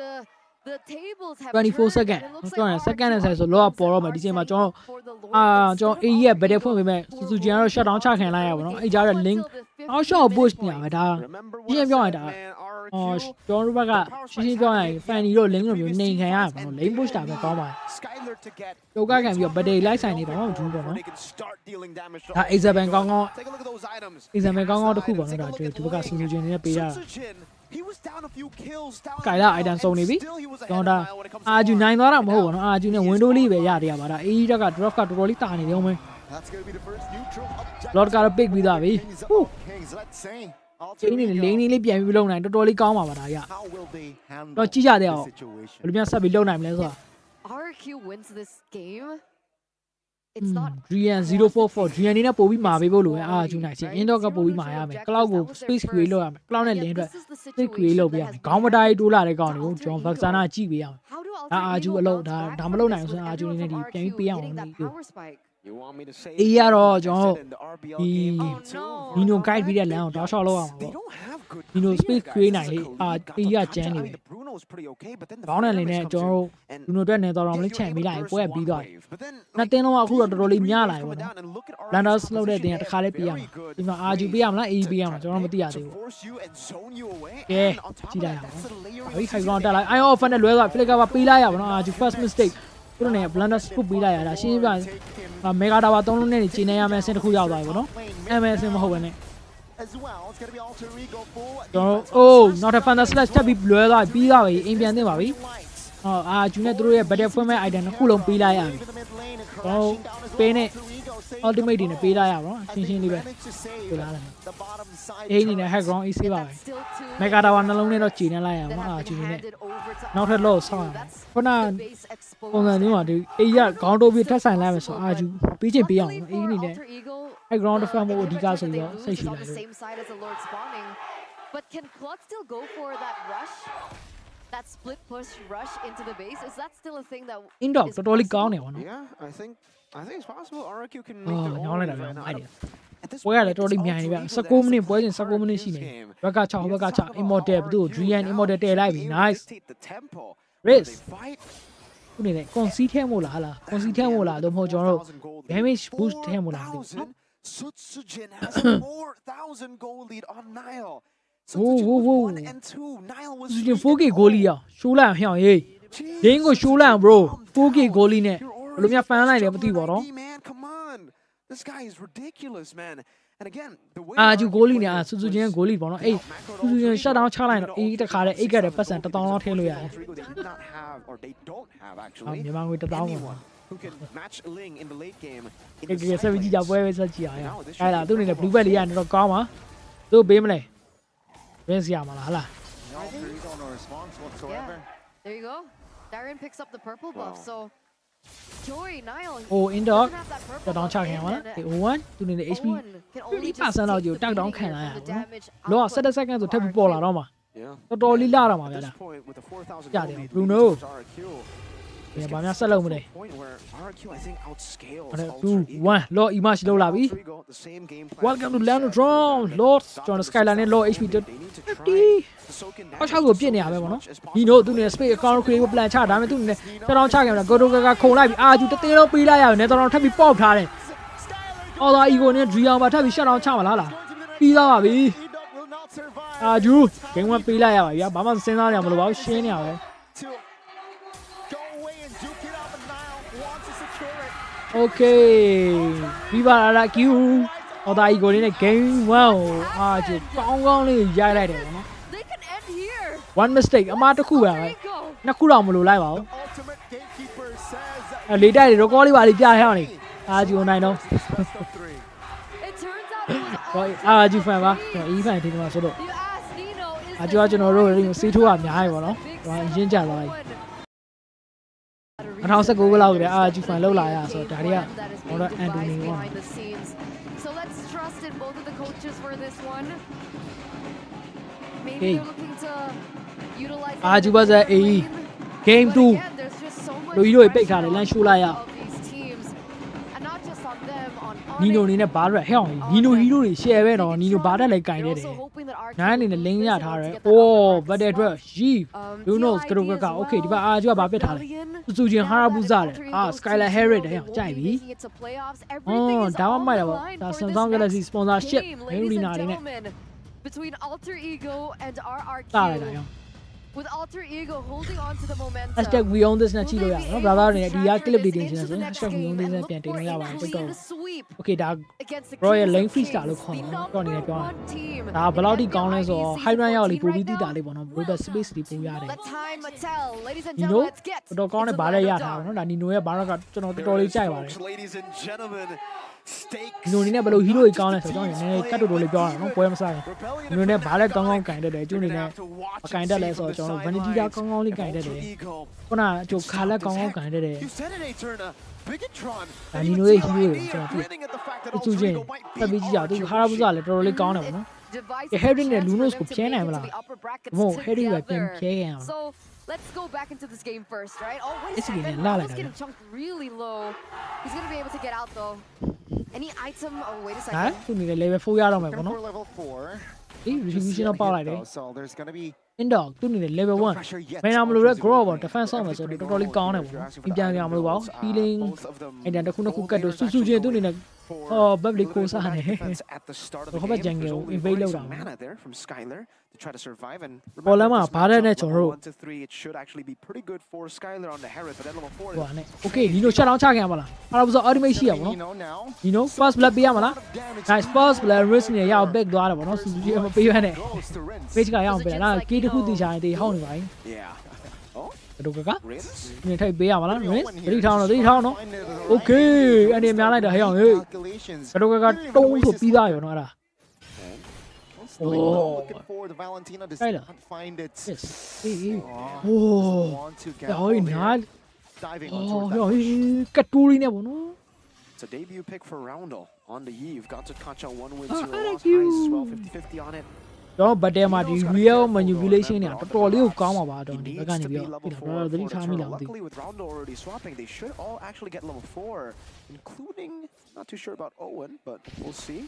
The tables have 24 second ကျွန်တော် second နဲ့ဆို lower ပေါ်တော့မှာဒီချိန်မှာကျွန်တော်ကျွန်တော် A ရဲ့ battle ဖွင့်ပေးမဲ့ Suzuki ကတော့ shut down ချခံလိုက်ရပါတော့အဲ့ကြားတဲ့ link အောက် shot push နေရပဲဒါ Remember ရှင်း what ပြောရ I ရင် said, ဒါ man, အော် RQ. ကျွန်တော်တို့ဘက်ကရှင်းရှင်းပြောရရင် Fanny တို့ link လိုမျိုးနေခံရပါတော့ lane push တာပဲကောင်းပါတယ် Skylar to get ကျောက်ကခံပြီးတော့ battery လိုက်ဆိုင်နေတော့မဟုတ်ဘူးပေါ့နော် they can start dealing damage to ဒါ example ကောင်းကောင်း Take a look at those items. example ကောင်းကောင်းတစ်ခုပေါ့နော်ဒါဒီဘက်က Suzuki နဲ့ပေးတာ Sutsujin, he was down a few kills down. ကိုင်လာ item စုံနေပြီ Still he was ကျွန် ahead တော် of ဒါ Nile when it comes to အာဂျူနိုင်သွားတာမဟုတ်ဘူးနော်အာဂျူနဲ့ window လေးပဲရတယ်ရပါဒါ AE တက်က drop ကတော်တော်လေးတာနေတယ်ဟုတ်မယ် That's going to be the first neutral objective. Lord ကတော့ pick ပြီးသားပြီ Kings,ဟူး Kings, let's say. ဒီနေ့လိန်လေးလေးပြန်ပြီးလုံနိုင်တော်တော်လေးကောင်းပါပါဒါရ How will they handle တော့ကြည့်ကြတဲ့အောင် the situation? ဘယ်လိုများဆက်ပြီးလုံနိုင်မလဲဆိုတာ RQ wins this game. it's not GN044 GN နေနဲ့ပို့ပြီးမာပေးဖို့လိုပဲအာဂျူနိုင်ချင်း indo ကပို့ပြီးမာရမယ် cloud ကို space create လုပ်ရမယ် cloud နဲ့ link အတွက် space create လုပ်ပေးရမယ်ခေါင်းမတိုင်းတိုးလာတဲ့ကောင်တွေကိုကျွန်တော် Vaxana ကြည့်ပေးရမယ်ဒါအာဂျူအလုပ်ဒါမလုပ်နိုင်ဘူးဆိုရင်အာဂျူနေနဲ့ဒီပြန်ပြီးပေးရအောင်လို့အေးရတော့ကျွန်တော်ဒီနီနို guide ပြီးတဲ့လမ်းကိုတောက်လျှောက်လောက်အောင်ပေါ့နီနို space create နိုင်လေအာအေးရကျန်းနေတယ်ဘောင်းနဲ့လည်းနဲ့ကျွန်တော်လူနိုအတွက်နေတော်တော်လေးချန်ပေးလိုက်ပွဲပြီးသွားတယ်နှစ်တင်းလုံးကအခုတော့တော်တော်လေးများလာပြီပေါ့နော် Blunders လောက်တဲ့တင်းကတစ်ခါလေးပေးရမှာဒီမှာ RG ပေးရမလား AE ပေးရမှာကျွန်တော်မသိရသေးဘူးကဲကြည့်လိုက်အောင်နော်ဟို high ground တက်လိုက် ion offer နဲ့လွဲသွား flicker ပါပေးလိုက်ရပါတော့ RG first mistake သူတို့နဲ့ Blunders ပုတ်ပေးလိုက်ရတာရှင်းပြMega Tower 3လုံးနဲ့ကျင်းနေရမယ်အဆင့်တစ်ခုရောက်သွားပြီပေါ့နော်အဆင့်မဟုတ်ဘဲနဲ့နောက်ထပ် Thunder Slash တက်ပြီးလွဲသွားပြီးသွားပြီအိမ်ပြန်တင်ပါပြီအာဂျူနဲ့သူတို့ရဲ့ battle frame မဲ့ item တစ်ခုလုံးပေးလိုက်ရပြီပေးနဲ့ ultimate တွေနဲ့ပေးလိုက်ရပါတော့ရှင်းရှင်းလေးပဲပြလာတယ်အေးနေနဲ့ hack ground အေးဆေးပါပဲ Mega Tower နှလုံးနဲ့တော့ကျင်းနေလိုက်ရအောင်အာဂျူနဲ့နောက်ထပ်လို့ဆောင်းခုနပုံစံမျိုးမှာဒီအေးရခေါင်းတိုးပြီးထပ်ဆိုင်လိုက်မယ်ဆိုအာဂျူပေးချင်ပေးအောင်အေးနေနဲ့ hack ground defense မို့အဓိကဆိုပြီးတော့စိတ်ရှိလိုက်တယ် But can Claude still go for that rush? That split push rush into the base? Is that still a thing that indo တော်တော်လေးကောင်းနေပါတော့ Yeah, I think it's possible. RQ can make their own ညောင်းလိုက်တာ right ပဲ now. မိုက်တယ်ပွဲရတယ်တော်တော်လေးမြိုင်နေဗျ19မိနစ်ပွဲစဉ်19မိနစ်ရှိနေဘက်က6ဘက်က6 immortal ဘသူ့ Drian immortal တည်လိုက်ပြီ nice race ခုနေနဲ့ concede ထဲမို့လားဟာလား concede ထဲမို့လားတော့မဟုတ်ကျွန်တော်တို့ damage boost ထဲမို့လား Sutsujin has a 4,000 goal lead on Nile. Whoa. 1 and 2. Nile was 4K ဂိုးလီอ่ะရှိုးလိုက်အောင်ဟောင်းရေးဒင်းကိုရှိုးလိုက်အောင် bro 4K ဂိုးလီနဲ့ဘယ်လိုများဖန်လိုက်လဲမသိပါတော့ Come on. This guy is ridiculous, man. And again, the way အာဂျူဂိုးလီနဲ့ဆူဆူချင်းဂိုးလီပေါ့နော်အေးဆူဆူချင်း shut down ချလိုက်တော့အေးတခါတည်းအိတ်ကတဲ့ပတ်စံ1000လောက်ထည့်လို့ရတယ် မြန်မာငွေ1000ပေါ့ who can match Ling in the late game. ကဲဆက်ပြီးကြည့်ကြပွဲပဲဆက်ကြည့်အောင်အဲ့ဒါသူ့အနေနဲ့ blue bet လေးရတယ်တော့ကောင်းပါသူ့ပေးမလဲ Race ရမှာလားဟာလား No response whatsoever. There you go. Darren picks up the purple buff. So Joy Nile. indo တက်တောင်းချခင်ပါလားဒီ1သူနေနဲ့ HP 50%လောက်ကြီးတက်တောင်းခံလာရပါတော့လောက7 second ဆိုထပ်ပြီးပေါ်လာတော့မှာတော်တော်လေးလာတော့မှာဗျာဒါရတယ် Bruno ဘယ်မှာများဆက်လုံးမလဲ2 1 low image လောက်လာပြီ Welcome to Land of Drone Lord ကျွန်တော် Skyline နဲ့ low HP အချောက်ကိုပြစ်နေရပဲပေါ့နော်ဒီနို့သူနေ space account create ကို plan ချဒါပေမဲ့သူနေတက်တောင်းချခဲ့မှာ Goto ကခုံလိုက်ပြီအာဂျူတသေးလုံးပေးလိုက်ရတယ်နေတော်တော်ထပ်ပြီးပေါက်ထားတယ်အော်သာ ego နဲ့ Drian ပါထပ်ပြီး shut down ချမှာလားပြီးသားပါပြီအာဂျူ game 1ပေးလိုက်ရပါဗျာဘာမှစဉ်းစားနေရမလို့ပါဘူးရှင်းနေရပဲOkay ပြီးပါလား Q အော်ဒါego လေးနဲ့ game 1ကိုအာဂျူကောင်းလေးရိုက်လိုက်တယ်ပေါ့နော် They can end here. One mistake အမှားတစ်ခုပဲနှစ်ခုတော့မလို့လိုက်ပါဘူးလေးတိုက်တွေ record လေးပါလေးပြရအောင်နေအာဂျူနိုင်တော့ It turns out အာဂျူ fan ပါကျွန်တော် E fan ဒီမှာဆိုတော့ you asked Nino is အာဂျူကကျွန်တော်တို့စီးထိုးတာများပြီပေါ့နော်ဟိုရင်းကြသွားပြီ2019လောက်ပဲအာဂျူ fan လောက်လာရဆိုတော့ဒါတွေကဟိုတော့အန်တိုနီပေါ့ So let's trust in both of the coaches for this one. Maybe they're looking to utilize Arju was a game 2 လူကြီးတို့ပိတ်ထားတယ်လမ်းရှိုးလိုက်ရနီနိုနေနဲ့ဘာရက်ဟဲ့အောင်နီနိုဟီးရိုတွေ share ပဲတော့နီနိုဘာတက်လည်းကင်နေတယ်နိုင်အနေနဲ့ link ရထားတယ်အိုးဘတ်တဲ့အတွက် Jeep Lunos ကရုက okay ဒီပါအာဂျူကဘာပြစ်ထားလဲစုချင်းဟာရာဘူးစားတယ်အာ Skylar Harris တဲ့ဟဲ့ကြိုက်ပြီဒါမှမိုက်တယ်ပေါ့ဒါ Samsung Galaxy sponsorship မင်းလူနာတွေနဲ့ between Alter Ego and RRQ တားလိုက်တာရော with Alter Ego holding on to the momentum hashtag we own this နဲ့ကြည့်လို့ရအောင်နော် brother တွေဒီက clip တွေတင်ချင်တယ်ဆိုရင် hashtag we own this နဲ့ပြန်တင်လို့ရပါတယ် TikTok okay ဒါ Royal Lane Freestyle လို့ခေါ်တယ်တော့အနေနဲ့ပြောတာဒါဘယ်လောက်ထိကောင်းလဲဆိုတော့ high run ရောက်လေပိုပြီးတိတာလေးပေါ့နော် Robert Space တွေပိုရတယ်ဒီနိုတော်ကောင်းတဲ့ဘားရက်ရထားပါတော့ဒါနီနိုရဲ့ဘားရက်ကကျွန်တော်တော်တော်လေးကြိုက်ပါတယ် ဒီလိုနေနဲ့ဘယ်လို hero ကြီးကောင်းလဲဆိုတော့ကျွန်တော်နည်းနည်းကတ်တူတူလေးပြောရအောင်နော်ပွဲမဆိုင်ဒီလိုနဲ့ဘာလဲကောင်းကောင်းကင်တတ်တယ်ကျုပ်နေနဲ့မကင်တတ်လဲဆိုတော့ကျွန်တော် vanity ကကောင်းကောင်းလေးကင်တတ်တယ်ခုနကကျုပ်ခါလက်ကောင်းကောင်းကင်တတ်တယ်ဒါနီနိုရဲ့ hero ကိုကျွန်တော်ပြသူချင်းတက်ပြီးကြည့်ကြသူဟာရာဘူဇာလည်းတော်တော်လေးကောင်းတယ်ပေါ့နော်ဒီ Harry နဲ့ Lunos ကိုဖြဲနိုင်မလားမဟုတ် Harry ပဲပြန်ဖြဲရအောင် Let's go back into this game first, right? Oh, wait It's a second. getting He's getting chunked really low. He's going to be able to get out, though. Any item? Oh, wait a second. သူနေlevel 4ရတော့မယ်ပေါ့နော် level 4. ဒီ retribution တော့ပေါက်လိုက်တယ် So there's going to be indo သူနေlevel 1မင်းနာမလို့ရဲ grow ပေါ့ defense ဆောက်မယ်ဆိုတော့တော်တော်လေးကောင်းတယ်ပေါ့နော်ပြန်ပြန်မလို့ပါဘူး healing အဲ့ဒါတစ်ခုနှစ်ခုကတ်တော့စုစုချင်းသူနေနဲ့ဘက်လေးကိုစားနေဟိုဘက် jungle ကို invade လုပ်တာ to try to survive and ပေါ်လမ်းမှာဘားတဲ့နဲ့ကျွန်တော်တို့ 1 to 3 it should actually be pretty good for Skylar on the Herod but at level 4 ဟိုနဲ့ okay ဒီလို shut down ချခဲ့ရမလားအဲ့ဒါဆို ultimate ရှိရပါတော့ဒီနော် first blood ပေးရမလား nice first blood risk နဲ့ရအောင် back သွားတယ်ပေါ့နော်စုစုချင်းမပေးရနဲ့ page ကရအောင်ပေးတာက key တစ်ခုတိချာရင်ဒီဟောင်းနေပါရင် yeah တို့ကနေထိုက်ပေးရမလား risk 3000နော် okay အဲ့ဒီများလိုက်တာဟဲ့အောင်ဟေးတို့ကတုံးဆိုပြီးသားရောနော်အဲ့ဒါ looking for the Valentina does not find it. Yes. Oh. Oh, not. Oh, Katuri ne bono. It's a debut pick for Roundel on the Eve. Got to catch on 1 win 0 loss. Nice as well, 50-50 on it. တော့ဗတ်တဲမှာဒီ real manipulation เนี่ยတော်တော်လေးကိုကောင်းပါပါတော့ဒီဘက်ကနေပြီးတော့တော်တော်သတိထားမိလားမသိဘူး Luckily with Roundel already swapping, they should all actually get level 4, including not too sure about Owen, but we'll see.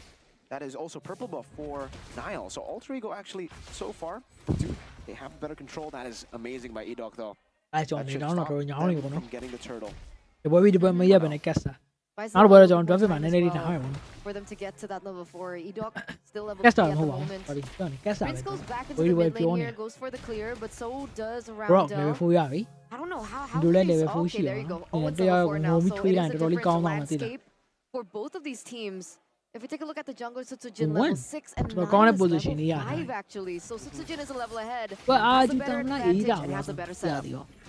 That is also purple buff for Nile. So Alter Ego actually, so far, they have better control. That is amazing by Edok though. အဲ့ကြောင့်နေတော့တော့ညောင်းနေပေါ့နော် Getting the turtle. ဒီပွဲပြီးဒီပွဲမရက်ပဲနဲ့ကက်စတာနောက်ပွဲတော့ကျွန်တော် draft မှာနည်းနည်းလေးနားရပါဘူး For them to get to that level 4, Edok still level 3 ကက်စတာ at မ the ဟုတ်ပါဘူး moment. ဟုတ်ပြီပြောနေကက်စတာပဲ Prince goes back into ဝေး the ဝေး mid ပြော lane နေ here, goes for the clear, but so does bro Roundel. level 4ရပြီ I don't know how ဒီလိုလဲ he's- level 4 okay, ရှိရ there you go. အောင် Owen's တရား level 4 ငုံ now, ပြီး so ထွေး it လို is င်း a တော်တော်လေး different ကောင်းသွားမှသိလား landscape for both of these teams. If we take a look at the jungle, Sutsujin One. level 6 and So, 9 corner is position, level yeah. 5 actually. So Sutsujin is a level ahead. But Has the you better don't like advantage either and has a better setup.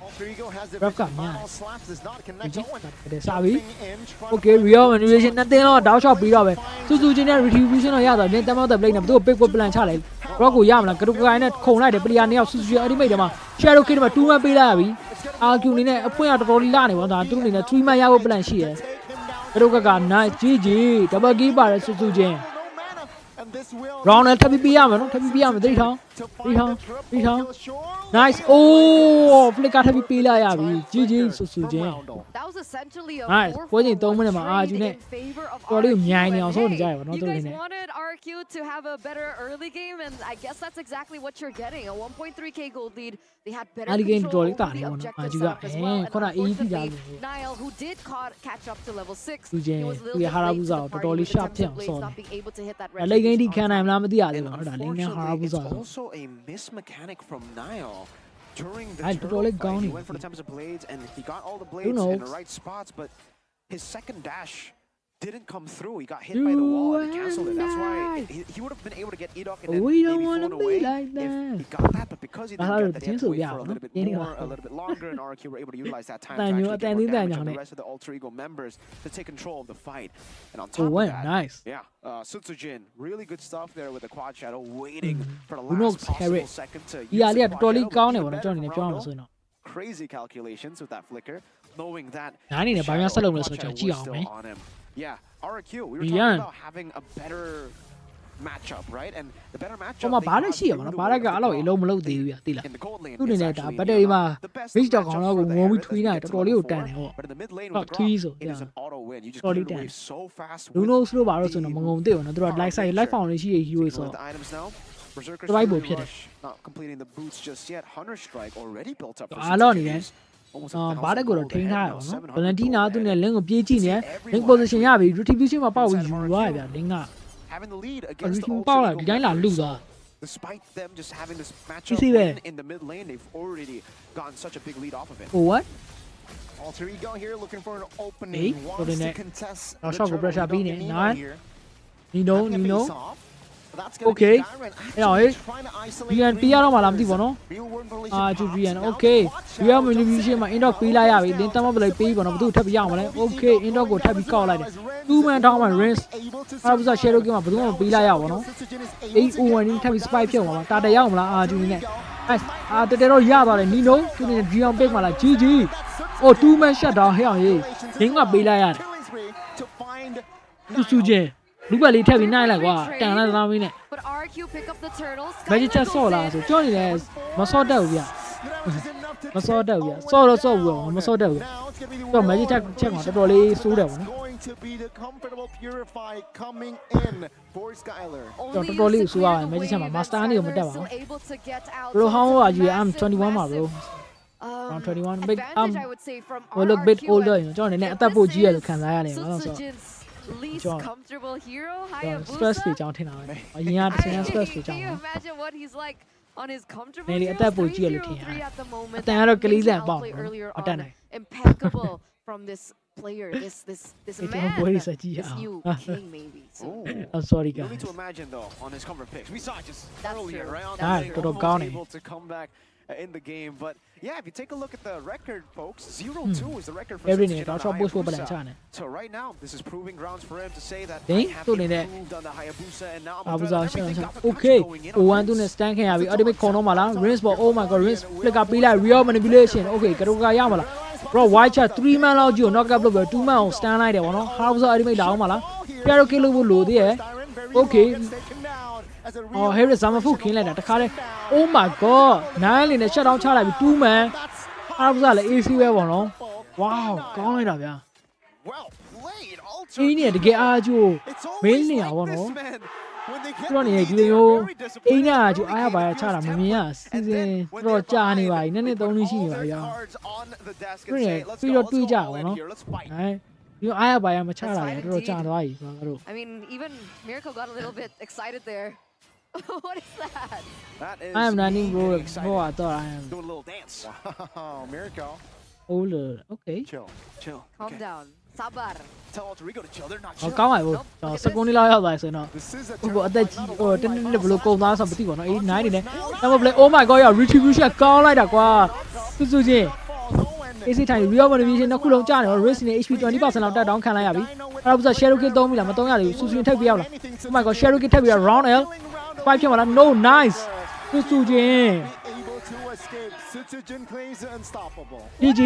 Alter Ego has the Rough cut, final yeah. slaps, does not connect Owen. တယ်စာပြီ Jumping in, trying to okay find real the manipulation နှစ်တင်းတော့တောက်လျှောက်ပြီးတော့ပဲစုစုချင်းနဲ့ retribution တော့ရတော့မြင်တမ်းမောက်တဲ့ play နဲ့ဘယ်သူ့ big plan ချလိုက် rock ကိုရမလားကရုကိုင်းနဲ့ခုံလိုက်တယ် player နှစ်ယောက်စုစုချင်း ultimate ထဲမှာ shadow kid မှာ2 man ပေးလိုက်ရပြီ RQ အနေနဲ့အဖွင့်ရတော်တော်လေးလာနေပါဒါသူတို့အနေနဲ့3 man ရဖို့ plan ရှိရယ်ကရုက nice GG double key ပါတယ်စုစုချင်း and this will round နဲ့ထပ်ပြီးပြရမယ်နော်ထပ်ပြီးပြရမယ်3000 nice oh flicker ထပ်ပြီးပေးလိုက်ရပြီ GG စုစုချင်း That was essentially a nice ပွဲချိန်3မိနစ်မှာ RQ နဲ့ in favor of တော်လေးမြိုင်နေအောင် RQ. ဆုံးနေကြရပါတော့ You သူတို့အနေ guys နဲ့ wanted RQ to have a better early game, and I guess that's exactly what you're getting. A 1.3k gold lead. They had better Early game controlတော်လေးတာ over the နေပေါ့နော် objective RQ က setup as well. And ခုန AEP ကြာ unfortunately, Nile, who did catch up to level 6, သူချင်း he was a သူ little ရ bit ဟာရာ late ဘူ to ဇာ the ကို party တော်တော် with လေး the sharp ဖြစ် template အောင် blades ဆော် not being able to hit that တယ်လိတ်ဂိမ်းဒီ retribution ခံ on နိုင်မ time. လားမသိရသေး And ဘူးနော်ဒါလိမ့်နဲ့ဟာရာဘူ unfortunately, ဇာ it's ဆို also a miss mechanic from Nile. During the I turtle totally fight, gone he in. went for the Tempest of Blades and he got all the blades in knows? the right spots, but his second dash didn't come through. He got hit by the wall and he canceled it. That's why he would have been able to get Edok and then We don't maybe wanna flown be away like if that. he got that. But because he didn't get that, he had to wait for a little bit Yeah. more, a little bit longer, and RQ were able to utilize that time to Thank you, actually get thank more you, thank damage on you. the rest of the Alter Ego members to take control of the fight. And on Oh, top of well, that, nice. yeah, Sutsujin, really good stuff there with the quad shadow, waiting for the Who knows, last possible Harry? second to ဒီ use အားလေးက the တော် quad တော်လေး shadow, ကောင်းတယ် but ပေါ့နော် even ကျွန်တော်အနေနဲ့ better ပြောရ for မှာဆို Roundel. ရင်တော့ Crazy calculations with that flicker, knowing that နားနေနဲ့ဘာများဆက်လုပ်မလဲဆို Shadow တော့ကြည့် was အောင် still မယ် on him. Yeah, RQ, we were Yeah. talking about having a better matchup, right? And the better ဟို matchup မှာ they ဘာလဲ got ရှိရမှာနော်ဘာလဲကအဲ့လိုအလုံးမလုပ်သေးဘူးပြသိလား in the gold lane သူ့အနေ is နဲ့ဒါ actually ဘက်တရီမှာ the best reach တော့ matchup ကောင်တော့ for ကို the ငုံပြီး Herald ထွေးနေ as တော် they တော် get လေး to ကိုတန် level တယ် four. ပေါ့ But in the mid lane Fuck, with the Grok, trees, it is yeah. an auto win. You just Sorry, continue to Dan. wave so fast လူ with နိုးဆိုလို့ပါလို့ဆိုရင်တော့မငုံသေးဘူးနော်သူတို့ live side live found လေးရှိရ hero Taking a ဆို look atတော့ the items now. Berserker's Survival Furyဖြစ်တယ် Rush, not completing the boots just yet. Hunter Strike already built up for အားလုံးအနေနဲ့ Almost ဘာတက်ကိုတော့ 1,000 ထိန်းထားရ gold ပါ ahead တော့ now, ဗလန်တီ 700 နာ gold သူနဲ့ ahead. link ကိုပြေးကြည့်နေ See link everyone position ရပြီ retribution မှာပေါက်ပြီးယူသွားရဗျ link က Having the lead against the retribution Alter ပေါက်လာ Ego ဒီတိုင်းလာ members. လူသွား Despite them just having this You matchup see win that? in the mid lane, they've already gotten such a big lead off of it. oh what Alter Ego here looking for an Hey, opening. put Wants in to it. contest Now, the shot go turtle. pressure Don't beat get it. Nino Nine. here. Nino Back to Nino face off. Okay. Anyway, Brian PR တော့မလားမသိပါနော်။ Brian okay. Real Manipulation မှာ Indo ပေးလိုက်ရပြီ။ Lin တမပလေးပေးပါတော့ဘယ်သူထပ်ပြီးရအောင်မလဲ။ Okay, Indo ကိုထပ်ပြီးကောက်လိုက်တယ်။ 2 man ထောင်းမှာ Rinse အားပူစာ Shadow Game မှာဘယ်သူမှပေးလိုက်ရပါတော့။ 8-1 ထပ်ပြီး spike ဖြုတ်ပါမှာ။တာတရအောင်မလား Judy နဲ့။တတော့ရသွားတယ် Nino သူနေ Brian pick မှာလား GG Oh 2 man shut down ဟဲ့အောင်ရေး Lin ကပေးလိုက်ရတယ်။စုချင်းလူပဲလေးထပ်ပြီးနိုင်လိုက်ကွာတန်လိုက်သားမင်းနဲ့ Magic chat ဆော့လာဆိုကြောက်နေတယ်မဆော့တတ်ဘူးဗျမဆော့တတ်ဘူးဗျဆော့တော့ဆော့ဘူးမဆော့တတ်ဘူးတော့ Magic chat ချက်မှာတော်တော်လေးစိုးတယ်ဗောနော်တော်တော်လေးစိုးရတယ် Magic chat မှာ Master နေကိုမတက်ပါဘူး Bro how are you I'm 21 မှာ bro around 21 big will look bit older ကျွန်တော်နည်းနည်းအသက်ပိုကြီးရလို့ခံစားရတယ်ဘာလို့ဆိုတော့least comfortable hero stress တွေကြောင်းထင်တာပဲအရင်ကတစ်ချိန် stress တွေကြောင်း imagine what he's like on his comfortable နေလေအသက်ပိုကြီးရလို့ထင်ရတယ်အတန်ကတော့ကလေးလန့်ပေါ့အတန်နိုင် impeccable from this player this man this new king maybe I'm sorry guys no need to imagine though on his cover picks we saw just earlier right on that able to come back in the game but yeah if you take a look at the record folks 0-2 is the record for every night also push for balance so right now this is proving grounds for him to say that they have improved on the Hayabusa and now okay 1-2 နဲ့ stand ခင်ရပြီ ultimate ခေါ်တော့မှာလား rinse ပေါ့ oh my god rinse flicker ပေးလိုက် real manipulation okay ကရောကရမှာလား bro white chat 3 man လောက်ကြည့် knock up လုပ်ပြီး 2 man ကို stand လိုက်တယ်ဗောနော် Hayabusa ultimate လာအောင်မလား Piero ကိလို့လို့သေးရဲ့ okay Oh, here is Zamafu king လိုက်တာတခါလဲ Oh my god 9လေးနဲ့ shut down ချလိုက်ပြီ 2 man အားပစားလဲ AC ပဲပေါ့နော် Wow ကောင်းလိုက်တာဗျာအင်းနဲ့တကယ်အားကျိုးမင်းနေရပါတော့ပြောနေဒီလိုမျိုးအင်းနဲ့အားကျိုးအားရပါရချတာမမြင်ရစီစဉ်တော့ကြာနေပါပြီနည်းနည်း3နှစ်ရှိနေပါဗျာပြီးတော့တွေးကြပါတော့နော်You I have I am a child. I mean, even Miracle got a little bit excited there. What is that? That is I am running bro. Oh, I thought I am doing a little dance. Wow, Miracle. Older. Okay. Chill. Calm down. Sabar. Tell Alter Ego to chill. They're not chill. Come on, second la out like so now. Oh, 10 ဘလို့ကုန်သားဆိုမသိပါနော်89နေနဲ့ number play. Oh my god, yeah, retribution ကောင်းလိုက်တာကွာစုချင်း AC time real motivation နှစ်ခုလုံးကြာနေတော့ risk နဲ့ HP 20% လောက်တက်တောင်းခံလိုက်ရပြီအဲ့ဒါဆို shadow kit သုံးပြီလားမသုံးရသေးဘူးစူစူထပ်ပြရအောင်လား Oh my god shadow kit ထပ်ပြီး round L 5ဖြစ်မှာလား No nice စူချင်း GG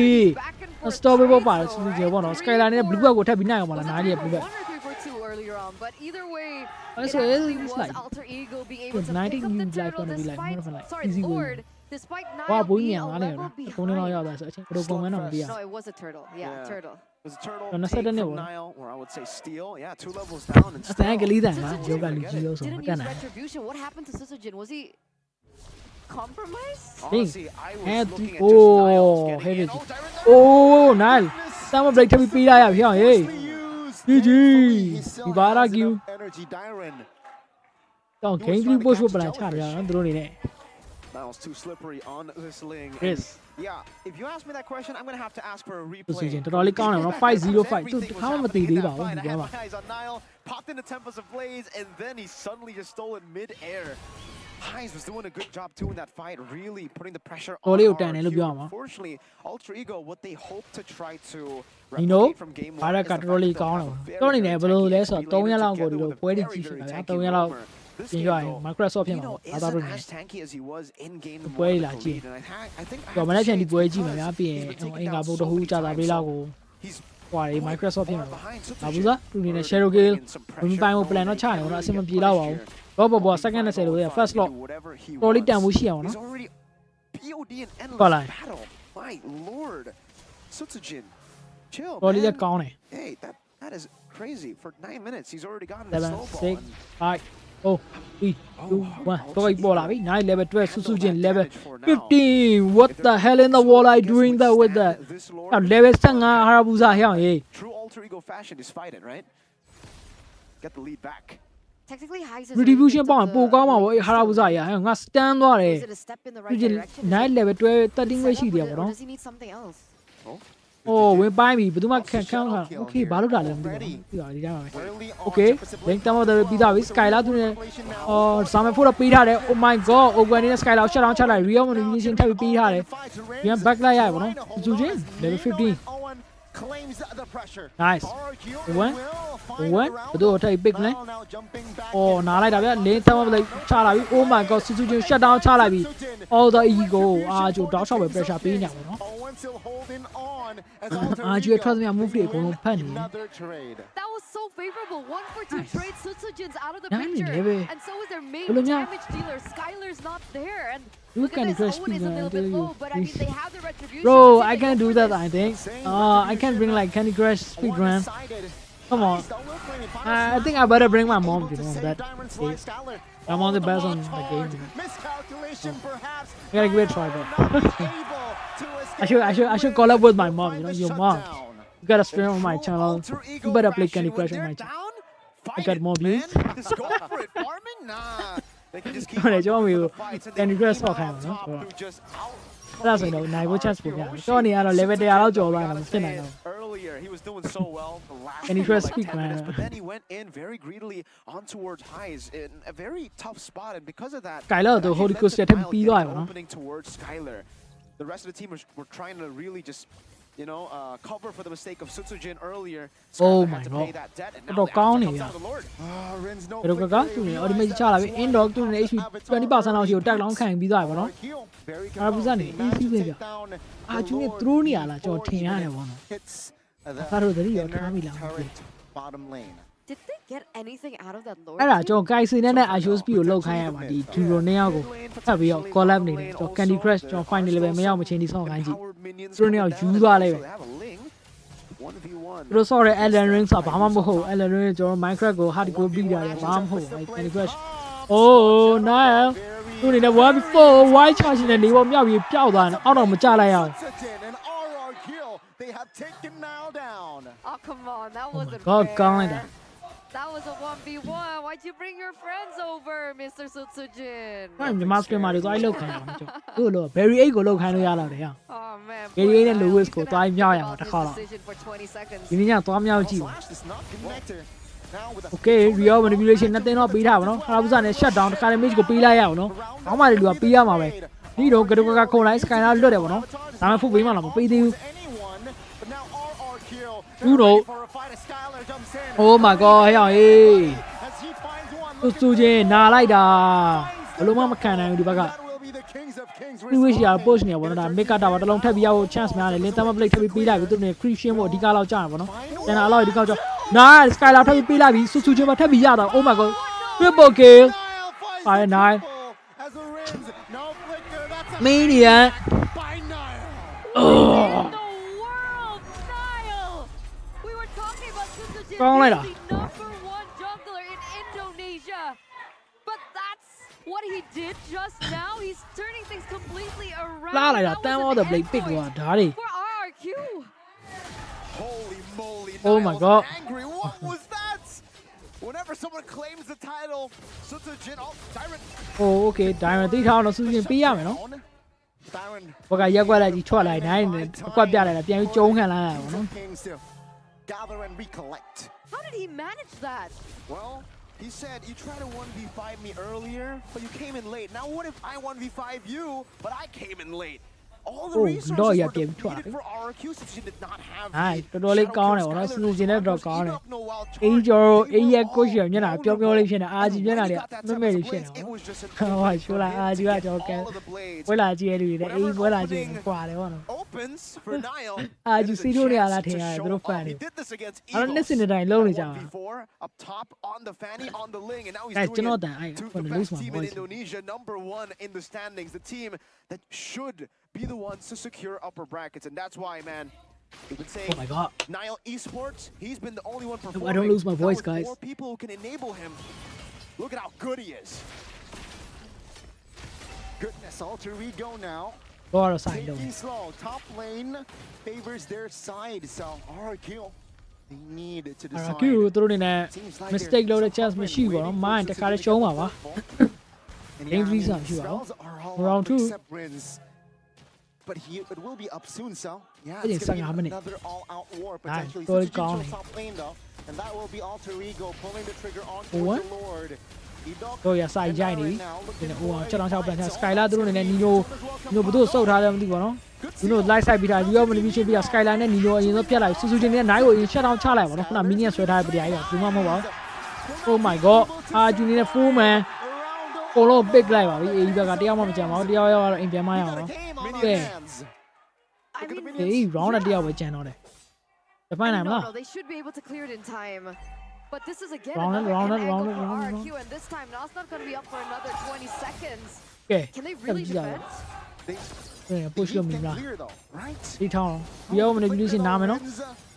unstoppable ပါတယ်စူချင်းပေါ့နော် Skyline နဲ့ blue bag ကိုထပ်ပြီးနိုင်အောင်မလားနားကြီး blue bag but either way it's like Alter Ego being able to 19 new life gonna be like more of like easy way Despite Niall being a level behind. No, it was a turtle. Yeah, turtle. It was a turtle from Niall, or I would say steel. Yeah, 2 levels down and still. Didn't use retribution. What happened to Susujin? Was he compromised? Honestly, I was looking at just Niall getting in. Oh, Niall. Someone break to be Pila here. Hey. GG. Ibarak you. Don't can't you push up and charge on drone in it. Niall's too slippery on this ling. Yes. Yeah, if you ask me that question, I'm going to have to ask for a replay. Totally count 5-0-5. How much they leave out? Eyes on Niall, popped into Tempest of Blaze, and then he suddenly just stole it mid-air. Hines was doing a good job too in that fight, really putting the pressure on Unfortunately, Alter Ego, what they hope to try to replicate from game 1 is the fact that they'll have a very good technical ability to get with a very, very tanky Boomer. This game, though, isn't as tanky as he was in game 1 with the lead, and I think I have to say it's because he's been taking down so many times, so he's Microsoft ဖြစ်မှာ။ဒါဘူးစားသူနေနဲ့ Shadow Gale ဝင်ပိုင်းကို plan တော့ချနေတော့အဆင်မပြေတော့ပါဘူး။တော့ပေါ် second 20လို့ရ first lot တော်လေးတန်မှုရှိအောင်နော်။ဟုတ်လား My lord Sutsujin chill တော်လေးကောင်းတယ် Hey that is crazy for 9 minutes he's already gotten the 7 snowball 6 5 Oh, 3, 2, 1. Go ball, Abby. 9 level 12. Susujin level 15. What the hell in the wall are you doing that with that? Level 10 Hayabusa here. Hey. True Alter Ego fashion is fighting, right? Get the lead back. Technically, High is Retribution bomb. ပိုကောင်းမှာပေါ့ Hayabusa ရ။ငါ stand သွားတယ်။ 9 level 12 13 ပဲရှိတယ်ပေါ့နော်။ Does he need something else? Oh, we buy me, but do my count. Okay, Baluda. Okay, then some of the Bida with Skylar or some for a Pita. Oh my god, oh, when in a Skylar shut down Chala, we are using Tabi Pita. We are back like I know. Zujin, level 15. Nice. One. Do a big lane. Oh, now like that. Lane some of the Chalabi. Oh my god, Suzuki shut down Chalabi. All the ego. Ah, you dash over pressure. Ah, you trust me, I'm moving. Penny. That was so favorable. 1 for 2 trade. Sutsujin's out of the picture. And so is their main damage dealer. Skylar's not there. And you can Owen is a little bit low, but I mean, they have the retribution. Bro, I can't do that, I think. I can't bring like Candy Crush speedrun. Come on. I think I better bring my mom, you know, that case. I'm on the best on the game. I gotta give it a try, bro. I should call up with my mom, you know, your mom. You gotta stream on my channel. You better play Candy Crush on my channel. I got more views. Để cho mình Candy Crush vào hàng nó. Đó là đâu này có chance của nhà. Cho nên là level đây là chỗ là thế này đâu. Candy Crush speak mà. Cái là từ Holy Ghost sẽ thêm pi rồi nó. The rest of the team were trying to really just, you know, cover for the mistake of Sutsujin earlier. Oh my god. Đồ cao này à. Đồ cao tụi này, ở đây cha là indo tụi này HP 20% nào chịu tag long khang bị rồi mà nó. À bây giờ này easy vậy kìa. À chúng này through này là cho thiên hạ này bọn nó. Sao rồi đấy giờ tham bị làm. Did they get anything out of that lord?အဲ့ဒါကျွန်တော် guys နေနဲ့ ISP ကိုလောက်ခိုင်းရမှာဒီ Duro 2ယောက်ကိုဖတ်ပြီးတော့ collab နေတယ်ကျွန်တော် Candy Crush ကျွန်တော် final level မရောက်မချင်းဒီဆောင်းခိုင်းကြည့်သူတို့2ယောက်ယူသွားလိုက်ပဲသူတို့ဆော့တဲ့ Elden Ring ဆိုတာဘာမှမဟုတ် Elden Ring ကျွန်တော် Minecraft ကို hardcore ပြီးတာလေဘာမှမဟုတ် Candy Crush Oh nice သူနေနဲ့ one before white charge နဲ့နေပေါ်မြောက်ပြီးပျောက်သွားတယ်အောက်တော့မကြလိုက်ရအောင် They have taken now down. Oh come on, that wasn't God, fair. That was a 1v1. Why'd you bring your friends over, Mr. Sutsujin? I'm the master mà được ai lâu khai nào chứ. Lo, Berry 8 ကိုလောက်ခိုင်းလို့ရလာတယ်ဟာ Oh man. Berry 8နဲ့ Lewis ကိုတွားမြောက်ရအောင်တစ်ခါတော့ဒီနေ့ညတွားမြောက်ကြည့် Okay, Rio manipulation နဲ့တင်းတော့ပေးထားပါတော့ခါပူစားနဲ့ shut down တစ်ခါလေး match ကိုပေးလိုက်ရအောင်နော်ကောင်းပါလေလူကပေးရမှာပဲဒီတော့ကတုကခုံလိုက် sky လာလွတ်တယ်ပေါ့နော်ဒါမှဖုတ်ပေးမှလားမပေးသေးဘူးYou know. Oh my god, hey. Sutsujin, nah like that. Belum mah makan yang di baga. Ini wish ya push ni, bono dah. Mereka dah wadah long tapi ya chance mana. Lenta mah play tapi pilih, betul ni. Christian mo di kalau jangan, bono. Jangan alloy di kalau jangan. Nah, Skylar tapi pilih, Sutsujin mah tapi ya dah. Oh my god, triple kill. Ay nice. Mania. Oh. Number 1 jungler in Indonesia. But that's what he did just now. He's turning things completely around. That was a big one, daddy. For RRQ. Holy moly. Oh my god. Angry. What was that? Whenever someone claims the title, Sutsujin, Tyrant. Oh, okay. Tyrant 3ထောင်တော့ Sutsujin ပေးရမယ်နော် ဘကရက်ကွက်လိုက်ကြီးထွက်လိုက်နိုင်တယ်အကွက်ပြလိုက်တာပြန်ပြီးကျုံးခံလာတာပေါ့နော် Gather and recollect. How did he manage that? Well, he said you tried to 1v5 me earlier, but you came in late. Now what if I 1v5 you, but I came in late? All the resources were depleted for RRQ since she did not have the တော်တော်လေးကောင်းတယ်ဗောနော် Sutsujin နဲ့တော့ကောင်းတယ်အေးကျော်အေးရဲ့ကိုရှိရမျက်နှာပြောပြောလေးဖြစ်နေအာကြီးမျက်နှာလေးမမဲ့လေးဖြစ်နေဟောရှိုးလာအာကြီးကကြောက်ကဲပွဲလာကြည့်ရလူတွေအေးပွဲလာကြည့်ကွာတယ်ဗောနော် opens for Niall. အာကြီးစီတို့နေရလားထင်ရတယ်သူတို့ဖန်နေအဲ့တော့နှစ်စင်တိုင်းလုံးနေကြပါ up top on the fanny on the ling and now he's doing it I to the best team in Indonesia, number 1 in the standings, the team that should be the ones to secure upper brackets, and that's why, man, you would say, oh my god, Niall Esports, he's been the only one performing. I don't lose my voice, guys. 4 people who can enable him. Look at how good he is. Goodness, alter we go now. Taking slow, top lane favors their side, so RRQ, they need to decide. RRQ သူတို့နေနဲ့ mistake လုပ်တဲ့ chance မရှိဘူးဗောနော် mind တခါလေးရှုံးပါပါ Game 3 ဆောင်ရှိပါဘူး round 2 But it will be up soon, so yeah, it's going to be minute. another all-out war potentially. Nice. Such a top lane though, and that will be Alter Ego pulling the trigger on What? the Lord. တော့ရဆိုင်ကြိုင်းနေဒီဟိုချက်တောင်ချောက်ပြန်ချ Skylar သူတို့နေနဲ့နီနိုဘယ်သူစုပ်ထားတယ်မသိဘူးနော်သူတို့ live site ပြီးတာ Rio Motivation ပြီးတာ Skylar နဲ့နီနိုအရင်ဆုံးပြတ်လိုက်စူစူချင်းနဲ့နိုင်ကိုအရင်ချက်တောင်ချလိုက်ပါတော့ခုန minion ဆွဲထားတဲ့ပတရားကြီးကဘူးမှမဟုတ်ပါဘူး Oh my god အာဂျူနီနဲ့ full man ကိုလုံး pick လိုက်ပါပြီအေးဘက်ကတယောက်မှမကြံပါဘူးတယောက်ကတော့အိမ်ပြန်မရအောင်နော်ကဲအေး round နဲ့တယောက်ပဲကြံတော့တယ်တပိုင်းနိုင်မလား They should be able to clear it in time. But this is again round RQ, and this time Nas not going to be up for another 20 seconds. Okay. Can they really defend? Push လို့မလားဒီထောင်းရောမနေပြီးရှင်နားမယ်နော်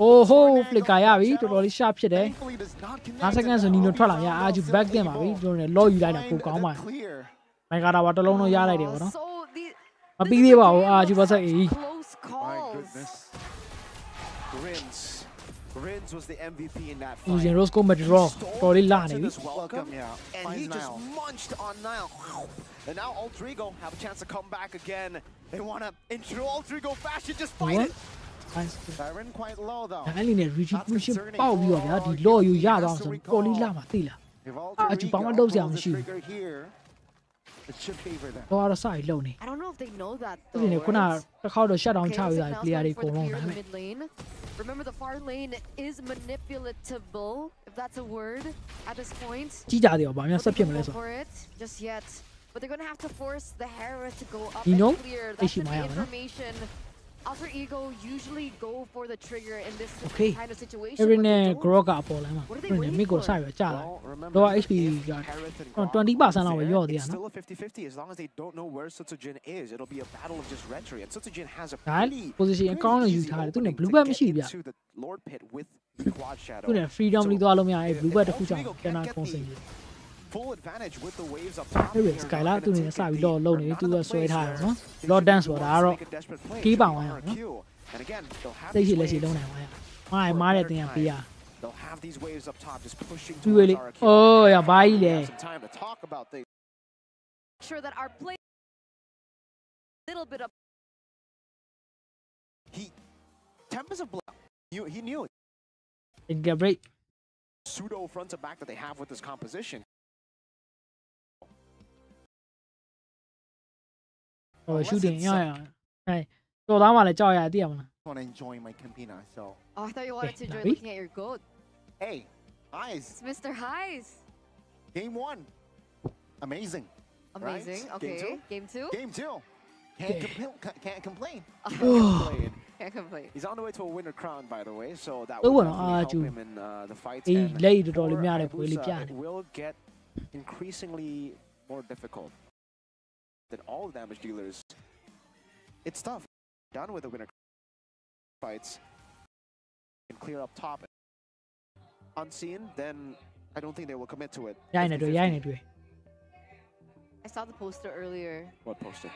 Oh ho flicker ရပြီတော်တော်လေး sharp ဖြစ်တယ်5 second ဆိုနီနိုထွက်လာရအာဂျူ back တင်ပါပြီတို့နေ low ယူလိုက်တာပိုကောင်းပါမိုင်ကာတာပါတစ်လုံးလုံးရလိုက်တယ်ဗောနော်မပြီးသေးပါဘူးအာဂျူပါဆက်အေး My goodness. Grins was the MVP in that fight. Using Roscoe Madro, probably Lani. Welcome, and he just munched on Nile. And now Alter Ego have a chance to come back again. They want to intro Alter Ego fashion, just fight it. Byron quite low though. အဲ့လေးနဲ့ retribution ပေါက်ပြီးတော့ဗျာဒီ law ယူရတော့ဆိုပေါ်လေးလာမှာသိလားအာဂျူဘာမှလုပ်စရာမရှိဘူး It should favor them. တော့တော့စိုက်လုံးနေ I don't know if they know that ဒီ though. နေ့ခုနတစ်ခေါက်တော့ shut down ချပြီးသား player တွေအကုန်လုံးဒါပေမဲ့ Remember the far lane is manipulatable, if that's a word, at this point. ကြီးကြတယ်ဗာများဆက်ဖြစ်မလဲဆို For it just yet, but they're gonna have to force the Hera to go up You know? and clear. That's the information. Alter Ego usually go for the trigger in this kind of situation. Every နဲ့ grow ကအပေါ်လာမှာဒီနေ့ mid ကိုစိုက်ရကြလာတော့ HP က20%လောက်ပဲရော့သေးရနော် Still a 50-50 as long as they don't know where Sutsujin is. It'll be a battle of just rhetoric. And Sutsujin has a ဒါ position အကောင်းလို့ယူထားတယ်သူနဲ့ blue bat မရှိဘူးဗျ Lord Pit with quad shadow. သူနဲ့ freedom လေးသွားလို့မရဘူး blue bat တစ်ခုကြောင့်ပြန်လာကုန်စင်ကြီး Full advantage with the waves up top. အဲ့ဒီ Skylar သူနဲ့စပြီးတော့လုံနေသူကဆွဲထားတယ်နော် Lord dance ဆိုတာကတော့ကီးပောင်ရအောင်နော် And again, they'll have သိရှိလက်ရှိလုံးနိုင်ပါရမားတဲ့တင်ရပေးရ They'll have these waves up top just pushing သူလေ towards our အိုးရဘာကြီးလဲ some time to talk about things. Sure that our play little bit of Tempest of Blood. He knew it. It get break Pseudo front to back that they have with this composition. Oh, shooting ရရအဲတော်သားမှလည်းကြောက်ရသိရမလား I want to enjoy my Campina, so. Oh, I thought you wanted to enjoy Nabi? looking at your goat. Hey, eyes. It's Mr. Highs. Game 1. Amazing. Amazing. Right? Okay. Game 2. Game 2. Can't complain. Can't complain. He's on the way to a winner crown, by the way, so that Oh, will well, definitely help him in the fights. အေး And လက်တော်လေး for များတယ်ပွဲလေး Hayabusa, ပြတယ် it will get increasingly more difficult. Than all damage dealers. It's tough. Done with the winner fights. Can clear up top. Unseen, then I don't think they will commit to it. ရိုင်းနေတွေ့ရိုင်းနေတွေ့ I saw the poster earlier. What poster?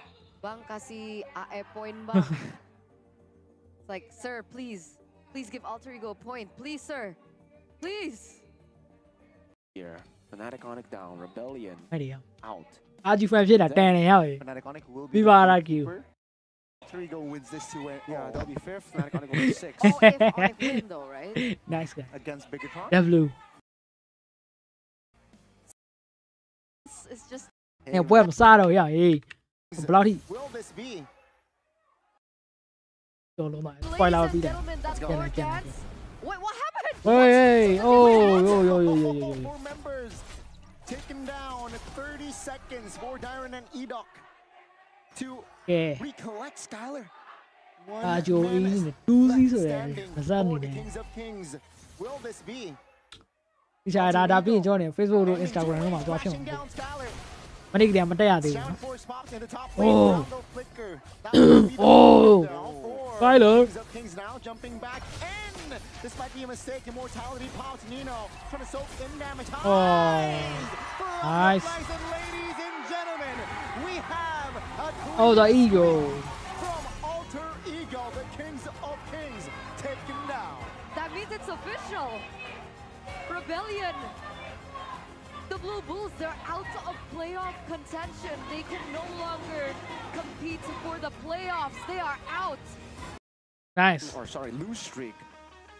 Bang kasi AE point bang. It's like, sir, please give Alter Ego a point. Please, sir. Please. Here. Fnatic Onyx down. Rebellion အဲ့ဒီရ out. အာဂျီဖန်ဖြစ်တာတန်နေရောက်ပြီ Fnatic Onyx will be. Viva Araki. Alter Ego wins this to win. Yeah, that'll be fair. Fnatic Onyx will be 6. Oh, if Onyx win though, right? nice guy Against Bigatron. W It's just အဲပွဲမစားတော့ရဟေးဘလောက်ထိ Will this be? တော်လုံးပါ ladies spoiler and ပြီးတယ် gentlemen, that's Get it, our get it, dance. Wait, what happened? ဟေးအိုးyo Four members taken down. 30 seconds for Dyron and Edok to ကဲ recollect Skylar.အာဂျိုအေးနဲ့2စီးဆိုတယ်မစနေတယ် Kings of Kings. Will this be? ဒီစားဒါပြီးရင်ကျွန်တော်နေ Facebook တို့ Instagram တို့မှာသွားဖြစ်မှာ Crashing down Skylar. မနေ့ကတည်းကမတက်ရသေးဘူး Sound force pops in the top Oh. lane. Rondo flicker. That will be the Oh. down for Skylar. Kings of Kings now jumping back in. This might be a mistake. Immortality pops. Nino trying to soak in damage. Oh. Nice. Nice. And ladies and gentlemen, we have a Oh the clean ego from Alter Ego, the Kings of Kings, taken down. That means it's official. Rebellion The Blue Bulls, they're out of playoff contention. They can no longer compete for the playoffs. They are out. Nice. Or sorry, lose streak.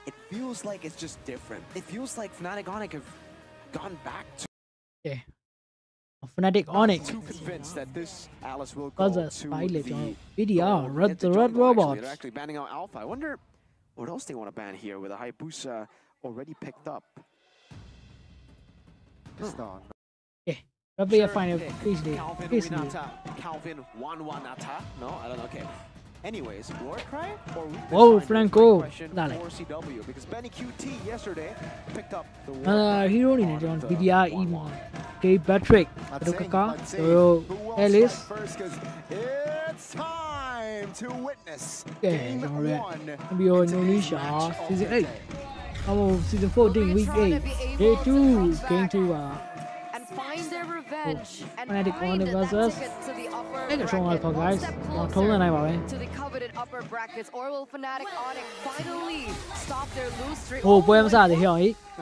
It feels like it's just different. It feels like Fnatic Onyx have gone back to. Okay. Fnatic Onyx. Too convinced that this Alice will go to the VDR, Red Robots. They're actually banning out Alpha. I wonder what else they want to ban here with a Hayabusa already picked up. Okay. Probably a final case day. Calvin 1-1-Nata. No, I don't know. Okay. Anyways, Warcry or Whoa, Franco. for CW because Benny QT yesterday picked up the hero in John VDR Emon. Okay, Patrick. Alice. It's time to witness game 1. Be on Indonesia season 8. Oh, season 14, week 8. Day 2, game 2. And find their revenge and Fnatic find Onyx that versus ticket to the upper Take a strong alpha, guys. brackets. To the coveted upper brackets. Or will Fnatic Onyx finally stop their lose streak? Oh, boy, I'm sorry. Here,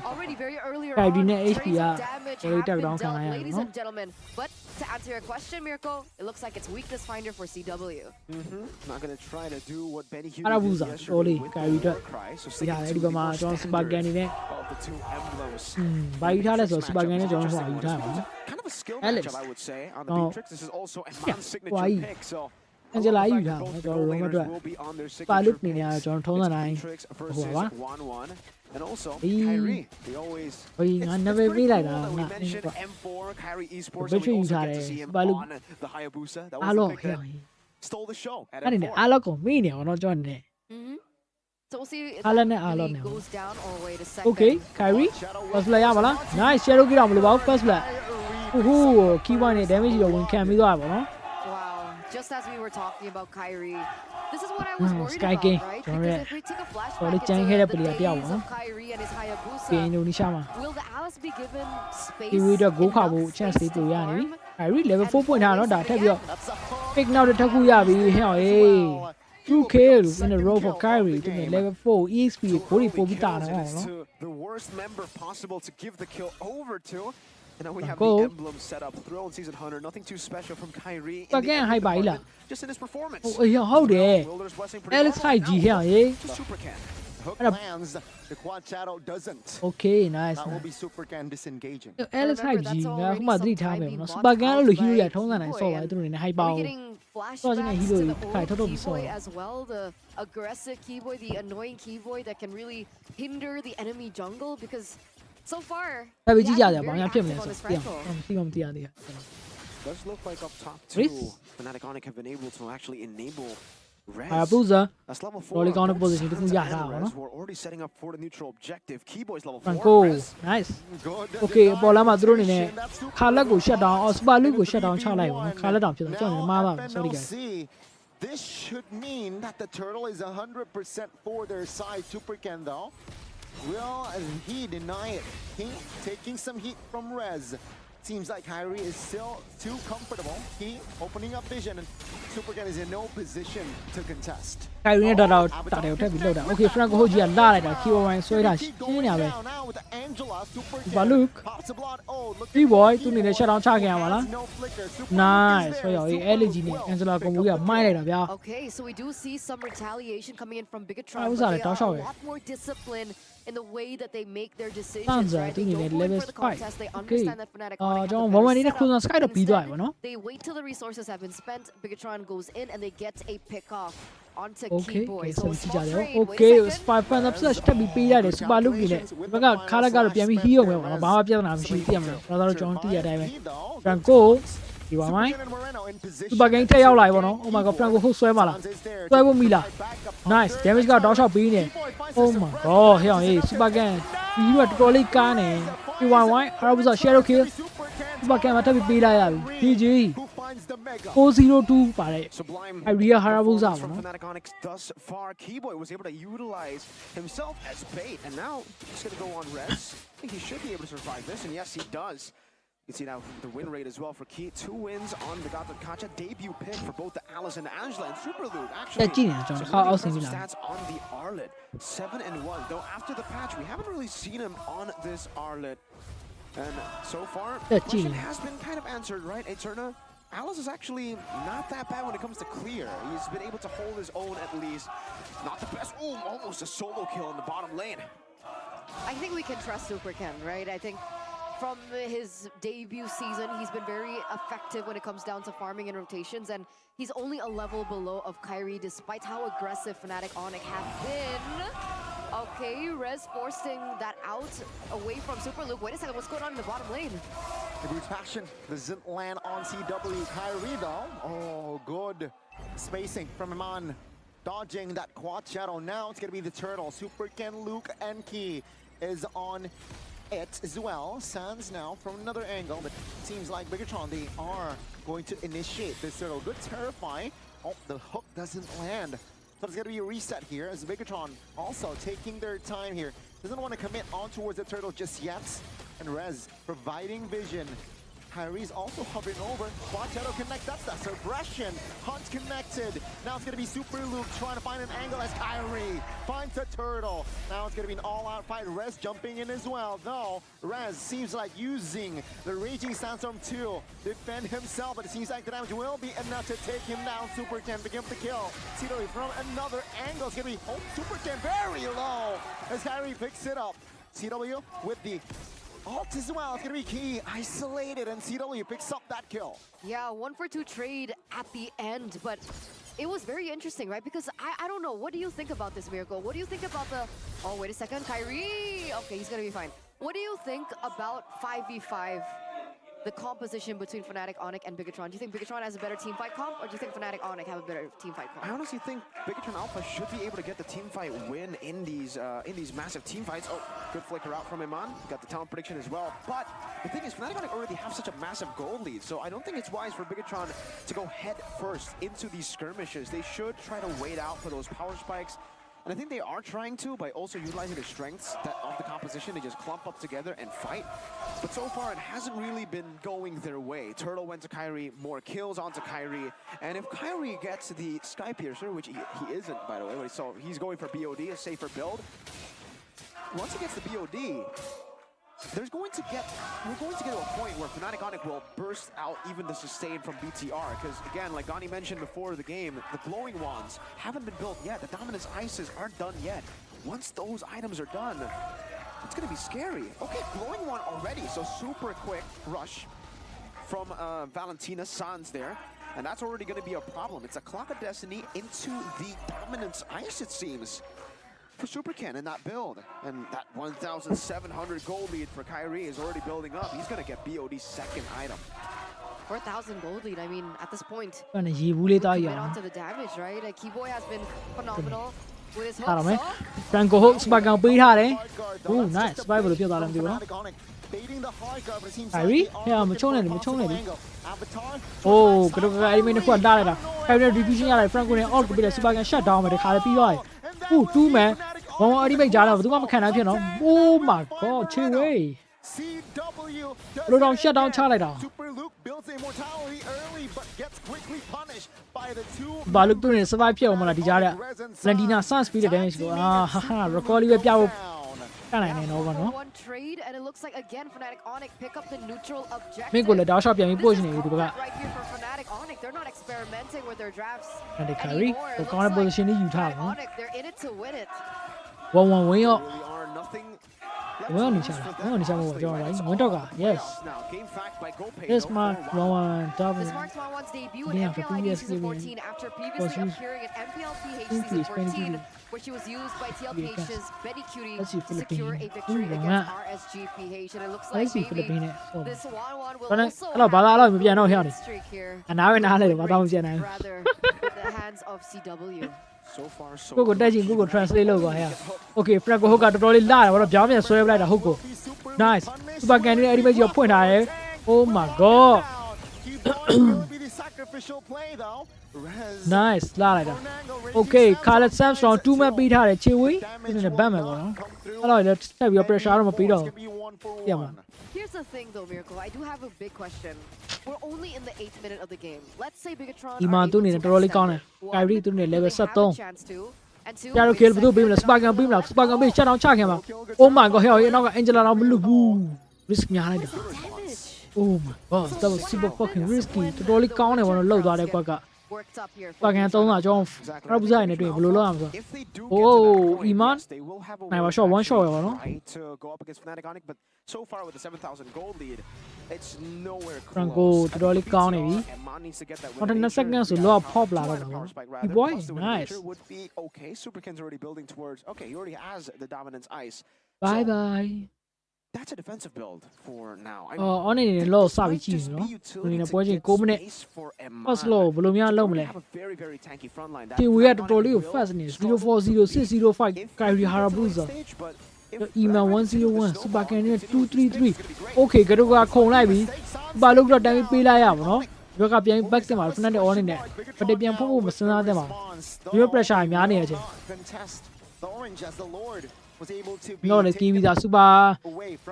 already very earlier Kai on, Dine trace HP of damage already have been down dealt, kan ladies and gentlemen. But to answer your question, Mirko, it looks like it's weakness finder for CW. Not going to try to do what Benny Hughes Arabuza, did sorry, yesterday with Kai the Dine. Warcry. So Yeah, sticking ready to for the my more John Super standard Gang in of the two emblems. By Italy, so Beatrix Super Gang matchup is John interesting for one as Italy. well. Kind of a skill Alex. matchup, I would say, on the Oh. Beatrix. This is also a Yeah, non-signature why? pick, so Angela, I love you the fact have that both John middle Roma laners to will be on their signature Palut picks. Nina, John It's Tonga Beatrix versus Hua. 1-1. And also, Hey. Kyrie, they always... Hey, It's I never pretty realized cool that. we Nah, mentioned nah, M4, Kyrie Esports, The and we also Beatrix get to is see him Balu- on the Hayabusa. That was the Hello, pick that here. stole the show at I didn't. M4. I look on me now, not John. So we'll see if Alan that and really Alan. goes down all the way to second. Okay, Kyrie. First play, yeah, nice. Shadow get on the ball. First play. Ooh, key one damage. You win. Can be that, no? Wow, just as we were talking about Kyrie, this is what I was worried Sky about, King. right? Sorry. Because if we take a flashback Sorry, into Chang here, the but yeah, days yeah, of Kyrie and his Hayabusa, Okay, Indonesia. will the Alice be given space? He will go cover enough chance space to to do yani. farm? Kyrie level And 4.9 no always da tap react? yo. Pick now the Takuya be here. 2 kills in a row for Kyrie to the level 4 EXP 44 bit kills, and no. it's to the worst member possible to give the kill over to. And now we have Go. the emblem set up. Thrill and Season Hunter. Nothing too special from Kyrie. In Again, the high emblem by department, just in his performance. Oh, yeah, how there? Wilder's blessing pretty Alex normal. high Now G here, we're eh? to Super Can. Hook Hello. lands, the quad shadow doesn't. Okay, nice. That will be super can disengaging. Alex high Remember, G that's ငါ already ခုမှသတိ some ထား time မယ် being နော် bought Super Gun လို့ out hero ရ by ထုံးစံတိုင်းဆော့ပါ Keyboy, သူတို့နေနဲ့ high Are we power getting Crossing flashbacks a hero, to the Kai, old total Keyboy so. as well? The aggressive Keyboy, the annoying Keyboy that can really hinder the enemy jungle? Because so far, ဒါပဲ he ကြည့် has ကြ been တယ်ဘာ very များဖြစ်မ active လဲ on ဆို this တော့ Franco. သိမှမသိရသေးဘူး Does look like up top Chris? too. Fnatic Onyx have been able to actually enable Rez. Hayabusa That's level 4. Rolling on the Both position, Sansa yeah, and now, Rez no? were already setting up for the neutral objective. Keyboy's level 4. Franco Rez nice Good Okay ပေါ်လာမှသူတို့အနေနဲ့ denial rotation. That's ခါလက်ကို shut down အော် Super Luke ကို in shut down ချလိုက်ပါ 3v1. ခါလက်တောင်ဖြစ်သွားကြောက်နေမှားပါ Now, sorry guys FNLC, this should mean that the turtle is 100% for their side. Supercan though, will he deny it? He taking some heat from Rez. Seems like Kyrie is still too comfortable. He opening up vision, and Supercan is in no position to contest. ကိုင်ရင်းနဲ့တာတာတယ်ကိုထပ်ပြီးလောက်တာ Okay Franco ဟုတ်ကြီးကလာလိုက်တာ Key Wine ဆွဲတာရှင်းနေရပဲ Now with Angela, Supercan Baluk. pops a blood. Oh, look Free at boy Keyboy. သူအနေနဲ့ shut down ချခင်ရပါလား No flicker. Super Nice Luke is ဆွဲရော there. အေး LG နဲ့ Super Angela will combo က pick up the မိုင်းလိုက်တာ kill. ဗျာ Okay, so we do see some retaliation coming in from Bigatron, Ah, but who's that? they Don't are show a it. lot more disciplined in the way that they make their decisions, Sansa, right? I think They you don't need go in level for the 5. contest. They Okay. understand that Fnatic Onyx have John the Woman better need to close on setup. Sky to beat Instead, right, no? they wait till the resources have been spent. Bigatron goes in and they get a pick off onto Okay Keyboy. ကဲ So ဆက် a ကြည့် small ကြတယ် trade. Okay Wait a second. Spy Fan Plus တက်ပြီးပေးရတယ် Super Luke ကြီးနဲ့ဘက်ကခါလက်ကတော့ပြန်ပြီး heal မယ်ပေါ့နော်ဘာမှပြဿနာမရှိဘူးသိရမလားဒါတော့ကျွန်တော်သိရတဲ့အတိုင်းပဲ Franco ဒီပါမိုင်း Super Gang ထက်ရောက်လာပြီပေါ့နော် Oh my god Franco ဟုတ်ဆွဲပါလားဆွဲဖို့မိလား Nice damage ကတောက်လျှောက်ပေးနေ Oh my god ဟဲ့အောင်ရေး Super Gang ဒီကတော်တော်လေးကားနေ P11 Arabusa Shadow Kill Super Gang မှာတက်ပြီးပေးလိုက်ရပြီ PG 402 ပါတယ် Sublime Area Hayabusa performance from no? Fnatic Onyx thus far. Keyboy was able to utilize himself as bait, and now he's going to go on Rez. I think he should be able to survive this, and yes, he does. You can see now the win rate as well for Key. 2 wins on the Gotham Kacha. Debut pick for both the Alice and the Angela. And Superlude actually some really impressive stats on the Arlet. 7-1. Though after the patch, we haven't really seen him on this Arlet. And so far, the question has been kind of answered, right? Eterna, Alice is actually not that bad when it comes to clear. He's been able to hold his own at least. Not the best. Oh, almost a solo kill in the bottom lane. I think we can trust Super Ken, right? I think from his debut season, he's been very effective when it comes down to farming and rotations, and he's only a level below of Kyrie, despite how aggressive Fnatic Onyx have been. Okay, Rez forcing that out away from Super Luke. Wait a second, what's going on in the bottom lane? The Bruce Passion doesn't land on CW. Kyrie though, oh, good spacing from Iman. Dodging that quad shadow. Now it's gonna be the turtle. Super Ken, Luke, and Key is on it as well. Sans now from another angle, but it seems like Bigatron, they are going to initiate this turtle. Good terrify. Oh, the hook doesn't land. So it's gonna be a reset here as Bigatron also taking their time here. Doesn't want to commit on towards the turtle just yet. And Rez providing vision. Kyrie's also hovering over. Quatetto connect, that's the suppression. Hunt connected. Now it's gonna be Super Luke trying to find an angle as Kyrie finds the turtle. Now it's gonna be an all-out fight. Rez jumping in as well. Though Rez seems like using the Raging Sandstorm to defend himself, but it seems like the damage will be enough to take him down. Super Ken begin the kill. CW from another angle. It's gonna be Super Ken very low as Kyrie picks it up. CW with the ult as well. It's gonna be Key isolated, and CW picks up that kill. Yeah, 1-for-2 trade at the end, but it was very interesting, right? Because I don't know, what do you think about this, Miracle? What do you think about the... Oh, wait a second, Kyrie! Okay, he's gonna be fine. What do you think about 5v5, the composition between Fnatic, Onyx, and Bigatron? Do you think Bigatron has a better teamfight comp, or do you think Fnatic, Onyx have a better teamfight comp? I honestly think Bigatron Alpha should be able to get the teamfight win in these massive teamfights. Oh, good flicker out from Iman. Got the talent prediction as well. But the thing is, Fnatic Onyx already have such a massive goal lead, so I don't think it's wise for Bigatron to go head first into these skirmishes. They should try to wait out for those power spikes. And I think they are trying to by also utilizing the strengths of the composition. They just clump up together and fight. But so far, it hasn't really been going their way. Turtle went to Kyrie, more kills onto Kyrie. And if Kyrie gets the Sky Piercer, which he isn't, by the way, so he's going for BOD, a safer build. Once he gets the BOD, we're going to get to a point where Fnatic Onyx will burst out even the sustain from BTR, because again, like Gani mentioned before the game, the glowing wands haven't been built yet. The dominance ices aren't done yet. Once those items are done, it's gonna be scary. Okay, glowing wand already, so super quick rush from Valentina Sans there, and that's already gonna be a problem. It's a Clock of Destiny into the dominance ice, it seems, for Super Ken in that build. And that 1,700 gold lead for Kyrie is already building up. He's going to get BOD's second item. 4,000 gold lead, I mean, at this point, commit onto the damage, right? Like, Keyboy has been phenomenal with his hooks. Franco hooks back on beat hard. Oh, nice. Survival to build out of Kyrie? Yeah, I'm chilling. Oh, good. I mean, who are that? Kyrie division, Franco, all to be a super shut down with the Calapi. Oh, 2 man. One already make Jala. Do one can have, you know. Oh my god, chill away. Look down, shut down Charlie down. Super Luke builds immortality early, but gets quickly punished by the two. Baluk to the survive here, Mala Dijara. Slandina Sans speed damage. Ah, haha, recall you a piao. One trade, and it looks like again Fnatic Onyx pick up the neutral objective. Make go dash up, yeah, push me. Right here for Fnatic Onyx, they're not experimenting with their drafts. And the Kyrie, the corner position is Utah. They're in it to win it. 1-1 win up. Really are nothing. Yes. This mark 1-1 double. This marks 1-1's debut in MPL season 14 after previously appearing in MPLPH season 14, where she was used by TLPH's Betty Cutie to secure a victory against RSGPH. And it looks like maybe this 1-1 will also have a streak here. Rather the hands of CW. So far, so good. Google Translate logo here. Okay, Franco Hoka totally lie. What a job is so like a Hoko. Nice. Super can anybody your point here. Oh my god. Nice. La okay, Khaled Samson 2 man beat her Chewy. In the Bama. Hello, let's have your pressure on Pido. Yeah, man. Here's the thing though, Miracle. I do have a big question. We're only in the 8th minute of the game. Let's say Bigatron Iman to need trolley corner. Kyrie to need level 7. Yaro kill to beam the spark and beam up. Spark and beam shut down check him. Oh my god, here you know Angela now blue. risk များလိုက်တာ Oh my god that was super fucking risky တော်တော်လေးကောင်းတယ်ဘောနော်လှုပ်သွားတဲ့ကွက်ကပါကန်3တာကျွန်တော်ရပူစားရနေတွေ့ဘယ်လိုလုပ်ရမလဲ Oh Iman နိုင်ပါ shot one shot ရပါတော့ So far with the 7,000 gold lead, it's nowhere close. Franco တော်တော်လေးကောင်းနေပြီ What a second ဆိုလော pop လာတော့နော် The boy nice would be okay. Superkin's already building towards. Okay, he already has the dominance ice. Bye bye. That's a defensive build for now. On နေနေလောစပြီးကြည့်နော်ဒီနေ့ပွဲချင်း6မိနစ် First လောဘယ်လိုများလုပ်မလဲ ဒီဝေးကတော်တော်လေးကို fast နေ040605 Kyrie Harabuza Iman 101 Super Canyon 233 Okay ကတော့ကခုံလိုက်ပြီဘာလို့တော့တိုင်းပေးလိုက်ရပါတော့ဒီဘက်ကပြန် back တင်ပါ Fnatic on နေနဲ့ပတေပြန်ဖို့မစမ်းစားသင့်ပါဘူးဒီ pressure များနေရချင်း No, let's give it a super.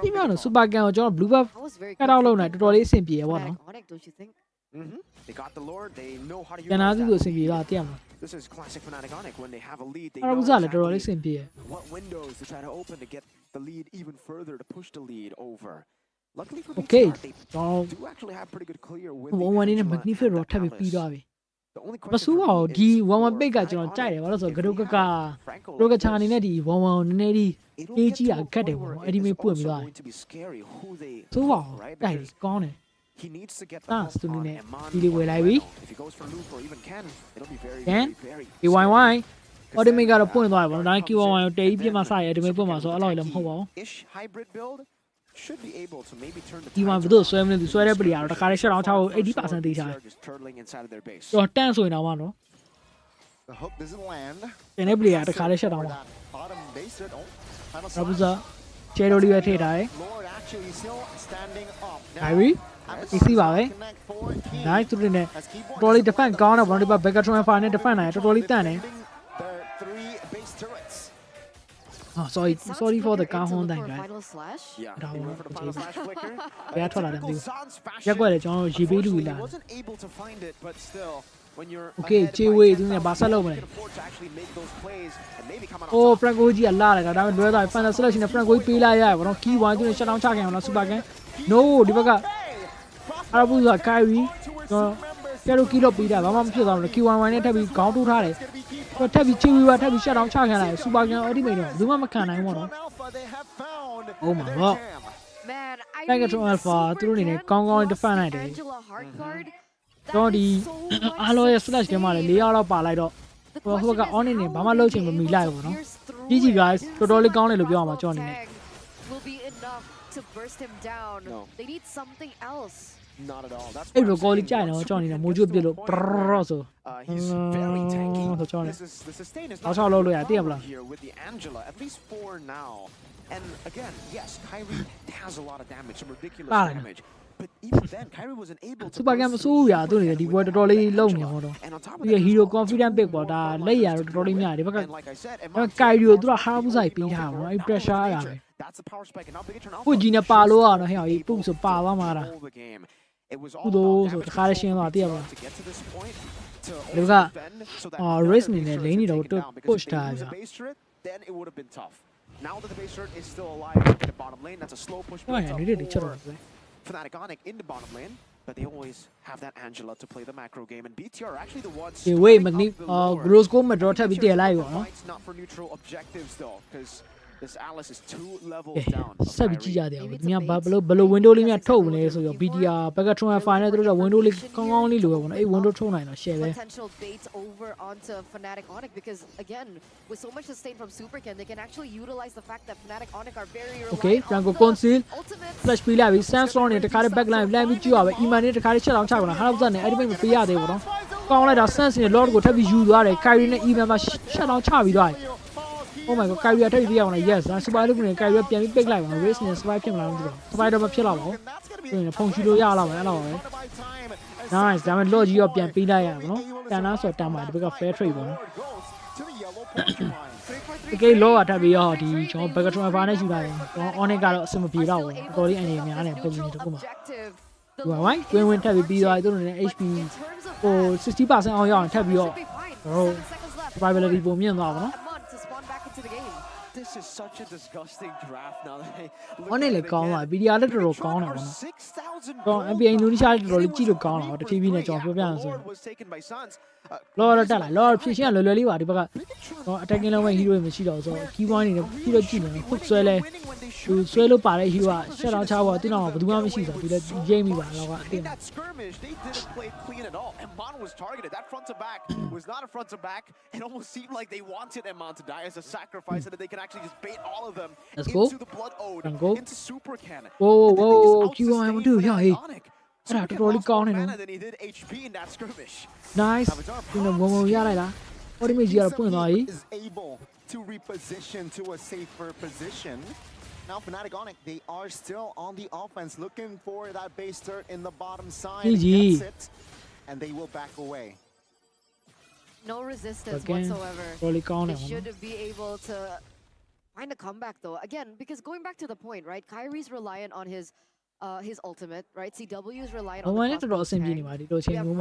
Even a super gun or John Blue Buff. Cut out alone at totally simple. They got the Lord, they know how to use This is classic Fnatic when they have a lead. They know what windows to try to open to get the lead even further to push the lead over. Luckily for okay. They do actually have pretty good clear with one in a magnificent rot have a Masuo, the one big at your child, also Garuka, Rogachani Neddy, one Neddy, AG are cutting, Eddie may put me line. So wow, that is gone. He needs to get dance to me. Really well, I will. If he goes for Luke or even Ken, it'll be very, very. You why? Or they may got a point live on like you want to take my side, they may put myself allow them whole. Ish hybrid build should be able to maybe turn the you want to do so I'm going to swear everybody out. The car is around 80% these are just turtling inside of their base. So dance in our one. The hook doesn't land. And everybody at the car is around. Bottom base Rabuza, Chedo Liberty, Lord actually still standing up. Kyrie, you see why? Nice to the net. Totally defend gone up, wanted by Begatron and find a defender, totally tanning. Oh, sorry for the car home time, guys. Yeah, for the final slash flicker. Yeah, I told them. Yeah, go ahead, John. She be doing that. Wasn't able to find it, but still, when you're okay, Chiway doing a Barcelona. Oh, Franco G, a lot. I don't know. I find a selection of Franco Pila. I don't keep one to shut down talking on a super game. No, Divaga. Arabuza, Kyrie. Kero Kilo Pita. I'm sure on the Q1 to be gone to Harry. But Tabby Chiwi, what have you shut down talking? Super game already. Do Mama can I want? Oh my god. Man, I got to Alpha through in a Congo into Fanate. Jordi, alloy slash game on the Yara Palado. Who got on in it, Bama Loching with me live. GG guys, totally counted to be on my Johnny. Will be enough to burst him down. No. They need something else. Not at all. That's what I'm saying. Johnny, Mojo Billo. He's very tanky. The sustain is not here with the Angela, at least 4 now. And again, yes, Kyrie has a lot of damage, some ridiculous damage. But even then, Kyrie wasn't able to. Super game so yeah, doing the word totally low. We are hero confident big but layer totally me. Like I said, Kyrie do how was I being how I pressure. That's a power spike and now Bigatron. Pugina Palo on here, he pumps a power mara. It was all those to get to this point. They've got racing in the lane to push time. Then it would have been tough. Now that the base turret is still alive in the bottom lane, that's a slow push. Fnatic in the bottom lane, but they always have that Angela to play the macro game, and BTR are actually the ones. The way Gross go Madrota be alive. Not for neutral objectives though, because this Alice is 2 levels down. Sabija there. Nya below window limit toe so your BTR Begatron final through the window only low on a window to 9 share. Potential bait over onto Fnatic Onic because again, with so much sustain from Superkin, they can actually utilize the fact that Fnatic Onic are very reliant. Okay, Franco conceal. Flash Pila with Sandstorm in the car backline, let me you have Iman to carry shut on China. How done it? I didn't pay out. They were on like a sense in the Lord would have you are carrying even shut on Chavi. Oh my god, Kyrie, I tell you, yes, that's why I look at Kyrie can be big like one racing and swipe him around. Spider of Pillow. Doing a punctual yellow. Nice, damn Lord, you up and Pila. Can answer time I become fair trade. Okay, low at a BRD, John Begatron Varnish, only got some Pila, Gori and Yamian and Puggy to come. Why? When we have a B, I don't know HP or 60% on your tab. Oh, survivability for me and This is such a disgusting draft now that I look One at le it kaung again. la video le toro kaung la bono. Kaung NBA Indonesia le toro le chi lo kaung la TV ne chong pyo pyan so. Lord ta la Lord ဖြစ်ရှင်းလွယ်လွယ်လေးပါဒီဘက်ကတော့ attacking လုံးမဲ့ hero မရှိတော့ဆို key point နေပြီးတော့ကြည့်နေ hook ဆွဲလဲသူဆွဲလို့ပါတဲ့ hero က shut down ချဖို့တင်းတော့ဘယ်သူမှမရှိတော့ဒီလေဂျိမ်းမိပါတော့ကအတင်း That skirmish, they didn't play clean at all. Eman was targeted. That front to back was not a front to back. It almost seemed like they wanted Eman to die as a sacrifice so that they can actually just bait all of them into the Blood Ode, into Super Can. Whoa, Q1 do yeah, hey.အဲ့ဒါတော်တော်လေးကောင်းနေနော် Nice ဒီတော့ဘုံဘုံရလိုက်လား Ultimate ကြီးကတော့ပွင့်သွားပြီ is able to reposition to a safer position. Now Fnatic Onyx, they are still on the offense looking for that base turret in the bottom side. Gets it, and they will back away. No resistance whatsoever. They should be able to find a comeback though. Again, because going back to the point, right? Kyrie's reliant on his ultimate, right? CW is reliant on the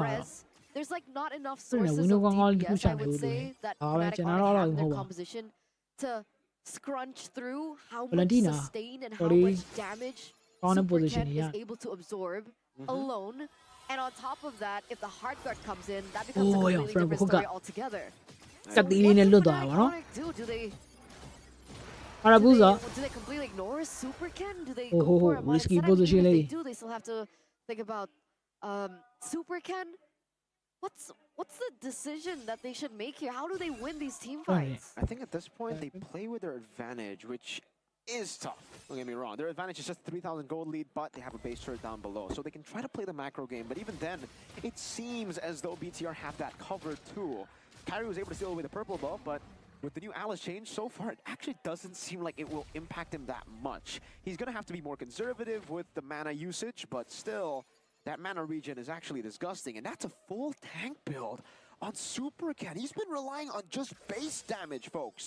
Rez. There's like not enough sources of DPS, I would say, that Fnatic have in their composition to scrunch through how much sustain and how much damage Supercat is able to absorb alone. And on top of that, if the hard guard comes in, that becomes a completely different story altogether. So what do Fnatic do? Do they completely ignore Supercat? Do they go for a risky position? If they do, they still have to think about Supercat. What's the decision that they should make here? How do they win these team fights? I think at this point they play with their advantage, which is tough. Don't get me wrong. Their advantage is just 3,000 gold lead, but they have a base turret down below. So they can try to play the macro game, but even then, it seems as though BTR have that covered too. Kyrie was able to steal away the purple buff, but with the new Alice change, so far it actually doesn't seem like it will impact him that much. He's going to have to be more conservative with the mana usage, but still, that mana regen is actually disgusting, and that's a full tank build on Supercat. He's been relying on just base damage, folks.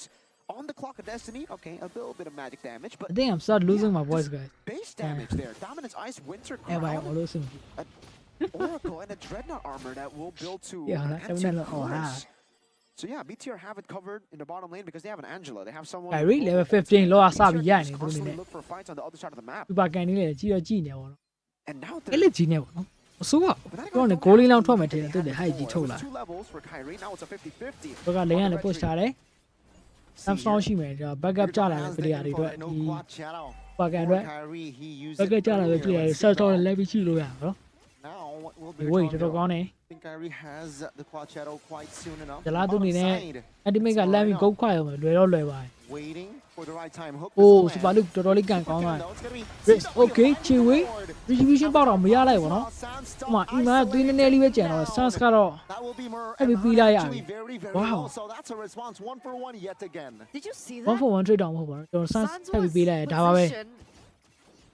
On the Clock of Destiny, okay, a little bit of magic damage, but I think I'm start losing my voice, guys. Base damage there. Dominance Ice, Winter Crown, an Oracle, and a Dreadnought armor that will build to So yeah, BTR have it covered in the bottom lane because they have an Angela. They have someone. I really level 15 lower sub yeah, constantly look for fights on the other side of the map. And now they're so what? You're on the goalie now, Tom, and the high G tola. 2 levels for Kyrie. Now it's a 50-50. Look at the push tare. Some strong she made backup challenge for the area. Back and right. Back challenge, search on the levy chilo. Now wait to go on I think Kyrie has the quad shadow quite soon enough. The last one I did make a levy go quiet. Waiting for the right time. Oh, super look to rolling gun. Okay, Chiwi. Distribution bottom, we are like one. Come on, Ima doing an early channel. Sanskaro. Every be wow. So that's a response 1-for-1 yet again. Did you see that? 1-for-1 trade down over. Your son's heavy be like that.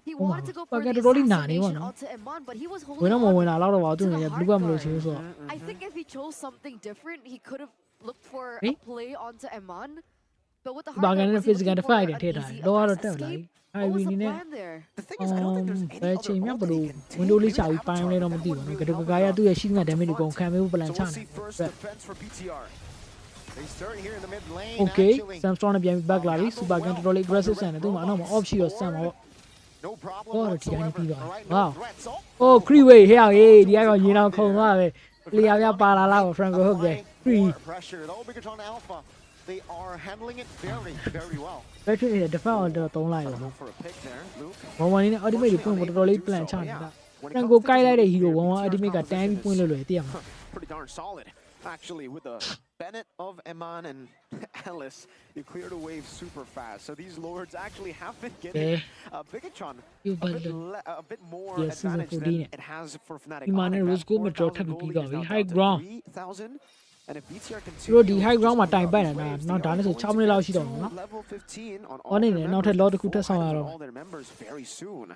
He wanted to go for the assassination onto Eman, but he was holding on to the hard guard. I think if he chose something different, he could have looked for a play onto Eman. But with the hard guard, he was looking for an easy escape. What was the plan there? The thing is, I don't think there's any other ult that he can take. We'll see first defense for BTR. They start here in the mid lane. Okay, some strong behind back Larry, super control aggressive and I don't option or some. No problem. Wow. Oh, Creeway here, hey, the other you know, come on. Leah Parala, Franco Hook there. Free pressure. Alpha. They are handling it very, very well. Actually, the defense don't lie. For a pick there, Luke. One in ultimate point plan China. Franco Kai hero, one ultimate a time point. Pretty darn solid. Actually, with the Bennett of Eman and Alice, you cleared the wave super fast. So these lords actually have been getting Bigatron a bit more advantage than it has for Fnatic. High ground. 3,000. And if BTR continues, the high ground time by now done is a charming loud she don't know. Level 15 on all not a lot of good all their members very soon.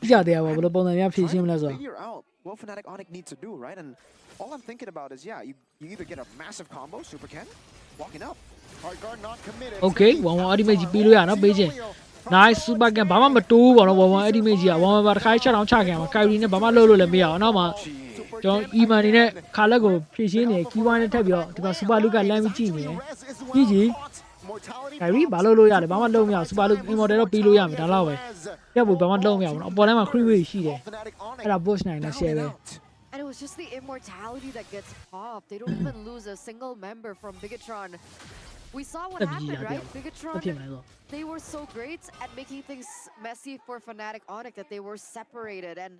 Yeah, they are available and they have fishing as well. Figure out what Fnatic Onyx needs to do, right? And all I'm thinking about is, yeah, you either get a massive combo, Super Ken, walking up. Hard guard not committed. Okay, one ultimate Piluya, no Beijing. Nice Super Ken, Bama 2, one ultimate, one over Kai Chan, Kyrie, Bama Lolo, Lemia, Nama. Don't even in a Kalago, Fishing, Kiwan Tabio, the Super Luca Lamity. Gigi. Kyrie ဘာလို့လို့ရတယ်ဘာမှလုံးမရဘူး Super Loop Immortal တော့ပြီးလို့ရမယ်ဒါလောက်ပဲပြတ်ဖို့ဘာမှလုံးမရဘူးအပေါ်ထဲမှာ Creep Wave ရှိတယ်အဲ့ဒါ Bush နိုင်တဲ့ share ပဲ And it was just the immortality that gets popped. They don't even lose a single member from Bigatron. We saw what happened, right? Bigatron, they were so great at making things messy for Fnatic Onyx that they were separated. And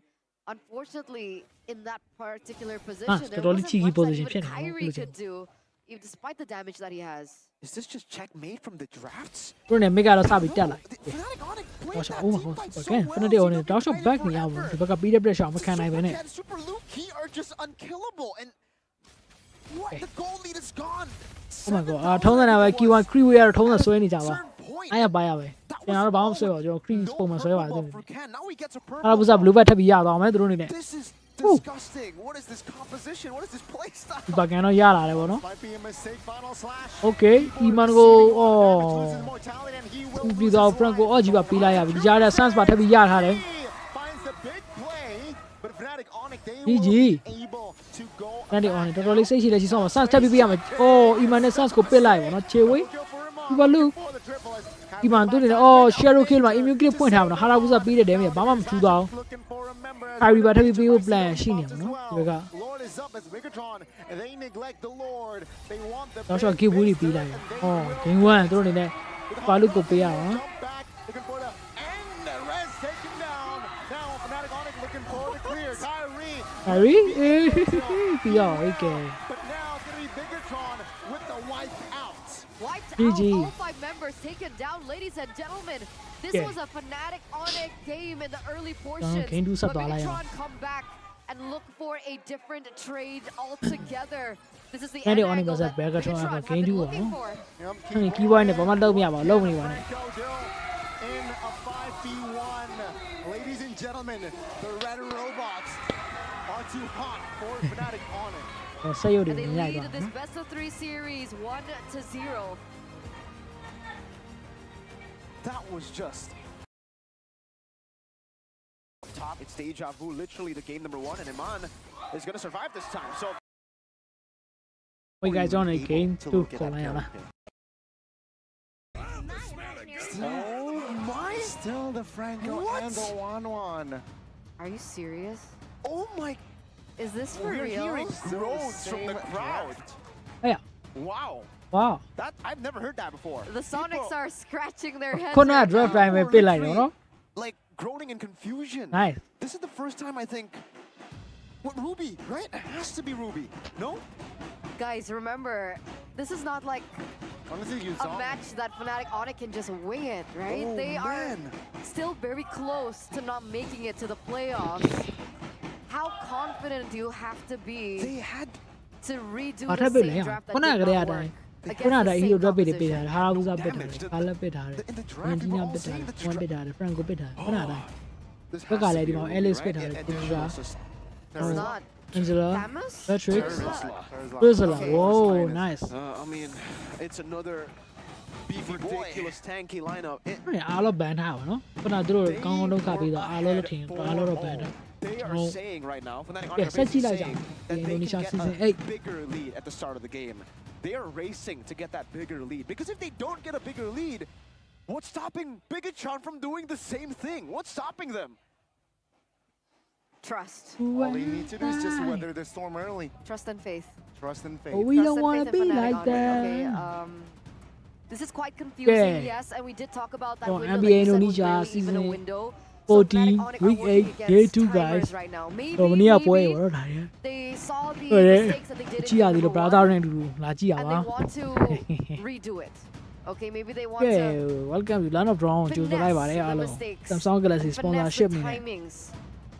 unfortunately, in that particular position, there wasn't much that even Kyrie could do, even despite the damage that he has. Is this just checkmate from the drafts? Bro, ne mega တော့စပြီးတက်လာ Fnatic Onyx played that Oh my god. Again, Fnatic Onyx တောက်လျှောက် back နေရဘူးဒီဘက်က beat the pressure မခံနိုင်ပဲနဲ့ Super Luke Key are just unkillable and what the goal lead is gone. Oh my god. ထုံးစံနဲ့ပဲ Q1 Creep Wave ကတော့ထုံးစံဆွဲနေကြပါအားရပါရပဲကျွန်တော်တို့ဘာမှမဆွဲပါဘူးကျွန်တော် Creep ပုံမှန်ဆွဲပါတယ်အဲ့ဒါဘူးစား blue bat ထပ်ပြီးရသွားမယ်သူတို့အနေနဲ့ Disgusting. What is this composition? What is this play style? ဒီဘကန်တော့ရလာတယ်ဗောနော် Okay ဒီမန်ကိုပြီးတော့ Frank ကိုအော်ကြီးပါပေးလိုက်ရပြီဒီကြားထဲ Sans ပါထပ်ပြီးရထားတယ်GG Fnatic Onyx တော်တော်လေးစိတ်ရှိလက်ရှိဆောင်ပါ Sans ထပ်ပြီးပေးရမယ်အော် Iman နဲ့ Sans ကိုပစ်လိုက်ဗောနော်ခြေဝေး Super Loop Iman တို့နေအော် Shadow Kill မှာ immune kill ဖွင့်ထားမှာနော် Harabusa ပေးတဲ့ damage ဘာမှမထူးတော့Kyrie ဘာထပ်ပြီးပေးဖို့ plan ရှိနေမှာနော်ဒီဘက်ကတော့ရှော့ give ဘူးပြီးလိုက်အော် game 1တို့အနေနဲ့ Super Loop ကိုပေးရအောင်နော်Kyrie ပြီးရော okay Wiped out, all 5 members taken down, ladies and gentlemen. This was a Fnatic Onyx game in the early portions. But Bigatron come back and look for a different trade altogether. This is the end angle that Bigatron have been looking for. Keyword နဲ့ဘာမှလုပ်မရပါဘူးလုပ်နေပါနဲ့ In a 5v1, ladies and gentlemen, the red robots are too hot for Fnatic Onyx. And they lead this best of 3 series 1-0. That was just top. It's deja vu, literally the game number 1, and Iman is going to survive this time. So, wait, guys, on a game 2. Oh my! Still the Franco and the 1-1. Are you serious? Oh my! Is this for We're real? hearing groans from the crowd. Yeah. Wow. Wow. That I've never heard that before. The Sonics are scratching their heads. Right draft time like groaning in confusion. Nice. This is the first time I think. What, Ruby, right? It has to be Ruby. No? Guys, remember, this is not like a match that Fnatic Onyx can just wing it, right? Oh, they are still very close to not making it to the playoffs. How confident do you have to be to redo the same draft that did not work? ခုနက hero drop ပေးတာ Harabusa ပစ်တယ် Kala ပစ်ထားတယ် Valentina ပစ်ထားတယ် One ပစ်ထားတယ် Franco ပစ်ထားတယ်ခုနကတိုင်းဘက်ကလည်းဒီမှာ Alice ပစ်ထားတယ် Kudra It's not Angela Damus? Patrick Ursula whoa nice I mean it's another ridiculous tanky lineup အားလုံး ban ထားပါနော်ခုနသူတို့ကောင်းကောင်းလုပ်ခပြီးတော့အားလုံးလို့ထင်အားလုံးတော့ ban ထား They are saying right now, Fnatic Onyx that they can get a bigger lead at the start of the game. They are racing to get that bigger lead because if they don't get a bigger lead, what's stopping Bigatron from doing the same thing? What's stopping them? Trust. All they need to do is just weather the storm early. Trust and faith. Trust and faith. Oh, we don't want to be like that. Okay, this is quite confusing, yes, and we did talk about that window NBA that Indonesia really season even a window. 14 week 8 day 2 guys right now. Maybe they saw the mistakes that they did in the brother and they want to redo it. Okay, maybe they want to welcome to Land of Drawn to the Samsung Galaxy sponsorship timings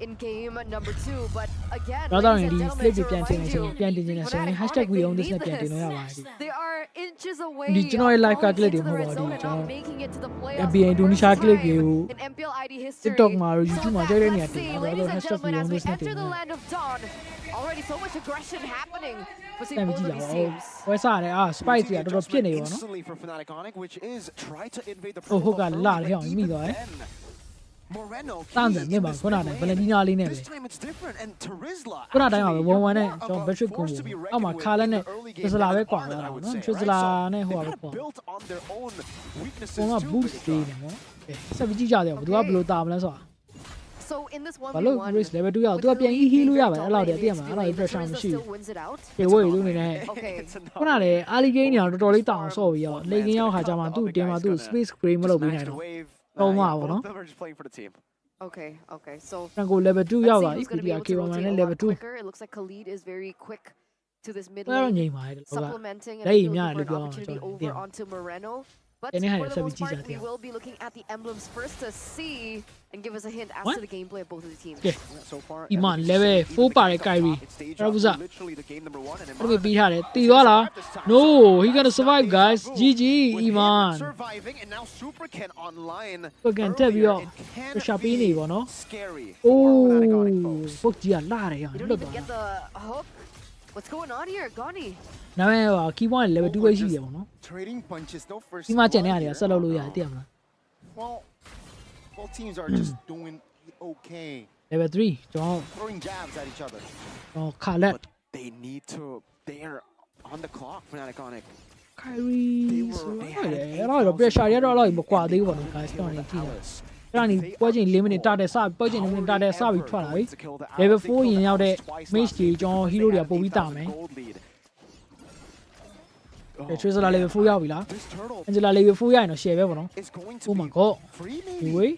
in game number 2, but again, brother ladies and gentlemen, to remind you, hashtag we own this they are inches away live calculate into the red zone and not making it to the playoffs NBA Indonesia clip in MPL ID history. TikTok ma YouTube ma jai Let's see, ladies and gentlemen, as we enter the land of dawn, already so much aggression happening between both of these teams. ဝယ်စားတယ်spice ကတော်တော်ဖြစ်နေပါနော် Instantly for Fnatic Onyx, which is try to invade the ဟုတ်ကလာလျောင်းမိသွားတယ် Tạm dần nhưng mà con nào này Valentina lên này con nào đây mà vòng này trong bếp cùng mà Kalen này Trisla với quả là nó Trisla này hoa với quả con mà boost đi này sao bị chỉ ra được tôi blow tạm lên sao và lúc race level 2 tôi biến heal luôn vậy là để tiền mà là pressureမရှိcái quay luôn này con nào này ali game nàyတော်တော်လေးတောင်းဆော့ပြီးတော့လေကင်းရောက်ခါကျမှသူ့တင်မှာသူ့ space gray မလုပ်ပြီးနိုင်တော့တော့မှာပေါ့နော် Okay, so Franco level 2 ရောက်လာပြီ PDR K1 နဲ့ level 2 it looks like Khalid is very quick to this mid အဲ့ lane ငိမ့်ပါတယ် supplementing and လက်ရည် able များ to လို့ bring ပြောအောင် opportunity ကျွန်တော် over သိရ onto Moreno. But Any for higher the sub most part, GG we will be looking at the emblems first to see and give us a hint as What? to the gameplay of both of the teams. Okay. Iman level 4 ပါတယ် Kyrie အဲ့ဒါကဘယ်ပြီးထားတယ်တီသွားလား No he gonna survive guys GG Iman Supercan တက်ပြီးတော့ pressure ပေးနေပေါ့နော် Oh ပုတ်ကြီးကလာတယ်ရ You လွ don't တ် even သွား get the hook. What's going on here, Goni? နာမည်ဟို keyboard level 2ပဲရှိတယ်ပေါ့နော် Trading punches, no first. ဒီမှာကျန်နေရတယ်ဆက်လုပ်လို့ရတယ်သိရမလား Well, both teams are just doing okay. level 3ကျွန်တော် Throwing jabs at each other. ခါလက် But they need to. They are on the clock. Fnatic Onic. Kyrie ဆိုရတယ်အဲ့တော့ pressure ရတော့တော့မကွာသေးဘူးပေါ့နော် guys ကျွန်တော်နေကြည့်တယ်အဲ့ဒါနေပွဲချိန်4မိနစ်တာတဲ့စပွဲချိန်4မိနစ်တာတဲ့စပြီးထွက်လာပြီ level 4ရင်ရောက်တဲ့ mage ကြီးကျွန်တော် hero တွေကပို့ပြီးတာမယ် Trisla level 4ရောက်ပြီလား Angela level 4ရရင်တော့ share ပဲပေါ့နော် Oh my god ဒီဝေး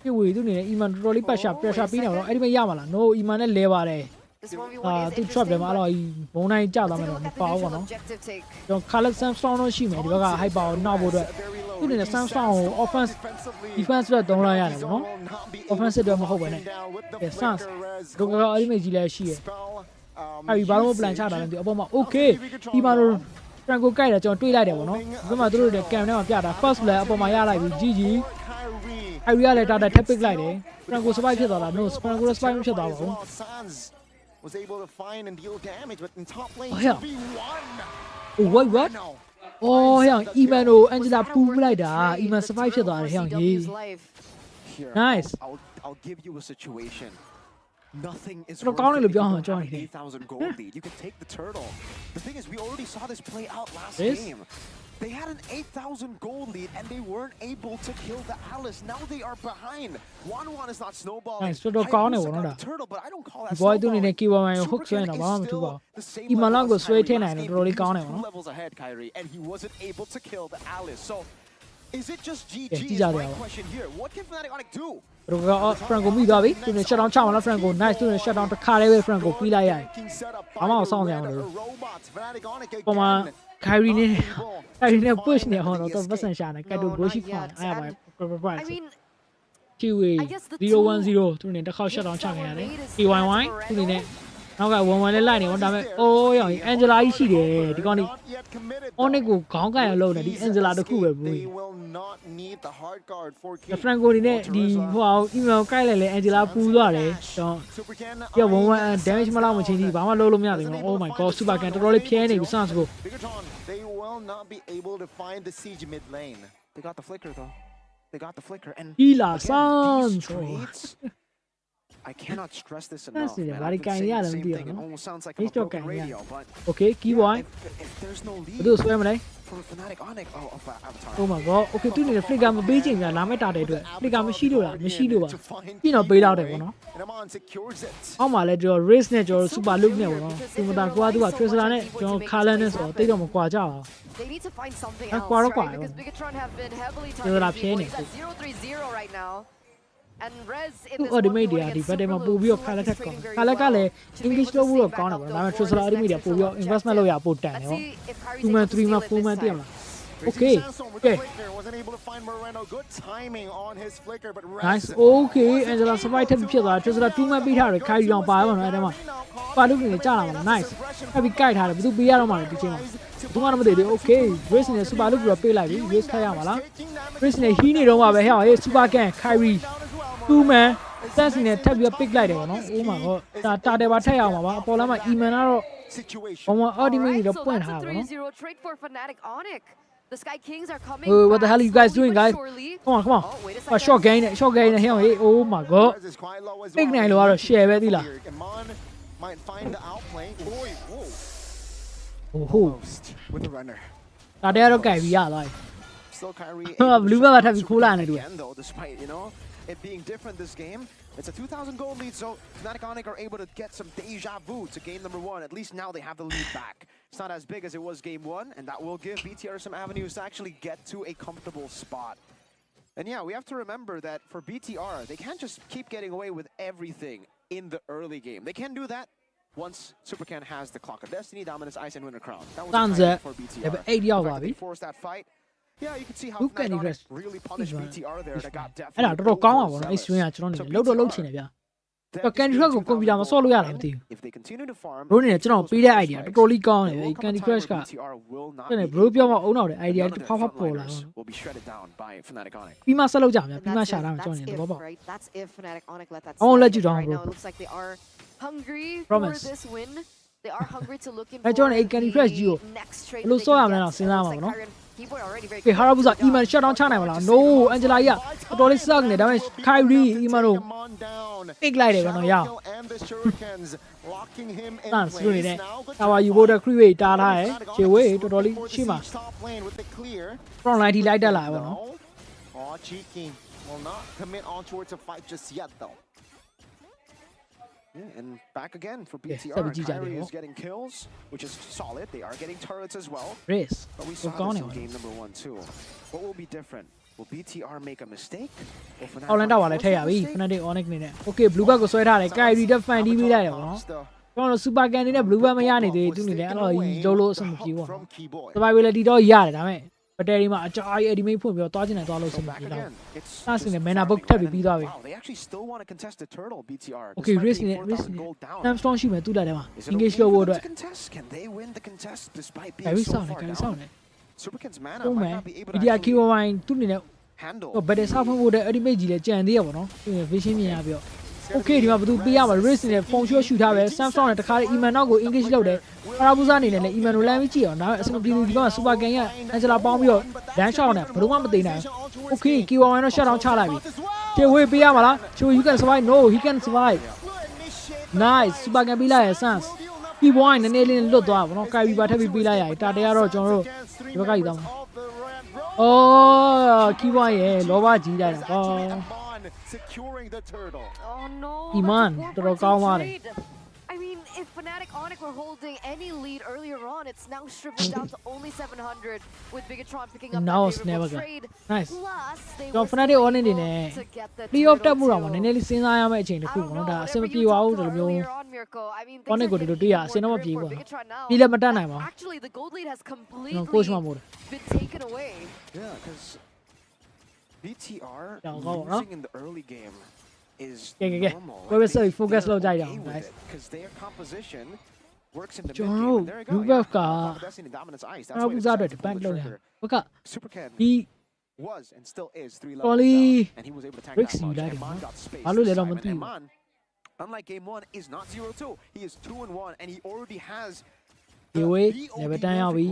ဒီဝေးသူနေနဲ့ Iman တော်တော်လေးပတ်ရှာ pressure ပေးနေတော့အဲ့ဒီမရမှာလား No Iman နဲ့လဲပါတယ် This 1v1 is သူ trap တယ်မှာအဲ့တော့ဘုံတိုင်းကြာသွားမယ်တော့မပါဘူးပေါ့နော်ကျွန်တော် Khaled Samsung တော့ရှိမယ်ဒီဘက်က hyper ကိုနောက်ဖို့အတွက်သူနေနဲ့ Samsung ကို offense defense အတွက်သုံးလိုက်ရတယ်ပေါ့နော် offense အတွက်မဟုတ်ဘဲနဲ့ Sans တို့ကအဲ့ဒီမိကြီးလည်းရှိရယ်အဲ့ဒီဘာလို့ plan ချတာလဲဒီအပေါ်မှာ okay ဒီမှာတော့ Franco ကြိုက်တယ်ကျွန်တော်တွေးလိုက်တယ်ပေါ့နော်ဒီမှာသူတို့တွေ cam ထဲမှာပြတာ first play အပေါ်မှာရလိုက်ပြီ GG အဲ့ဒီရလဲတာထပ်ပစ်လိုက်တယ် Franco survive ဖြစ်သွားတာ no Franco survive ဖြစ်သွားပါဘူး Was able to find and deal damage, but in top lane, Oh, yeah. 2v1. Oh what Oh ဟဲ့ Iman ကို Angela ပူးလိုက်တာ Iman survive ဖြစ်သွားတယ်ဟဲ့ကြီး Here, Nice. I'll give you a situation. Nothing is Pero worth kaon it nilo if you byahan don't join have an ni. 8,000 gold lead. You can take the turtle. The thing is, we already saw this play out last Yes. game. They had an 8,000 gold lead and they weren't able to kill the Alice. Now they are behind. 1-1 is not snowballing. Nice. Pero kaon ni Hayabusa wala got da. the turtle, but I don't call that Boy သူနေ snowballing. နဲ့ keyword မှာ hook ဆွဲ Supercan နေတာ is ဘာမှမထူ still ပါဘူး the same Iman level လောက်ကို as ဆွဲ Kyrie ထည့်နိုင်တယ် last တော်တော်လေး game. ကောင်းတ He ယ် was ပေါ့ two နော် levels ahead, Kyrie, and he wasn't able to kill the Alice. So, is it just GG? Yeah, Is GG my out. question here. What can Fnatic Onic do? တို့က Franco မိသွားပြီသူနေ shut down ချမှာလား Franco nice သူနေ shut down တစ်ခါလေးပဲ Franco ပြီးလိုက်ရတယ်ဘာမှမဆောင်ကြဘူးလို့ပုံမှန် Kyrie နဲ့ Kyrie နဲ့ push နေအောင်တော့ပတ်စံရှာနေကတ်တို့ဘိုးရှိခွာအားရပါ I mean, Kiwi 010သူနေတစ်ခေါက် shut down ချခဲ့ရတယ် KYY သူနေနဲ့နောက်က11လေးလိုက်နေတော့ဒါပေမဲ့အိုးရောင် Angela ကြီးရှိတယ်ဒီကောင်นี่ Onic ကိုခေါင်းကန်ရလို့နေဒီ Angela တခုပဲဘူး Franco နေနဲ့ဒီဟိုအောင် email ကိုက်လိုက်လဲ Angela ပူသွားတယ်ကျွန်တော်ပြော11 damage မလောက်မချင်းဒီဘာမှလုပ်လို့မရသေးဘူး Oh my god super can တော်တော်လေးဖြဲနေပြီ Sans ကို They will not be able to find the siege mid lane. They got the flicker though. They got the flicker and Hila again, Sans these trades, I cannot stress this enough. That's it, Man. very I've been saying kind, the same yeah, thing. It no? almost sounds like He's I'm a broken joking, yeah. radio, but Okay Kiwi if there's no ဘယ် lead လိုဆွဲမလဲ for Fnatic Onic, Avatar. Oh my god okay သူနေ flicker မပေးချင်ကြလာမဲ့တာတဲ့အတွက် flicker မရှိလို့လားမရှိလို့ပါပြီးတော့ပေးတော့တယ်ပေါ့နော် And Amon secures it. အောက်မှာလည်းကျွန်တော် race နဲ့ကျွန်တော် super loop နဲ့ပေါ့နော်ဒီမှာကွာသူက Trisla နဲ့ကျွန်တော် Kalen နဲ့ဆိုတော့တိတ်တော့မကွာကြပါဘူး they need to find something Ah, else, quaro right? quaro. Because Bigatron have been heavily Yo la targeting piene. people. He's at 0-3-0 right now. And Rez in သူ this အော်ဒီမိတ် 1v1 တွေကဒီ against ဘက်ထဲမှာ Super ပို့ပြီးတော့ Luke. Kalen ထက် He's ကောင်း trading very Kalen ကလည်း well. Should be English able to လုပ်ဖို့ save တော့ကောင်းတယ် back ပေါ့ up ဒါပေမဲ့ though Trisla အဲ့ဒီမိတ်တွေကပို့ပြီးတော့ for investment လုပ်ရပို့တန်တယ် Let's ပေါ့ see if Kyrie's 2 able man to 3 man steal it 4 man this တည်မ time.လား Racing Okay, Sandstorm with okay. the flicker wasn't able to find Moreno. Good timing on his flicker, but nice Rez okay Angela survive ထပ်ဖြစ်သွားတယ် Trisla 2 man ပေးထားတယ် Kyrie အောင်ပါပါတော့အဲ့ဒါမှာပါလို့နေကြလာမှာ nice ထပ်ပြီးကြိုက်ထားတယ်ဘယ်သူပေးရတော့မှာလဲဒီချိန်မှာဘယ်သူမှမသိသေးဘူး okay race နဲ့ super လို့ပြီးတော့ပေးလိုက်ပြီ race ထပ်ရမှာလား race နဲ့ he နေတော့မှာပဲဟဲ့ဟေး super can Kyrie 2 man တက်စီနဲ့ထပ်ပြီးတော့ pick လိုက်တယ်ပေါ့နော် oh my god တာတယ်ပါထက်ရအောင်ပါအပေါ်လမ်းမှာ Iman ကတော့ situation. ဘုံမှာ ultimate တွေ Alright, တော့ so ပွင့် that's ထား a တာပေါ့နော် 3-0 trade for Fnatic Onic. The Sky Kings are coming. Oh, what the hell are you guys doing, guys? Come on, come on. Oh, short gain, here. Oh my god. Big nine lo share be di la. Might find the outplay. Oh. With the runner. Ta de ro kai bi ya la. Still Kyrie. Blue ba thap bi khola ne du. Though, despite it being different this game, it's a 2,000 goal lead, so Fnatic are able to get some deja vu to game number 1. At least now they have the lead back. It's not as big as it was game 1, and that will give BTR some avenues to actually get to a comfortable spot. And yeah, we have to remember that for BTR, they can't just keep getting away with everything in the early game. They can do that once Supercan has the Clock of Destiny, Dominance, Ice, and Winter Crown. That was the for BTR. They forced that fight. Yeah, you can see how Fnatic really punished BTR there. That got definitely. အဲ့ဒါတော်တော်ကောင်းပါဘောနော်အဲ့ swing ကကျွန်တော်နေလောက်တော့လောက်ချင်တယ်ဗျာ Candy Crush ကိုကွန်ပျူတာမှာဆော့လို့ရတာမသိဘူး bro နေကျွန်တော်ပေးတဲ့ idea တော်တော်လေးကောင်းတယ်ဗျ Candy Crush ကအဲ့ဒါ bro ပြောမှအုံနောက်တယ် idea တစ်ဖက်ဖက်ပေါ်လာတော့ပြီးမှဆက်လုပ်ကြမှာပြီးမှရှာတာမှာကျွန်တော်နေတော့ပေါ့အောင်လက်ကြည့်တော့ bro hungry for this win. They are hungry to look in for the Candy Crush ကြီးကို ဘလို့ဆော့ရမလဲတော့စဉ်းစားမှာပေါ့နော် Okay, Harabusa, Iman shut down China. No, Angela, yeah. Totally suck it. Damage Kyrie, Imano. Big light, yeah. That's really that. How are you? Go to create that high. She wait, totally Shima. Front light, he light the light. Oh, cheeky. Will not commit on towards a fight just yet, though. Yeah, and back again for BTR. Kyrie is getting kills, which is solid. They are getting turrets as well. Race. But we saw this in game number 1 too. What will be different? Will BTR make a mistake? Or Fnatic Okay, blue bag ကိုဆွဲထားတယ် Kyrie တက် fan တီးပေးလိုက်တယ်ပေါ့နော် ကျွန်တော် super can နေနဲ့ blue bag မရနေသေးသူနေတယ်အဲ့တော့လုံးလို့အဆင်မပြေဘူးပေါ့နော် survivability တော့ရတယ်ဒါပေမဲ့ battery မှာအကြာကြီး edimate ဖွင့်ပြီးတော့တွားချင်တယ်တွားလို့အဆင်မပြေတော့စစနေ mana book ထပ်ပြီးသွားပြီ Okay, risk နဲ့ Samsung ရှိမယ်သူ့လက်ထဲမှာ engage လုပ်ဖို့အတွက် Kyrie စောင့်နေ Kyrie စောင့်နေ Supercan's mana might not be able to actually သူနေနဲ့ handle ဘယ်တဲ့စားဖွင့်ဖို့တဲ့ edimate ကြီးလည်းကြံသေးရပါတော့သူ vision မြင်ရပြီးတော့ Okay ဒီမှာဘယ်သူပေးရမှာ risk နဲ့ phone shot ရှူထားပဲ Samsung နဲ့တခါလေး Iman နောက်ကို engage လုပ်တယ် Harabusa အနေနဲ့လည်း Iman ကိုလမ်းပြီးကြည့်အောင်ဒါပေမဲ့အစမပြေဘူးဒီကောင်က super can က Angela ပေါင်းပြီးတော့ dash shot နဲ့ဘယ်တော့မှမသိနိုင်ဘူး Okay K1 တော့ shut down ချလိုက်ပြီ K-way ပေးရမှာလား Show you can survive no he can survive Nice super can ပေးလိုက်ရ Sans P1 နည်းနည်းလေးလွတ်သွားပါတော့ Kyrie ပါထပ်ပြီးပေးလိုက်ရတာတရားတော့ကျွန်တော်တို့ဒီဘက်ကကြီးသွားမှာ Oh K1 ရဲ့လောဘကြီးလိုက်တာပေါ့ Securing the turtle. Oh no. Iman တော်တော်ကောင်းပါတယ် I mean, if Fnatic Onyx were holding any lead earlier on, it's now stripped down to only 700 with Bigatron picking up that favorable trade. Nice. Plus, they were Fnatic Onyx နေနဲ့ playoff တက်မှုတော့မနည်းနည်းလေးစဉ်းစားရမယ့်အချိန်တစ်ခုပေါ့နော်ဒါအဆင်မပြေပါဘူးဒီလိုမျိုး Onyx ကိုဒီလိုတွေ့ရအဆင်တော့မပြေဘူးပေါ့ပြီးလည်းမတက်နိုင်ပါဘူး Actually, the gold lead has completely been taken away. Yeah, because BTR losing in the early game is normal. Like focus လုပ်ကြရအောင် guys. Because their composition works in the mid ကျွန် game. တော် There you လူ go. ဘက်က Destiny Dominance Ice. အပူစားတွေ depend လုပ်နေတာဘက်က Supercan ဒီ was and still is 3 levels Probably down, and he was able to tank Bricks that much. you like Eman it, got space. ဘာလို့လဲတော့မ Simon သိဘူး Eman, unlike game 1, is not 0-2. He is 2-1, and he already hasဒီဝေး level 10ရောက်ပြီ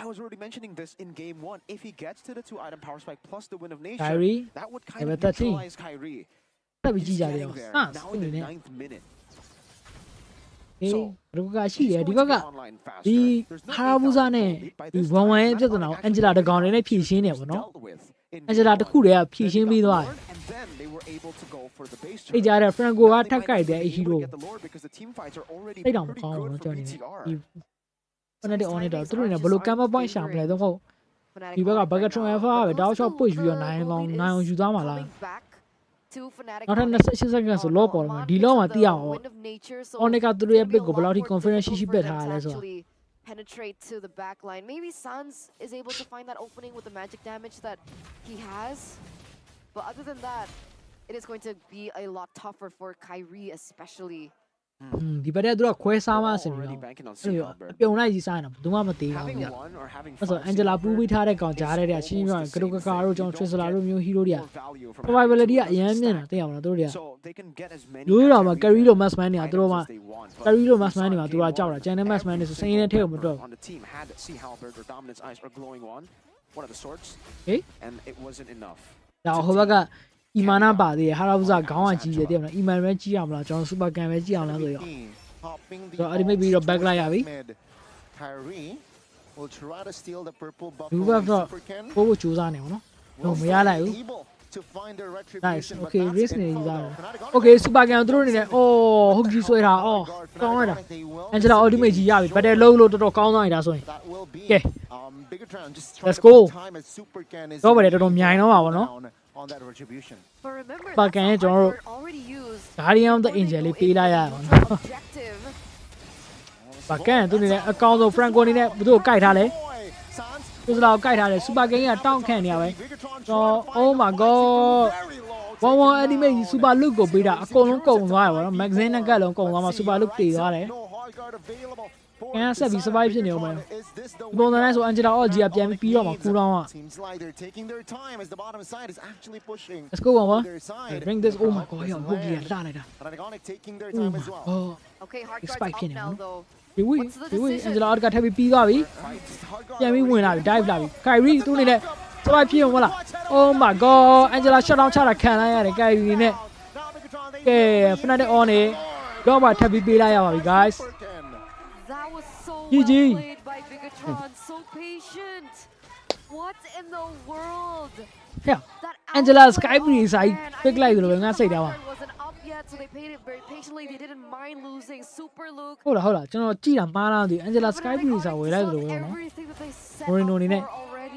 I was already mentioning this in game 1. If he gets to the 2-item power spike plus the win of nation, Kyrie that would kind of level 13 neutralize Kyrie. တက်ပြီးကြည့်ကြရ He's အောင် getting စ there. စ Now နေ in the နဲ့ 9th minute. ဒီဘက်ကရှိတယ် He's ဒီ going ဘ to က်က be online faster. ဒီ There's no ဟာဘူဇာနဲ့ 8,000 gold lead by ဒီ this 1-1 time. ရဲ့ပြဿနာကို Angela တကောင်လေးနဲ့ဖြည့်ရှင်းနေပါတော့ Dealt with in Angela game တစ်ခုတည်းကဖြည့်ရှင်းပြီးသွားတယ် one, and then they were able to go for the base အဲ့ကြတဲ့ Franco ကထပ်ကြိုက်တယ် They might not be hero able to get the lord because the team fights are already စိတ်တောင်မ pretty ကောင်းဘူး good နော် for ကျွန်တော်နေ BTR. ဒီ Fnatic on တော့သူတို့နေဘယ်လို camera point ရှာမလဲတော့ဟုတ်ဒီဘက်က Bagatron Alpha ပဲတောက်လျှောက် push ပြီးတော့နိုင်အောင်ယူသွားမှာလားနောက်ထပ်28 second ဆိုလော့ပေါ်မှာဒီလော့မှာသိရအောင် Onyx ကသူတို့ရဲ့ pick ကိုဘယ်လောက်ထိ confidence ရှိပစ်ထားရလဲဆိုတော့ penetrate to the back line. Maybe Sans is able to find that opening with the magic damage that he has. But other than that, it is going to be a lot tougher for Kyrie especially. ဒီဘက်ကသူကခွဲစားမှအဆင်ပြေတော့အပြုံလိုက်ကြီးစားနေတာဘယ်သူမှမသေးဘူးဗျအဲ့ဆို Angela ပူးပြီးထားတဲ့ကောင်ကြားတဲ့ရှင်းပြရင်ကတုကကာတို့ကျွန်တော် Trisla တို့မျိုး hero တွေက survivability ကအရင်မြင်တာသိအောင်လားတို့တွေကရိုးတော့မှ carry လို့ mass man တွေကသူတို့မှ carry လို့ mass man တွေမှာသူကကြောက်တာ channel mass man တွေဆိုစိန်နဲ့ထဲကိုမတော့ one of the swords. Okay. And it wasn't enough. Now, however, Imana ba the Harabuza Gawan G, the Iman Regiamla, John Super Game Regiamla. So I may be your back line. Kyrie will try to steal the purple buff. You have not go choose on him, no? Nice. Okay, recently okay, Super Game thrown in it. Oh, Hooky Sweater. Oh, Canada. Angela Ultimate Yavi, but they're low to talk all night. That's why. Okay. Let's go. Over there, don't know, no? But can you draw? Guardian the Angel, Pila. But can do the account of Franco in it, do Kite Halley. There's a lot of Kite Halley, Super Game at Town Canyon. So, oh my god. One more anime Super Look go beat a colon cone while Maxine and Gallon cone Super Look. Can't say he survives in your man. Bon nice Angela Ogia Pian Pioma Kurama. Seems like they're taking their time as the bottom side is actually pushing. Let's go on. Bring this. Oh my god, Hoogie and Danada. Taking their time as well. Oh, okay, hard spike up now though. Here we Angela got heavy Pigavi. Yeah, we win out, dive lavi. Kyrie doing it. So I feel oh my god, Angela shut down Chara can I had a guy in it. Okay, Fnatic on it. Go about heavy Bila, guys. That was so GG. well played by Bigatron, so patient. What in the world? Yeah, Angela's Sky Breeze, I big like the way I say that one. Wasn't up yet, so they played it very patiently. They didn't mind losing. Super Luke. Hold on. You know, Gina Mana, the Angela's Sky Breeze are way like the way. Everything that they set Or up no, for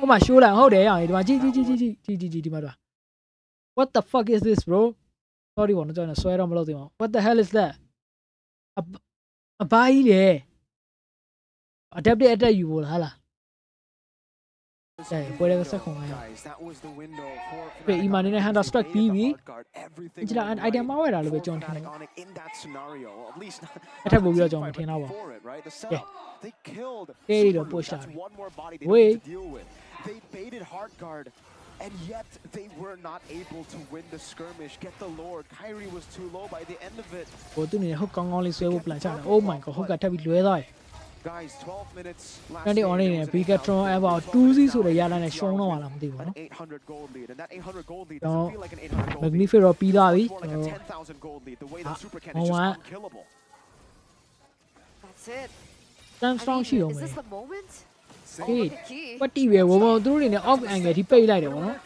oh my show like how they are. What the fuck is this, bro? Sorry, want to join a swear on below. What the hell is that? A buy there. Adapt it at you will hala. Whatever second. Wait, Iman in a hand of struck PV. And I didn't know where I'll be John. In that scenario, at least I have a John Tina. Yeah. They killed. They don't push that. One more body they Wait. to deal with. They baited hard guard, and yet they were not able to win the skirmish. Get the Lord. Kyrie was too low by the end of it. Oh my god, who got to be low? Guys, 12 minutes last Kandi on in Bigatron about 2 so the Yalan and shown on an 800 gold lead, and that 800 gold lead doesn't feel like an 800 gold lead. Magnifico Pilavi. More like a 10,000 gold lead, the way that Super Can is just unkillable. That's it. Damn strong shield. Is this the moment? Hey, what TV will do in the off angle? He paid like one.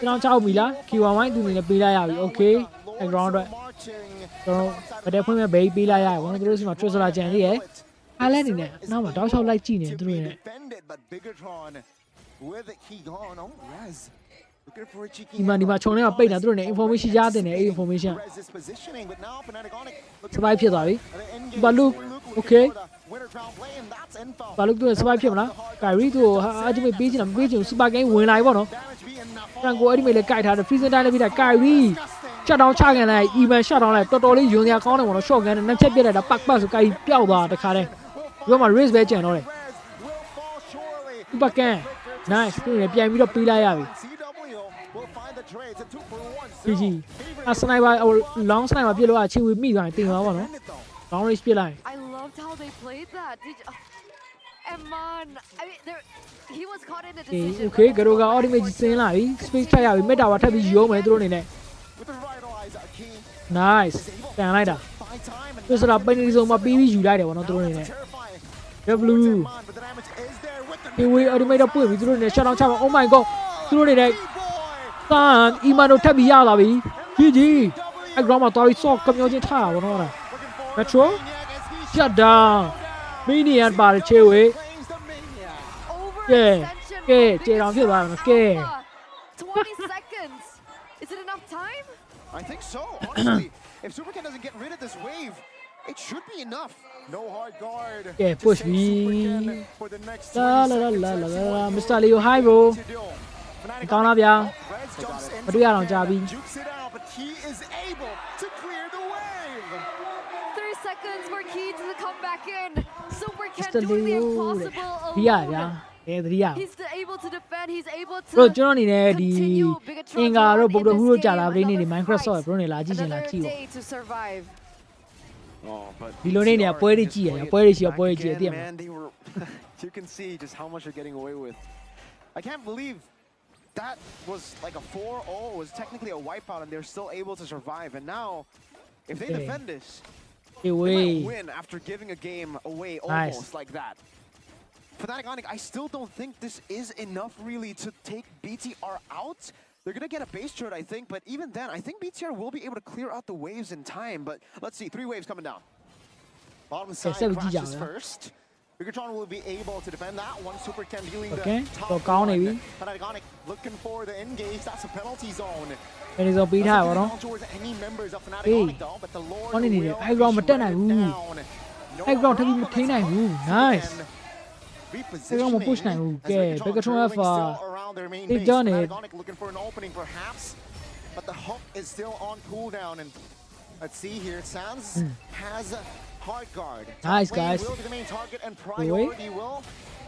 Now, Chow Mila, Kiwa do in the Pila. Okay, and round it. So, but they put me a baby like one of the reasons my treasure like Jenny, eh? I let in it. Now, my dog's like genius doing it. Imani Machone are paying through the information yard and information. Survive here, but look, okay. But look to a survive here now. Kyrie to ultimate beach and beach Super Game when I want to. Franco ultimate guide had a freezing time with a Kyrie. Shut down Chag and I even shut down like totally junior corner on a shotgun and then check it at a back pass of Kai Piauba, the car. You want my race badge and all right. Super Can. Nice. Doing a piano with a Pila. GG. A sniper or long sniper below actually with me, I think. Long range Pila. I loved how they played that. Eman, I mean, he was caught in a decision. Okay, Garuga ultimate saying like space try we made our type of yo my drone in it. Nice. Can I that? This is a bunny so my baby you died one drone in it. W. Here we ultimate up with drone in it. Shut down Chava. Oh my god. Drone in it. Son, Imano Tabi Yalavi. GG. I got my toy sock coming out in tower. Metro. Shut down. Mini and bar chewy. Yeah. Okay, get on here. Okay. 20 seconds. Is it enough time? I think so. Honestly, if Supercan doesn't get rid of this wave, it should be enough. No hard guard. Yeah, push me. La la la la la. Mr. Leo, hi bro. Down up, yeah. What do you have on Jabi? But he is able to clear the wave. 3 seconds for Key to come back in. Supercan doing the impossible alone. Yeah. He's able to defend. He's able to. Bro, John in the Inga, Bobo, who Jala, bringing the Minecraft, Brunei, Lagis and Laki. To survive. Oh, but Bilonia, Poetici, man, they were. You can see just how much they're getting away with. I can't believe that was like a 4-0. It was technically a wipeout, and they're still able to survive. And now, if they defend this, they might win after giving a game away almost like that. Fnatic Onyx, I still don't think this is enough really to take BTR out. They're gonna get a base turret, I think, but even then, I think BTR will be able to clear out the waves in time. But let's see, 3 waves coming down. Bottom side crashes first. Bigatron will be able to defend that one. Super Ken dealing the top one. Fnatic Onyx looking for the engage. That's a penalty zone. Penalty zone beat high, right? Towards any members of Fnatic Onyx though, but the Lord will be high ground down. High ground nice. Repositioning. Push now. Okay, Bigatron have they done it. Looking for an opening perhaps, but the hook is still on cooldown. And let's see here, Sans has hard guard. Nice, guys. Will be the main target, and priority will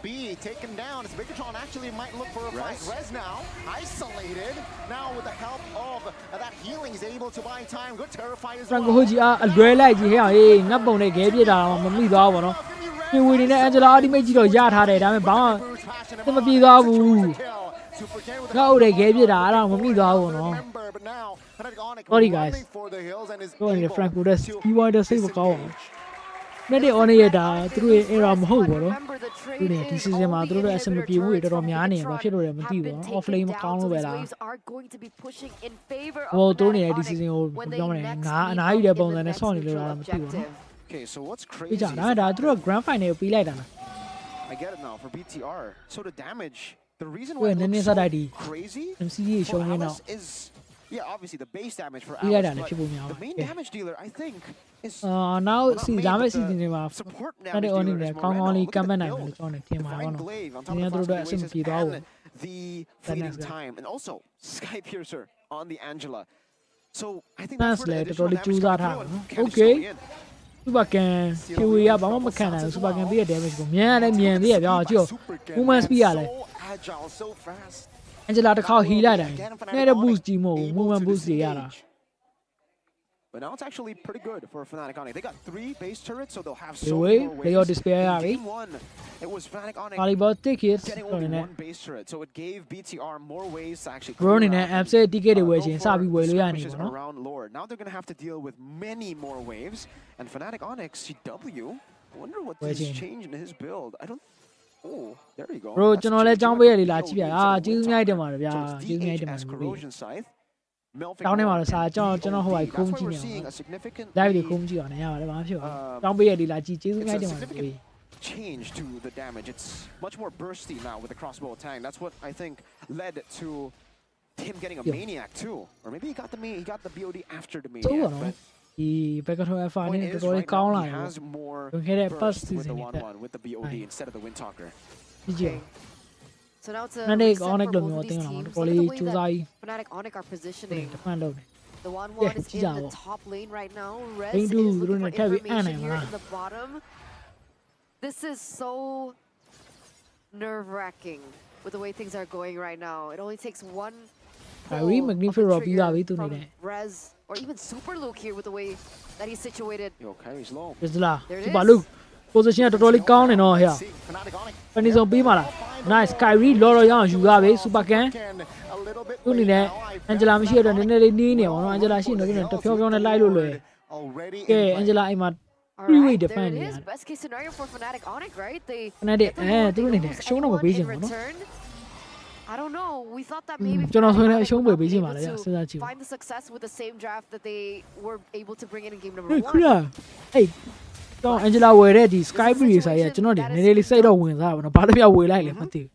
be taken down. As Bigatron actually might look for a fight. Rez now isolated. Now with the help of that healing, is able to buy time. Good terrify as well. Franco Hoji a like hey, ngap pon ne game ပြတာမမိသွားပါတော့။ပြင်ဝေနေနဲ့ Angela ultimate ကြီးတော့ရထားတယ်ဒါပေမဲ့ဘာမှမပြေသွားဘူး။ငါ့ဦးတဲ့ game ပြတာအဲ့ဒါမမိသွားဘူးနော်။ Sorry guys. Going to Franco this he wanted to save a call. နဲ့တဲ့ on ရတာသူတို့ရဲ့ error မဟုတ်ဘူးနော်။ဒီနေ့ဒီ season မှာသူတို့ရဲ့ SM ပြေမှုတွေတော်တော်များနေဘာဖြစ်လို့လဲမသိဘူးနော်။ offlane မကောင်းလို့ပဲလား။ဟိုသူတို့ရဲ့ဒီ season ကိုပြောမလဲငါအနားယူတဲ့ပုံစံနဲ့ဆော့နေလို့လားမသိဘူးနော်။ Okay, so what's crazy? ဒါသူတို့ grand final ကိုပြီးလိုက်တာလား I get it now for BTR. So the damage, the reason why it's so crazy MCD ရှုံးနေတော့ is obviously the base damage for Alex, but the main damage dealer I think is now see damage season တွေမှာ တဲ့ on နေကောင်းကောင်းလေးကမ်းမနိုင်ဘူးလို့ကျွန်တော်ထင်ပါတော့နော်။ဒီနေ့သူတို့အဆင်မပြေသွားဘူး the fleeting time and also Sky Piercer on the Angela. So I think that's where the တော်တော်လေးကြိုးစားထားတာနော်။ Okay Super Can ဖြူရဘာမှမခံနိုင်ဘူး Super Can ပြည့်တဲ့ damage ကိုမြန်ရတယ်မြန်သေးရဗျာကြည့် movement speed ရလဲ Angela တစ်ခါ heal လိုက်တယ်နဲ့တဲ့ boost ကြီးမဟုတ်ဘူး movement boost တွေရတာ But now it's actually pretty good for Fnatic Onyx. They got 3 base turrets, so they'll have so more ways. They all despair Game 1, it was Fnatic Onyx getting only 1 base turret, so it gave BTR more ways to actually running and upset ticket တွေဝယ်ခြင်းစပြီးဝယ်လို့ရနေပါနော် around Lord. Now they're going to have to deal with many more waves, and Fnatic Onyx CW, I wonder what this changed in his build. I don't Oh, there you go. Bro ကျွန်တော်လည်းကြောင်းပေးရလေလာကြည့်ပြကျေးဇူးများတင်ပါတယ်ဗျာကျေးဇူးများတင်ပါတယ် တောင်းနေမှာတော့စာကျွန်တော်ဟိုခုံးကြည့်နေအောင် live တွေခုံးကြည့်အောင်လည်းရပါတယ်ဘာမှဖြစ်ပါဘူးတောင်းပေးရလေလာကြည့်ကျေးဇူးများတင်ပါတယ် change to the damage. It's much more bursty now with the crossbow attack. That's what I think led to him getting a maniac too, or maybe he got the BOD after the maniac. But ဒီ Bigatron Alpha နဲ့တော်တော်လေးကောင်းလာတယ် has more ခဲ့တဲ့ first with season the 1-1 with the BOD instead of the Windtalker. ကြည့် So now it's a Fnatic Onyx လို့မျိုးတင်အောင်တော်တော်လေးစူးစမ်း Fnatic Onyx are positioning. defend လုပ်တယ် The 1-1 is in the top lane right now. Rez is looking for information here in the bottom. This is so nerve-wracking with the way things are going right now. It only takes one pull from Rez or even Super Luke here with the way that he's situated. Yo, Kyrie's low. Super Luke position တော်တော်လေးကောင်းနေတော့ဟဲ့ Penny zone ပြီးပါလား Nice Kyrie လော်ရအောင်ယူရပြီ Super Can သူ့အနေနဲ့ Angela မရှိတော့နည်းနည်းလေးနီးနေပါတော့ Angela ရှိနေတော့တဖြောဖြောနဲ့လိုက်လို့လွယ်ကဲ Angela အိမ်မှာ Alright, there it is. Best case scenario for Fnatic Onyx, right? Theyသူတို့အနေနဲ့ရှုံးတော့မပေးချင်ဘူးနော် I don't know. We thought that maybe ကျွန်တော်ဆိုရင်အရှုံးပွဲပေးချင်ပါလေစဉ်းစားကြည့် find the success with the same draft that they were able to bring in game number 1. အေးတော့ Angela ဝယ်တဲ့ဒီ Sky Breeze ဆိုင်ရကျွန်တော်ဒီနည်းနည်းလေးစိတ်တော့ဝင်စားပါတော့ဘာလို့ပြဝယ်လိုက်လဲမသိဘူး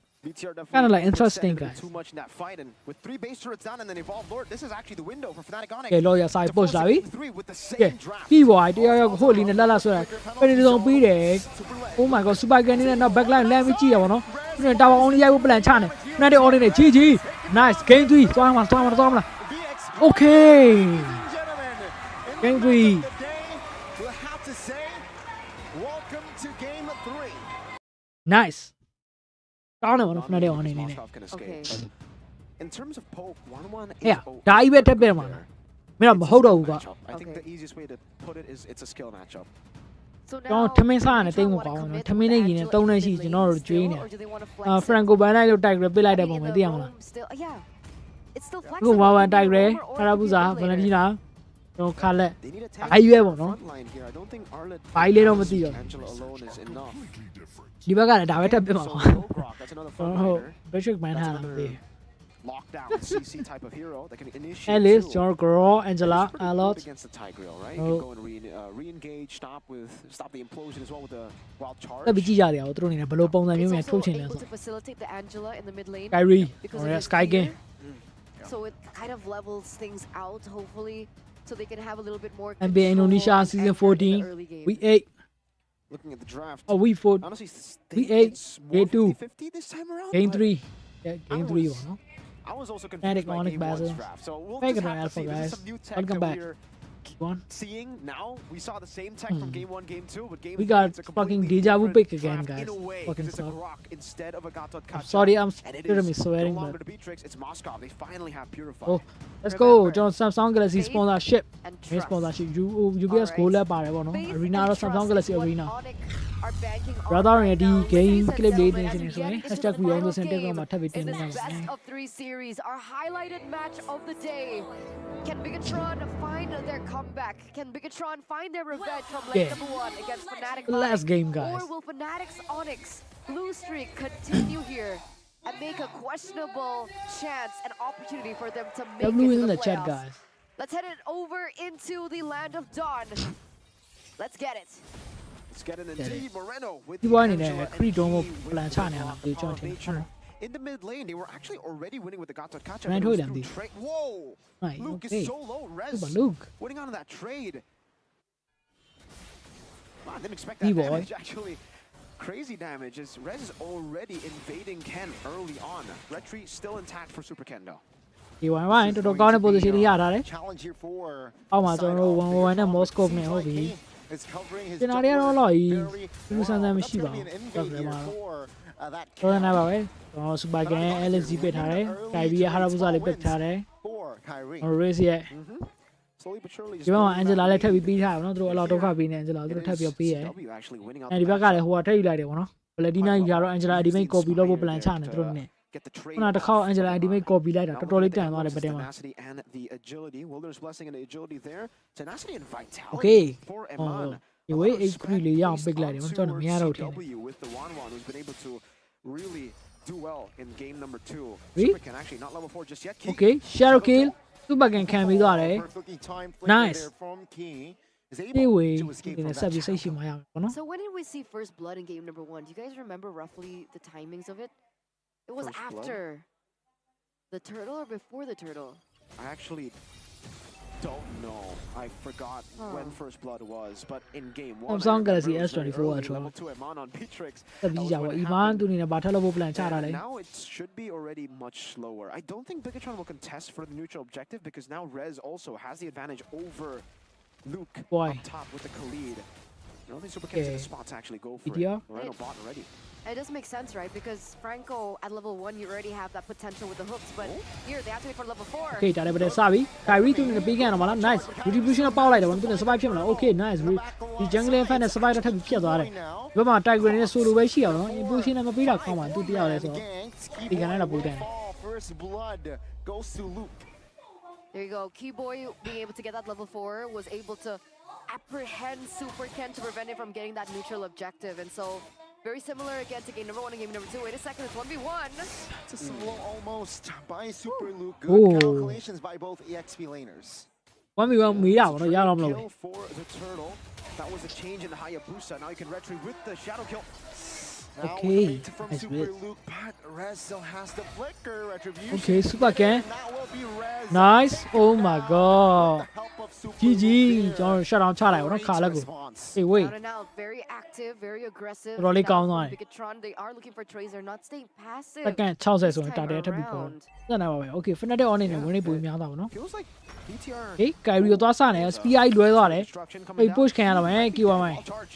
Kind of like interesting guys. Too much in that fight, and with 3 base turrets down and then evolved Lord, this is actually the window for Fnatic Onyx. Okay, lawyer side push လာပြီ Key boy တရားရောက်ဟိုလီနဲ့လာဆွဲတာ Penny zone ပြီးတယ် Oh my god Super Can နဲ့နောက် backline လမ်းပြီးကြည့်ရပါတော့သူနဲ့ Tower only ရိုက်ဖို့ plan ချနေ Fnatic Onyx နဲ့ GG Nice game 3သွားမှာ Okay game 3 Welcome to game 3. Niceကောင်းတယ်ဗောနော် Fnatic Onyx နေ Okay. In terms of poke, 1-1 is ဟဲ့ဒါကြီးပဲတက်ပြမှာမင်းတော့မဟုတ်တော့ဘူးကွာ I think the easiest way to put it is it's a skill matchup. So ကျွန်တော်ထမင်းစားရတယ်တိတ်မကောင်းဘူးနော်ထမင်းနဲ့ရည်နဲ့3နဲ့ရှိကျွန်တော်တို့ကျွေးနေဖရန်ကိုဘန်လိုက်လို့တိုက်ကြပစ်လိုက်တဲ့ပုံပဲသိရမလား It's still အခုဝါဝါတိုက်ကြခါရပူစာဗလန်တီနာကျွန်တော်ခါလက်အိုင်ရွဲပေါ့နော်ဘိုင်လေးတော့မသိတော့ဒီဘက်ကလည်းဒါပဲထပ်ပြမှာပါဟုတ် Patrick Man ဟာလားမသိ lockdown CC type of hero that can initiate Alice, John Girl, Angela, a lot against the Tigreal, right? You can go and re-engage, stop the implosion as well with the wild charge. တက်ပြီးကြည့်ရတယ်ဟိုသူတို့နေဘယ်လိုပုံစံမျိုးများထုတ်ချင်လဲဆို facilitate the Angela in the mid lane. Kyrie or Sky Game. So it kind of levels things out hopefully so they can have a little bit more NBA Indonesia season 14 week 8 looking at the draft. Oh, week 4 honestly week 8 game 2 this time around. game 3 yeah game 3 ပေါ့နော် I was also confused by game 1's draft. So we'll just have to see. This is some new tech Welcome that back. we're seeing now. We saw the same tech from game 1, game 2, but game we 3 got it's a fucking completely deja vu different pick again, draft guys. In a way, Fucking it's a suck. Grok instead of a Gatot Kacha. Sorry, I'm and it scared of me is swearing, no longer but the Beatrix, it's Moscow. They finally have Purify. oh let's go ကျွန်တော် Samsung Galaxy sponsorship main sponsorship UBS Gold လည်းပါတယ်ပေါ့နော် Arena တော့ Samsung Galaxy Arena brother ရဲ့ဒီ game clip လေးတင်နေဆိုရင် #beyond Telegram မှာထပ်ပြီးတင်နေကြပါမယ် best of 3 series our highlighted match of the day. Can Bigatron find their comeback? Can Bigatron find their revenge from lane number 1 against Fnatic? The last game, guys. Or will Fnatic's Onyx blue streak continue here and make a questionable chance and opportunity for them to make it to in the the chat, playoffs? guys. Let's head it over into the land of Dawn. Let's get it. Let's get it indeed. Moreno with ဒီ the ဘွားနေနဲ့ Angela Creed တော့ and Key plan with ချ the နေရ law တာဒီကျွန် of တော်ထင် nature. In the mid lane, they were actually already winning with the Gatot Kacha. Man, but it was who through them trade. Whoa! Right, Luke okay. is so low. Rez Super Luke. winning on that trade. Wow, I didn't expect Hey, that boy. damage. Actually, crazy damage. As Rez is already invading Ken early on. Retreat still intact for Super Ken though. ဒီဝိုင်းဝိုင်းတော်တော်ကောင်းတဲ့ position တွေရထားတယ် challenge here for အောက်မှာကျွန်တော်တို့1-1နဲ့ Moscow နဲ့ဟုတ်ပြီ is covering his ကျွန်တော်တွေကတော့တော့ဒီစမ်းစမ်းမရှိပါဘူးတော်တယ်မှာတော့နေပါပဲကျွန်တော် Super Game LSG ပစ်ထားတယ် Kyrie ရဲ့ Harabusa လေးပစ်ထားတယ် Race ရဲ့ Slowly but surely ဒီဘက်မှာ Angela လည်းထပ်ပြီးပေးထားတယ်ဗောနော်သူတို့အလောက်ဒုက္ခပေးနေ Angela သူတို့ထပ်ပြီးပေးရယ်အဲဒီဘက်ကလည်းဟိုကထပ်ယူလိုက်တယ်ဗောနော် Valentina ကြီးကတော့ Angela Ultimate copy လုပ်ဖို့ plan ချနေသူတို့နဲ့ ခုနတစ်ခေါက် Angela Ultimate copy လိုက်တာတော်တော်လေးတန်သွားတယ်ဗတ်တင်မှာ and the agility, Wilderness Blessing and the agility there. Tenacity and vitality Okay. for ဟော Eman. ဒီဝေး H3 လေးရအောင် pick လိုက်တယ်ဗောကျွန်တော်မရတော့ဘူး CW with the Wanwan who's been able to really do well in game number 2. Really? Super can actually not level 4 just yet. Okay Shadow Kill Super Game ခံပြီးသွားတယ် Nice. Hey, wait. In a subject say she might have, no? So when did we see first blood in game number 1? Do you guys remember roughly the timings of it? It was First after the turtle or before the turtle? I actually don't know. I forgot when first blood was, but in game 1 Samsung Galaxy I remember it was very S24 early, at all. level 2 Eman on Beatrix. တက်ပြီးကြပါ Ivan သူနေနဲ့ဘာထပ်လုပ်ဖို့ plan ချထားလဲ And now it should be already much slower. I don't think Bigatron will contest for the neutral objective because now Rez also has the advantage over Luke Boy. up top with the Khalid. I don't think Super Ken's in the spot to actually go for Idea. it. Moreno bought already. It does make sense, right? Because Franco at level 1, you already have that potential with the hooks, but here they have to wait for level 4. Okay ဒါလည်းပဲစပြီ Kyrie သူနေနဲ့ပေးခဲ့ရတော့မလား Nice Retribution ပေါက်လိုက်တယ်ဗောသူနေ survive ဖြစ်မလား Okay nice ဒီ jungle fan နဲ့ survive တော့ထပ်ပြီးဖြစ်သွားတယ်ဒီဘက်မှာ Tiger နဲ့ solo ပဲရှိအောင်နော် Impulsion နဲ့မပေးတာကောင်းပါသူတရားလဲဆိုတော့ဒီကနေ့တော့ပို့တယ် First blood goes to Luke. There you go. Keyboy being able to get that level 4 was able to apprehend Super Ken to prevent it from getting that neutral objective. And so, very similar again to game number 1 and game number 2. Wait a second, it's 1v1. It's a solo almost by Super Luke. Good Ooh. calculations by both EXP laners. 1v1 မီးတာဗောနော်ရတော့မလို့ Kill for the turtle. That was a change in the Hayabusa. Now you can retreat with the shadow kill. Now Okay, with the bait from nice Super bit. Luke, but Rez still has the flicker retribution. Okay Super Game And that will be Rez. Nice Oh my god The help of Super GG Luke ကျွန်တော် shut down ချလိုက်ဗောနော်ခါလက်ကို response. Hey wait Out and out, very active, very aggressive. တော်တော်လေး Now ကောင်း from သွားတယ် Bigatron, they are looking for trades. They're not staying passive. စက္ကန့်60ဆိုရင် This တာ time တယ်ထပ်ပြီးပေါ် around. စက်နေပါပဲ Okay Fnatic on နေနဲ့ဝင်နေပုံများတာဗောနော် Feels like BTR. Hey Kyrie ကိုသွားစနေ SPI လွဲသွားတယ် Destruction coming အေး down. push ခံရတော့မယ် QY All charge.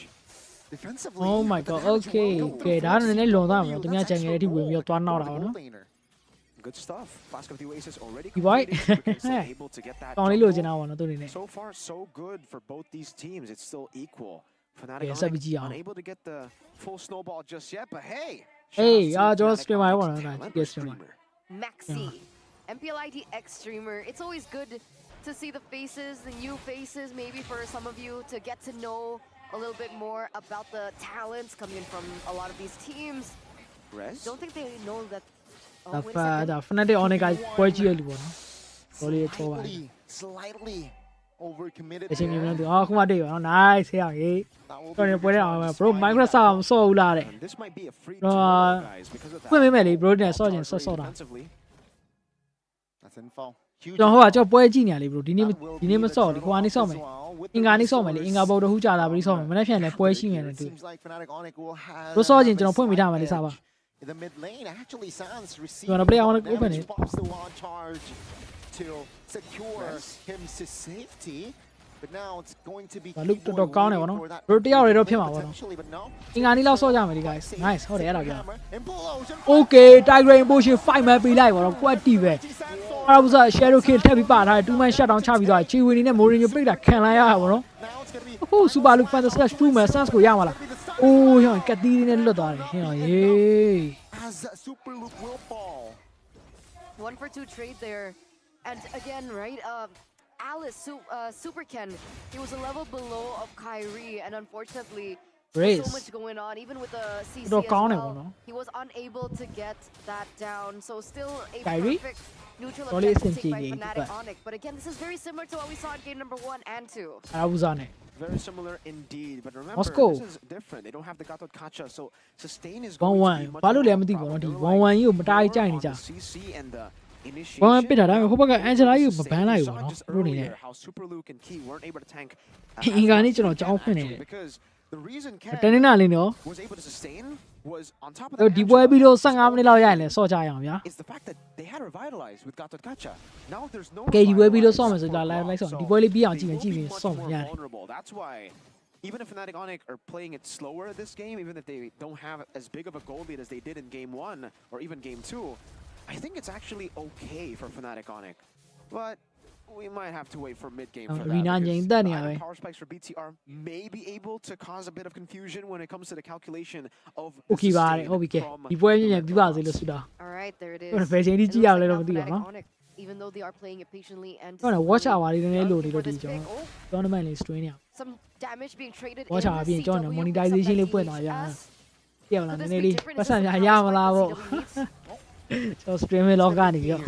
Defensively, Oh my but the god damage Okay will go Okay forဒါကလည်းလွန်သွားမှာ CW. သူများ That's channel အထိဝင်ပြီးတော့သွားနောက်တာ for ဗော the နော် gold laner. Good stuff. Flask of the Oasis already You right? completed. Super Ken's still able to get that ကောင်းလေးလိုချင် jungle. တာဗောနော်သူနေနဲ့ So far, so good for both these teams. It's still equal. Fnatic unable to get the full snowball just yet, but hey. Hey, just stream I want to streamer. Maxi, MPLID X streamer. It's always good to see the faces, the new faces, maybe for some of you to get to know a little bit more about the talents coming in from a lot of these teams. Don't think they know that. Fnatic on guys, slightly overcommitted. Nice, yeah. Bro, Microsoft so loud. This might be a free guys because of that. Bro, that's info. 저ပွဲကြည့်နေရလေ bro ဒီနေ့မစော့လေကိုကနေစော့မယ်အင်္ဂါနေ့စော့မယ်လေအင်္ဂါဘုတ်တဟူကြတာပြီးစော့မယ်မနေ့ပြန်လဲပွဲရှိနေတယ်သူတို့စော့ချင်းကျွန်တော်ဖွင့်မိထားမှာလေစားပါ In the mid lane, actually, Sans received you wanna play? I wanna open it. Pops the wall charge to secure him to safety. But now it's going to be. Look to the corner, no? Rotate out, rotate out, no? Ingani lost all damage, guys. Nice. Hold it, okay, Tiger Rainbow should 5 man be live, or quite deep. I was a shadow kill, heavy part. I 2 man shut down Chavi. Chi winning a more in your break that can I have, no? Oh, Suba look for the slash 2 man, Sans go Yamala. Oh, yeah, get the in the door. Yeah. As Super Luke will fall. 1 for 2 trade there. And again, right? Alice, Super Ken, he was a level below of Kyrie, and unfortunately, so much going on. Even with the CC as well, he was unable to get that down. So still a perfect neutral attempt to take by Fnatic Onyx. But again, this is very similar to what we saw in game number 1 and 2. I was on it. Very similar indeed, but remember, this is different. They don't have the Gato Kacha, so sustain is going to be much more CC and the One bit of Angela, you ban like how Super Luke and Key weren't able to tank because the reason was able to sustain was on top of that is the fact that they had revitalized with Gato Kacha. Now there's no vulnerable. That's why even if Fnatic Onyx are playing it slower this game, even if they don't have as big of a goal lead as they did in game 1 or even game 2, I think it's actually okay for Fnatic Onyx, but we might have to wait for mid-game for that. Power spikes for BTR may be able to cause a bit of confusion when it comes to the calculation of the sustain from... Alright, there it is. Even though they are playing it patiently and watch out, some damage being traded watch out, being joined monetization. So stream it log on here.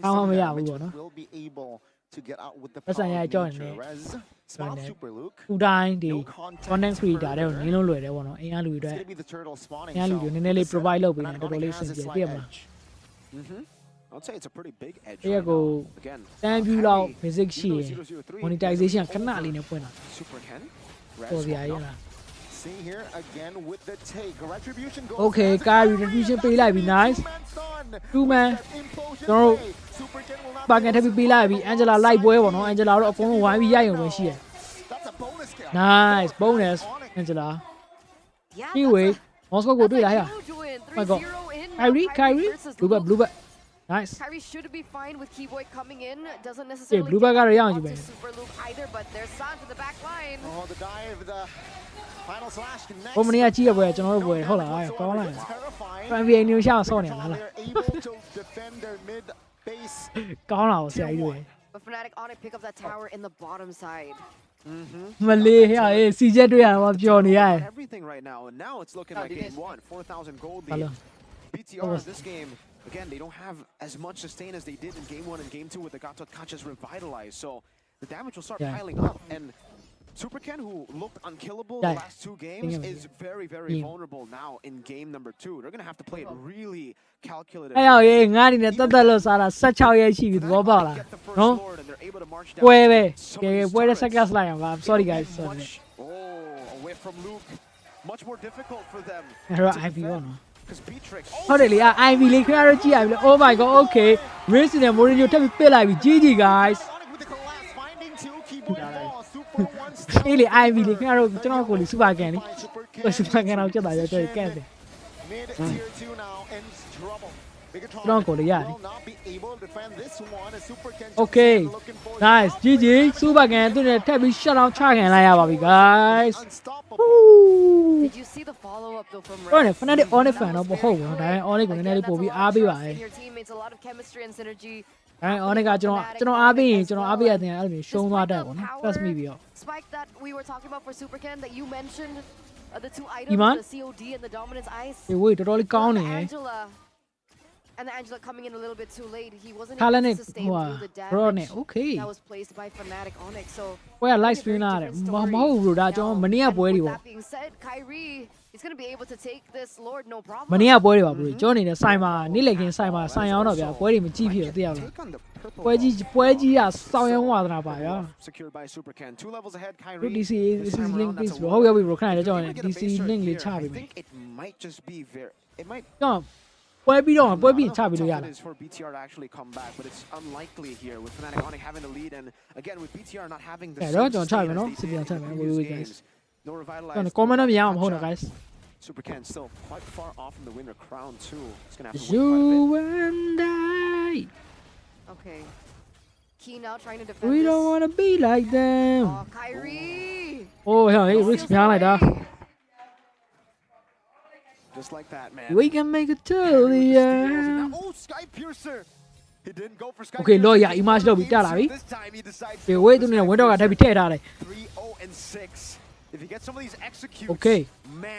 How many are we going to get out with the who died the content creator? You know, they want to provide love with the relations. I'd say it's a pretty big edge. Here go. Again, thank you, Lao. Physics, monetization. Super Ken. See here again with the take. Retribution goes. Okay, Kyrie, retribution pay live be nice. 2 man. So, back and happy be live. Angela live boy, no Angela. Why we are when she? Nice bonus, Angela. Anyway, Moscow go do it here. My God, Kyrie, Bluebird. Nice. Kyrie should be fine with Keyboy coming in. Doesn't necessarily Bluebird got around you, man. Super Luke either, but there's Sans in the back line. Oh, the dive, the final slash connects. How many are boy? Hold on, call on. NBA new shot, Sony. They're able to defend their mid base. Call on, say But Fnatic Onyx pick up that tower in the bottom side. Malay, yeah, CJ do ya, what Johnny? Everything right now, and now it's looking like game 1, 4,000 gold lead. BTR in this game. Again, they don't have as much sustain as they did in game 1 and game 2 with the Gato Kachas revitalized, so the damage will start piling up. And Super Ken, who looked unkillable the last 2 games, is very, very vulnerable now in game number 2. They're going to have to play it really calculated. Hey, such how you achieve it. No? Wait a second, I'm sorry, guys. Oh, away from Luke. Much more difficult for them. Ivy Lake, oh my God, okay. Racing and Mourinho, tell me, play like GG, guys. Really, Ivy Lake, I don't know if Super Candy. Super Candy, I'll just like it. Mid tier 2 now ends trouble. Don't go yeah. Okay. Nice. GG. Super can do the tabby shut down track and lie guys. Did you see the follow-up though from Red? Fanatic on the fan of home. Only going to be and your teammates a lot of chemistry and synergy. Only got Abi at the enemy. Show me that one. Trust me. Spike that we were talking about for Super Ken that you mentioned. The two items, the COD and the Dominance Ice. Wait, totally counting, eh? And Angela coming in a little bit too late. He wasn't able to sustain through the damage that was placed by Fnatic Onyx. So, where live stream at it? That being said, Kyrie is going to be able to take this Lord no problem. Mania boy, Johnny the Sima, Nilekin Sima, Sion of your boy, GP, the other. Poegia, Sayan Water. Secured by Super Ken. 2 levels ahead, Kyrie. This is linked this. How we were kind of joining. This is linked I think it might just be very. It might. No. Boy, be on, boy, be Chabi. It is for BTR to actually come back, but it's unlikely here with Fnatic Onyx having the lead, and again with BTR not having the. Yeah, don't try, no. Guys. No revitalize. Comment on me, guys. Super Ken still quite far off from the winner crown too. It's gonna have to you and I. Okay. Key now trying to defend. We don't want to be like them. Oh, Kyrie. Oh, yeah, he risks behind like that. Just like that, man. We can make it to the end. Oh, Sky Piercer. He didn't go for Sky Okay, lawyer, image lo bita la bi. Pe wait tu ne window ka thap bi the ta lai. 3-0-6. If he gets some of these executes. Okay.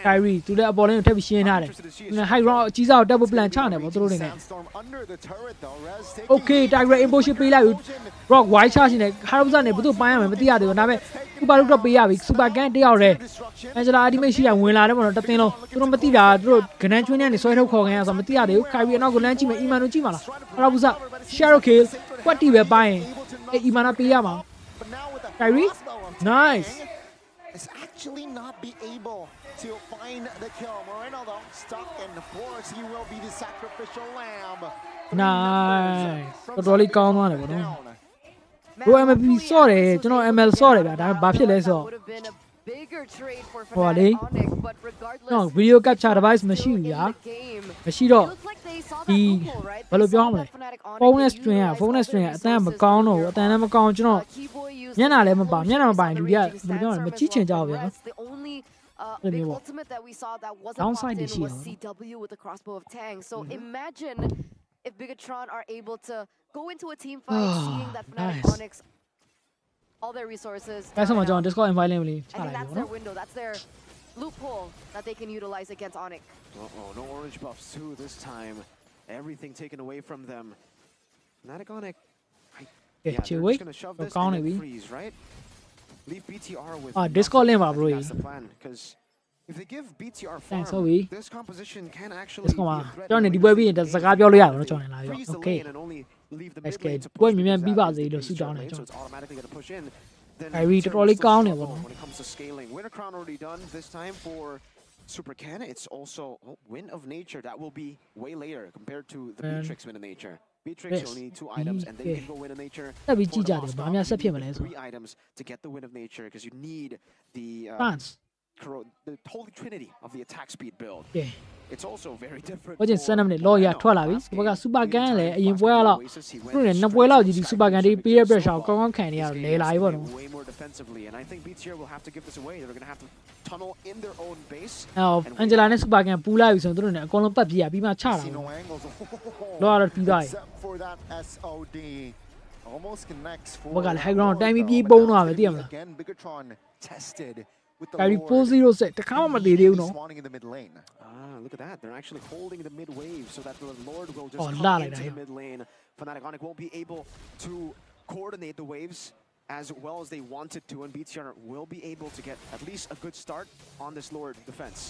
Kyrie, tu le ball line thap bi shin tha de. Ne high ground အကြီးစားကိုတက်ဖို့ plan ချနေပေါ့သူတို့နေနဲ့ Okay, direct impulsion ပေးလိုက်ပြီ Rock wide charge နဲ့ Harusa နဲ့ဘယ်သူပိုင်းရမယ်မသိရသေးဘူးဒါပေမဲ့ Super Look တော့ပေးရပြီ Super Gun တယောက်တည်း Angela ultimate ရှိရဝင်လာတယ်ပေါ့နော်တသင်းလုံးသူတို့မသိတာသူတို့ကနန်းကျွင်းနဲ့ဆွဲထုတ်ခေါ်ခံရဆိုမသိရသေးဘူး Kyrie အနောက်ကိုလမ်းကြည့်မယ် Iman တို့ကြည့်ပါလား Harusa Shadow Kill ကွက်တီပဲပိုင်းအဲ့ Iman ပေးရမှာ Kyrie nice is actually not be able to find the kill. Moreno though stuck, and of course he will be the sacrificial lamb. Nice. Totally calm on it, bro. Bro, MLB sorry, you know ML sorry, but I'm baffled as well. What? No, video capture device machine, yeah. Machine, the well, beyond phone string. At time account, at time account, you know. Yana lemon bomb, Yana buying, yeah. But teaching job, yeah. Big ultimate that we saw that wasn't downside locked in was CW with the crossbow of Tang. So imagine if Bigatron are able to go into a team fight, seeing that Fnatic Onyx, all their resources. That's what John just got invited. I think that's their window. That's their loophole that they can utilize against Onyx. No orange buffs too this time. Everything taken away from them. Fnatic Onyx. Yeah, they're just gonna shove this and freeze, right? Leave BTR with Discord lane, bro. That's the plan, because if they give BTR farm, this composition can actually be a threat. John, the boy being the Zaga Biolo, John. Okay. Let's get boy, me and Biba, they don't see John. So it's automatically gonna push in. Then I read it all count when it comes to scaling. Winter Crown already done this time for Super Ken. It's also Wind of Nature. That will be way later compared to the Beatrix Wind of Nature. Beatrix, you only need 2 items, and then you can go Wind of Nature. 3 items to get the Wind of Nature, because you need the Holy Trinity of the attack speed build. It's also very different. What is Sanam lawyer ထွက်လာပြီ Super Gun လေအရင်ပွဲလောက်သူတို့နှစ်ပွဲလောက်ကြီးဒီ Super Gun တွေ peer pressure ကောင်းကောင်းခံနေရတော့လဲလာပြီပေါ့နော် Way more defensively, and I think BTR will have to give this away. They're going to have to tunnel in their own base. Angela နဲ့ Super Gun ပူလိုက်ပြီဆိုရင်သူတို့နဲ့အကုန်လုံးပတ်ပြေးရပြီးမှချတာလောရတော့ပြီးသွားပြီ for that SOD almost connects for ဘကလည်း high ground တိုင်းပြီးပြေးပုံးသွားမယ်သိရမလား again Bigatron tested with the Kyrie 406 တခါမှမသေးသေးဘူးနော် in the mid lane. Look at that. They're actually holding the mid wave so that the Lord will just come into the mid lane. Fnatic Onyx won't be able to coordinate the waves as well as they wanted to, and BTR will be able to get at least a good start on this Lord defense.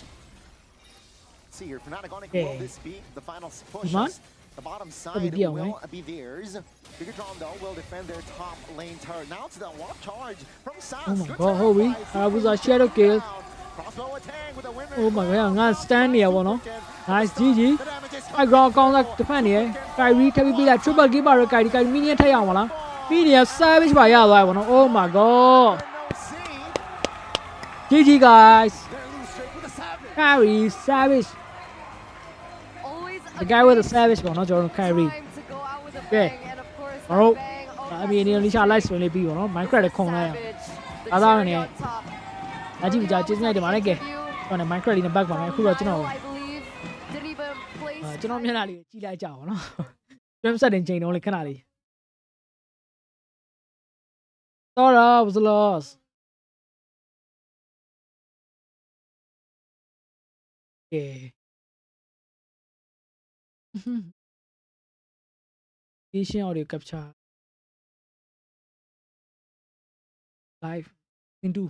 See here, Fnatic Onyx, will this be the final push? The bottom side will be theirs. Bigatron though will defend their top lane turret. Now to the one charge from Sans. Oh my god, holy! I was a shadow kill. Oh my god, I'm standing here, no? Nice, GG. I ground count like defend here. Kyrie, Kyrie be like triple give out Kyrie minion ထည့်ရအောင်မလား Minion savage ပါရသွားပါတော့ Oh my god. GG guys. Kyrie savage. The guy with the savage ပေါ့နော်ကျွန်တော်တို့ carry ကဲဟုတ်အမေနေလေးချလိုက်ဆွေးလေးပြီးပေါ့နော် Minecraft လည်းခုံလိုက်အောင်အားသားနဲ့အကြည့်ကြကျေးဇူးများတင်ပါတယ်ကဲကျွန်တော် Minecraft လေးနဲ့ back ပါမယ်အခုတော့ကျွန်တော်မျက်နှာလေးကြည့်လိုက်ကြပါနော် Stream setting ချိန်တော့လေခဏလေး Sora was lost ကဲ Asian audio capture live into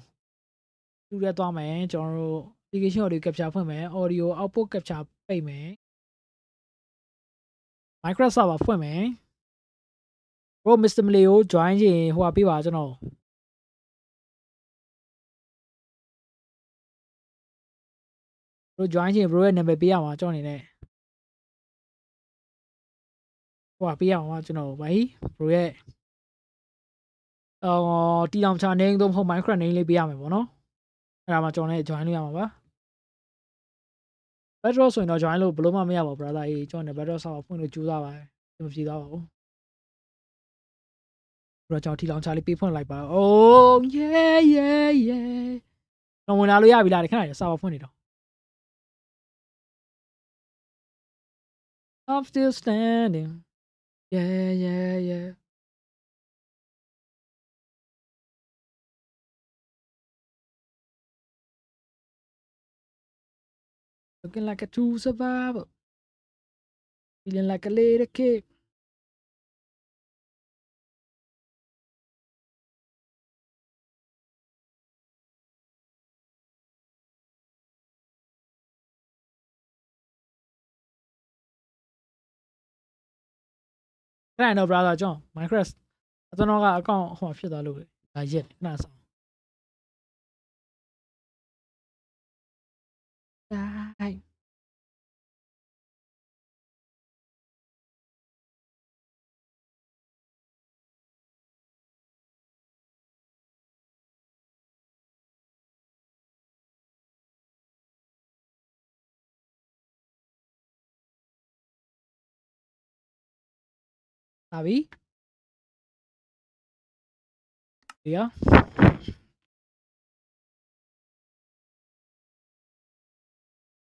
တူရသွားမယ်ကျွန်တော်တို့ application audio capture ဖွင့်မယ် audio output capture ပိတ်မယ် Minecraft server ဖွင့်မယ် bro Mr. Maleo join ရင်ဟိုပါပေးပါကျွန်တော်bro join ရင် bro ရဲ့နာမည်ပေးရမှာကျွန်တော်အနေနဲ့ဟိုပါပေးရမှာကျွန်တော်ဘာကြီး bro ရဲ့တီတောင်ချာ name တော့မဟုတ် Minecraft name လေးပေးရမယ်ပေါ့နော်အဲ့ဒါမှကျွန်တော်လည်း join လုပ်ရမှာပါ Bedrock ဆိုရင်တော့ join လို့ဘလို့မှမရပါဘူး brother အေးကျွန်တော်လည်း Bedrock server ဖွင့်လို့ကြိုးစားပါတယ်မပြေသွားပါဘူးတော့ကျွန်တော်တီတောင်ချာလေးပေးဖွင့်လိုက်ပါ Oh yeah yeah yeah တော့ဝင်လာလို့ရပြီလားခဏရ server ဖွင့်နေတော့ I'm still standing yeah yeah yeah looking like a true survivor feeling like a little kid right now brother John Minecraft ကျွန်တော်ကအကောင့်ဟိုဖြစ်သွားလို့ဒါရက်ခဏဆောင်ဒါဒါပြီဒီရ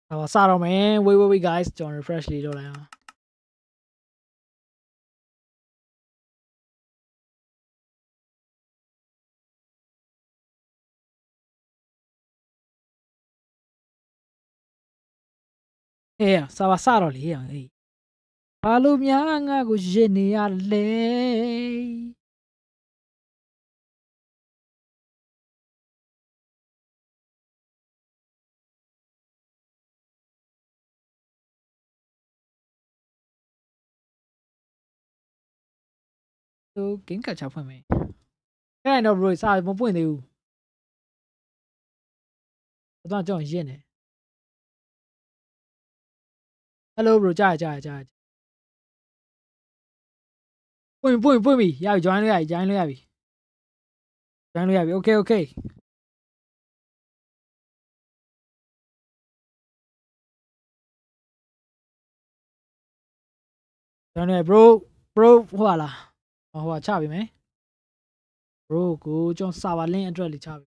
好，စတော့မယ် wait guys ကျွန်တော် refresh လေးလုပ်လိုက်အောင်အေးစပါစတော့လေအေးဘာလို့များငါ့ကိုရစ်နေရလဲဂိမ်းကတ်ချဖွင့်မယ်အဲ့တော့ bro စာမပွင့်သေးဘူးတော့ကျွန်တော်ရစ်နေ Hello bro ကြားပွင့်ပြီရပြီ join လို့ရပြီ join လို့ရပြီ okay join လို့ရ bro ဟိုလားဟိုချပြီမယ် bro ကိုကျွန်တော် server link အတွက်လေးချပြီ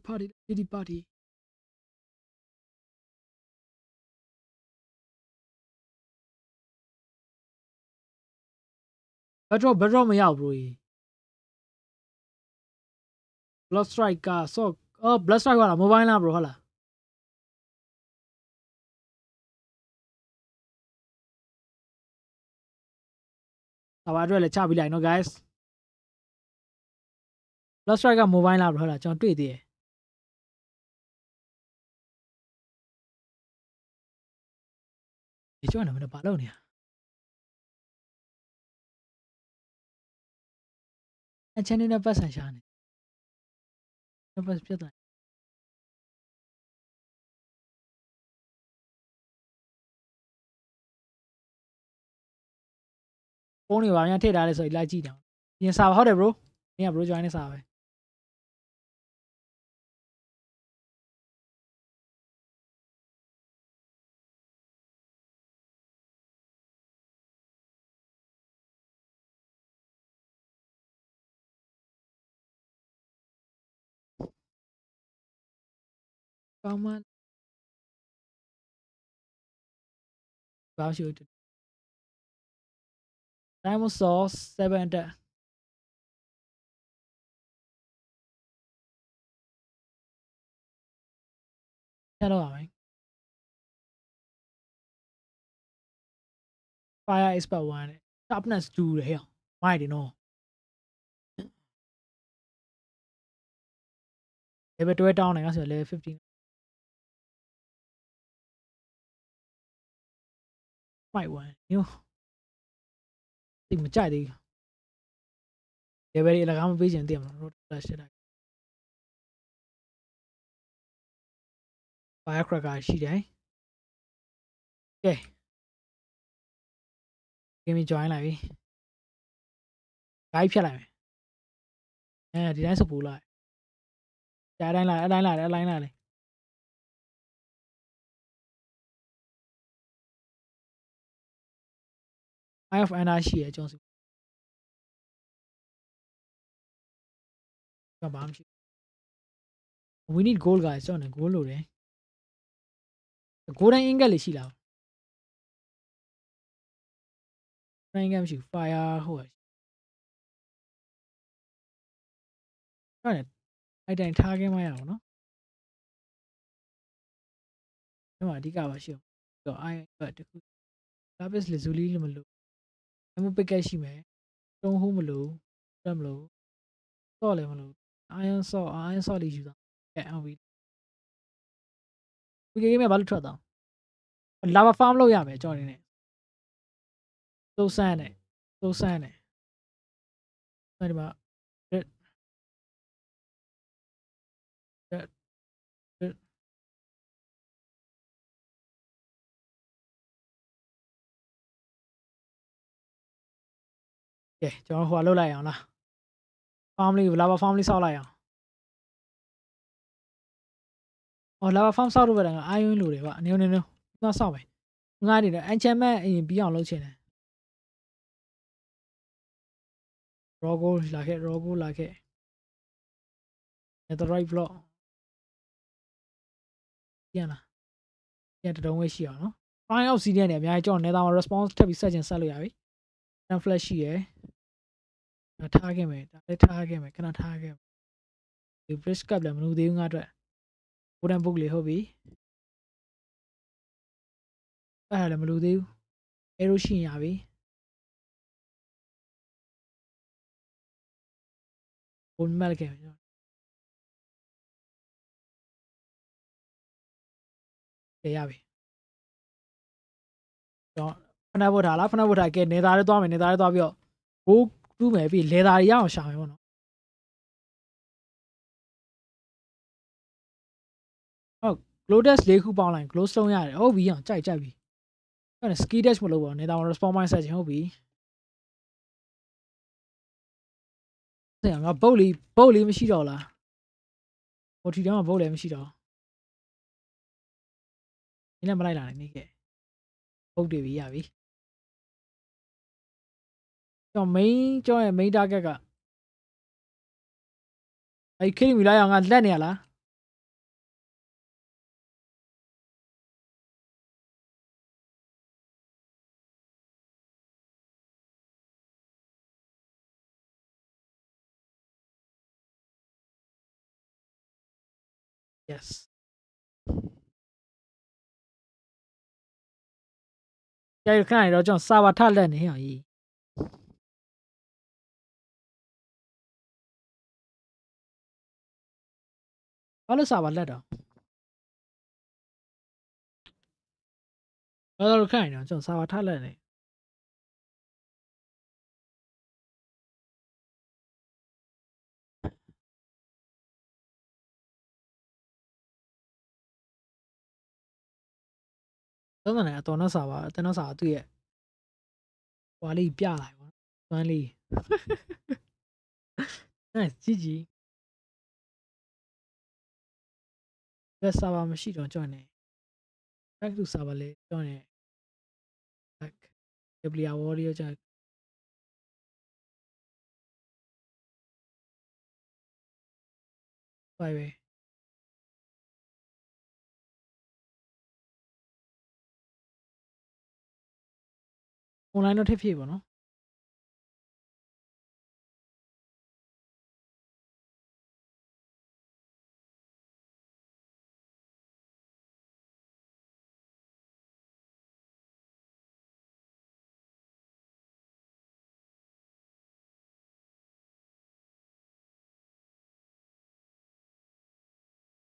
party diddy party bedrock မရောက် bro blood strike က so blood strike က mobile လား bro ဟုတ်လားဘာအတွက်လဲချပြလိုက်နော် guys blood strike က mobile လား bro ဟုတ်လားကျွန်တော်တွေ့သေးတယ်ဒီကျွန်တော်လည်းဘာလုပ်နေရအချမ်းနဲ့ပတ်ဆန်ရှာနေပတ်ပြတ်တယ်ဖုန်းတွေပါများထည့်ထားလဲဆိုရင်လိုက်ကြည့်တယ် ရင်စားပါဟုတ်တယ် bro နင်က bro join နေစားပဲကောင်းမှဘာရှိဦး Diamond Saw 7 တက်ထပ်တော့ပါမယ် Fire Expert 1နဲ့ Sharpness 2တယ်ဟဲ့မိုက်တယ်နော် level 12 down နေငါဆို level 15မိုက်1ညိုတိတ်မကြိုက်သေးဘူး level တွေအလကားမပေးချင်တည်မလား road flash တက်လိုက် Firecracker ရှိတယ်ကဲ game join လိုက်ပြီ guide ဖြတ်လိုက်မယ်ဒီတိုင်းစပူလိုက်ကြားတိုင်းလိုက်အတိုင်းလိုက်အတိုင်းလိုက် Eye of Anna ရှိရကျွန်တော်ကဘာမှမရှိ we need gold guys ကျွန်တော် gold လို့တယ် golden ingot လေးရှိလား golden ingot မရှိ fire ဟုတ်ဟုတ်တယ်အဲ့တိုင်းထားခဲ့မှရအောင်နော်ဒီမှာအဓိကပါရှိအောင်တော့ eye တခု lapis lazuli လို့မလို့အမှု packet ရှိမယ်တုံးဟိုးမလို့တက်မလို့တော့လည်းမလို့ iron saw လေးယူတာအဲ့အောင်ပြီဒီ game မှာဘာလို့ထွက်တော့ lava farm လုပ်ရမယ်ကျွန်တော်နေနဲ့သုံးဆန်းနဲ့အဲ့ဒီမှာကဲကျွန်တော်ဟိုလုပ်လိုက်အောင်လား farm လေး lava farm လေးဆောက်လိုက်အောင်lava farm ဆောက်လို့ပဲငါ iron လိုတယ်ဗျနေနေနေငါဆောက်မယ်ငါနေတယ် enchantment အရင်ပြီးအောင်လုပ်ချင်တယ် raw gold လာခဲ့ netherite block ပြန်လာပြန်တုံးဝဲရှိအောင်နော် fine obsidian နဲ့အများကြီးကျွန်တော် nether မှာ response ထပ်ပြီးဆက်ချင်ဆက်လို့ရပြီ and flash ရှိရယ်ထားခဲ့မယ်ဒါလည်းထားခဲ့မယ်ခဏထားခဲ့မယ်ဒီ bridge cap လည်းမလုပ်သေးဘူးငါအတွက် golden book လေးဟုတ်ပြီအဲ့ဒါလည်းမလုပ်သေးဘူး arrow ရှိရင်ရပြီ gold melt ခဲ့မယ်ရပြီတော့ဖနက်ဖို့ထားလားဖနက်ဖို့ထားကဲနေသားလေးသွားမယ်နေသားလေးသွားပြီးတော့ဘိုးတူးမယ်ပြီးလေသားတွေရအောင်ရှာမယ်ပေါ့နော်ဟုတ် glow dash ၄ခုပေါင်းလိုက် glow stone ရတယ်ဟုတ်ပြီအောင်ကြိုက်ပြီအဲ့ဒါ ski dash မလုပ်ပါဘူးနေသား respawn point ဆက်ချင်ဟုတ်ပြီဆရာငါဘုတ်လေးမရှိတော့လားဟိုထီတောင်မှာဘုတ်လည်းမရှိတော့နင်းလည်းမလိုက်လာနဲ့နေခဲ့ဘုတ်တွေပြီရပြီကျွန်တော် main target ကအဲ့ခိမီလာအောင်ငါလက်နေရလား yes ကြိုက်ခဏနေတော့ကျွန်တော်စာပါထလက်နေဟောကြီးဘာလို့စာပါလက်တော့ဘာလို့ခဏနေတော့ကျွန်တော်စာပါထလက်နေတော့နေအတော်နောက်စာပါအတော်နောက်စာသူ့ရဲ့ဟွာလေးပြလိုက်ပေါ့စွမ်းလေး Nice GG best server မရှိတော့ကြောင်းနေ back to server လေးကြောင်းနေ back W warrior ကြောင်း 5ပဲ online တော့ထည့်ဖြည့်ပါနော်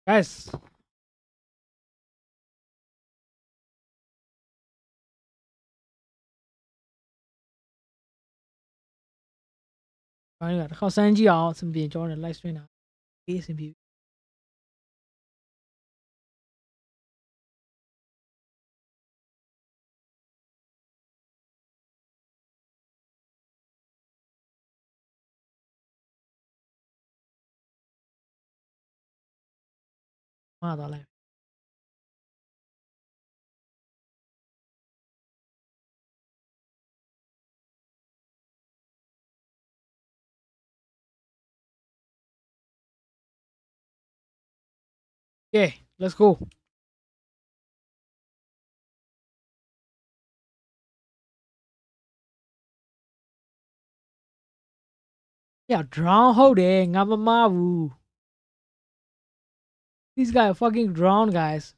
guys Cái này không sang chi ảo, xin biển cho nên livestream nào, cái xin biển, mà đó lại, okay, let's go. Yeah, drown hold it, ngapa mabu. These guys fucking drown, guys.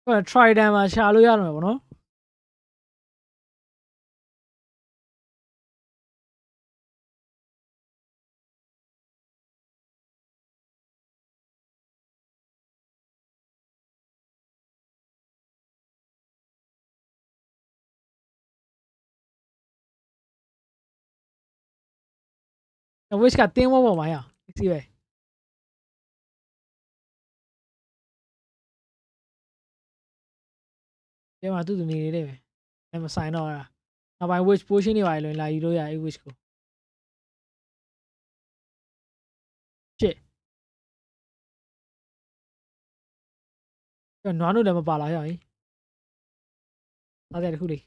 Gonna try them as shallow, you know. I wish got tiếng một mà à, gì vậy? Cái mà tôi tụi mình đây vậy, em mà sign on à, nào bài wish push như vậy rồi là gì đâu vậy, wish cô. Shit. Cái nó đâu mà bảo lại vậy? Tao đây là khu đi.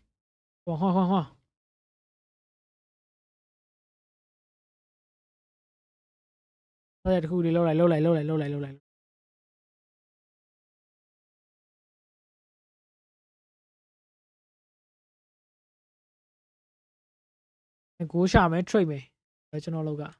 Khoan khoan khoan khoan. Tao đây là khu đi lâu lại. Cố xả mấy trade mày, để cho nó lâu cả.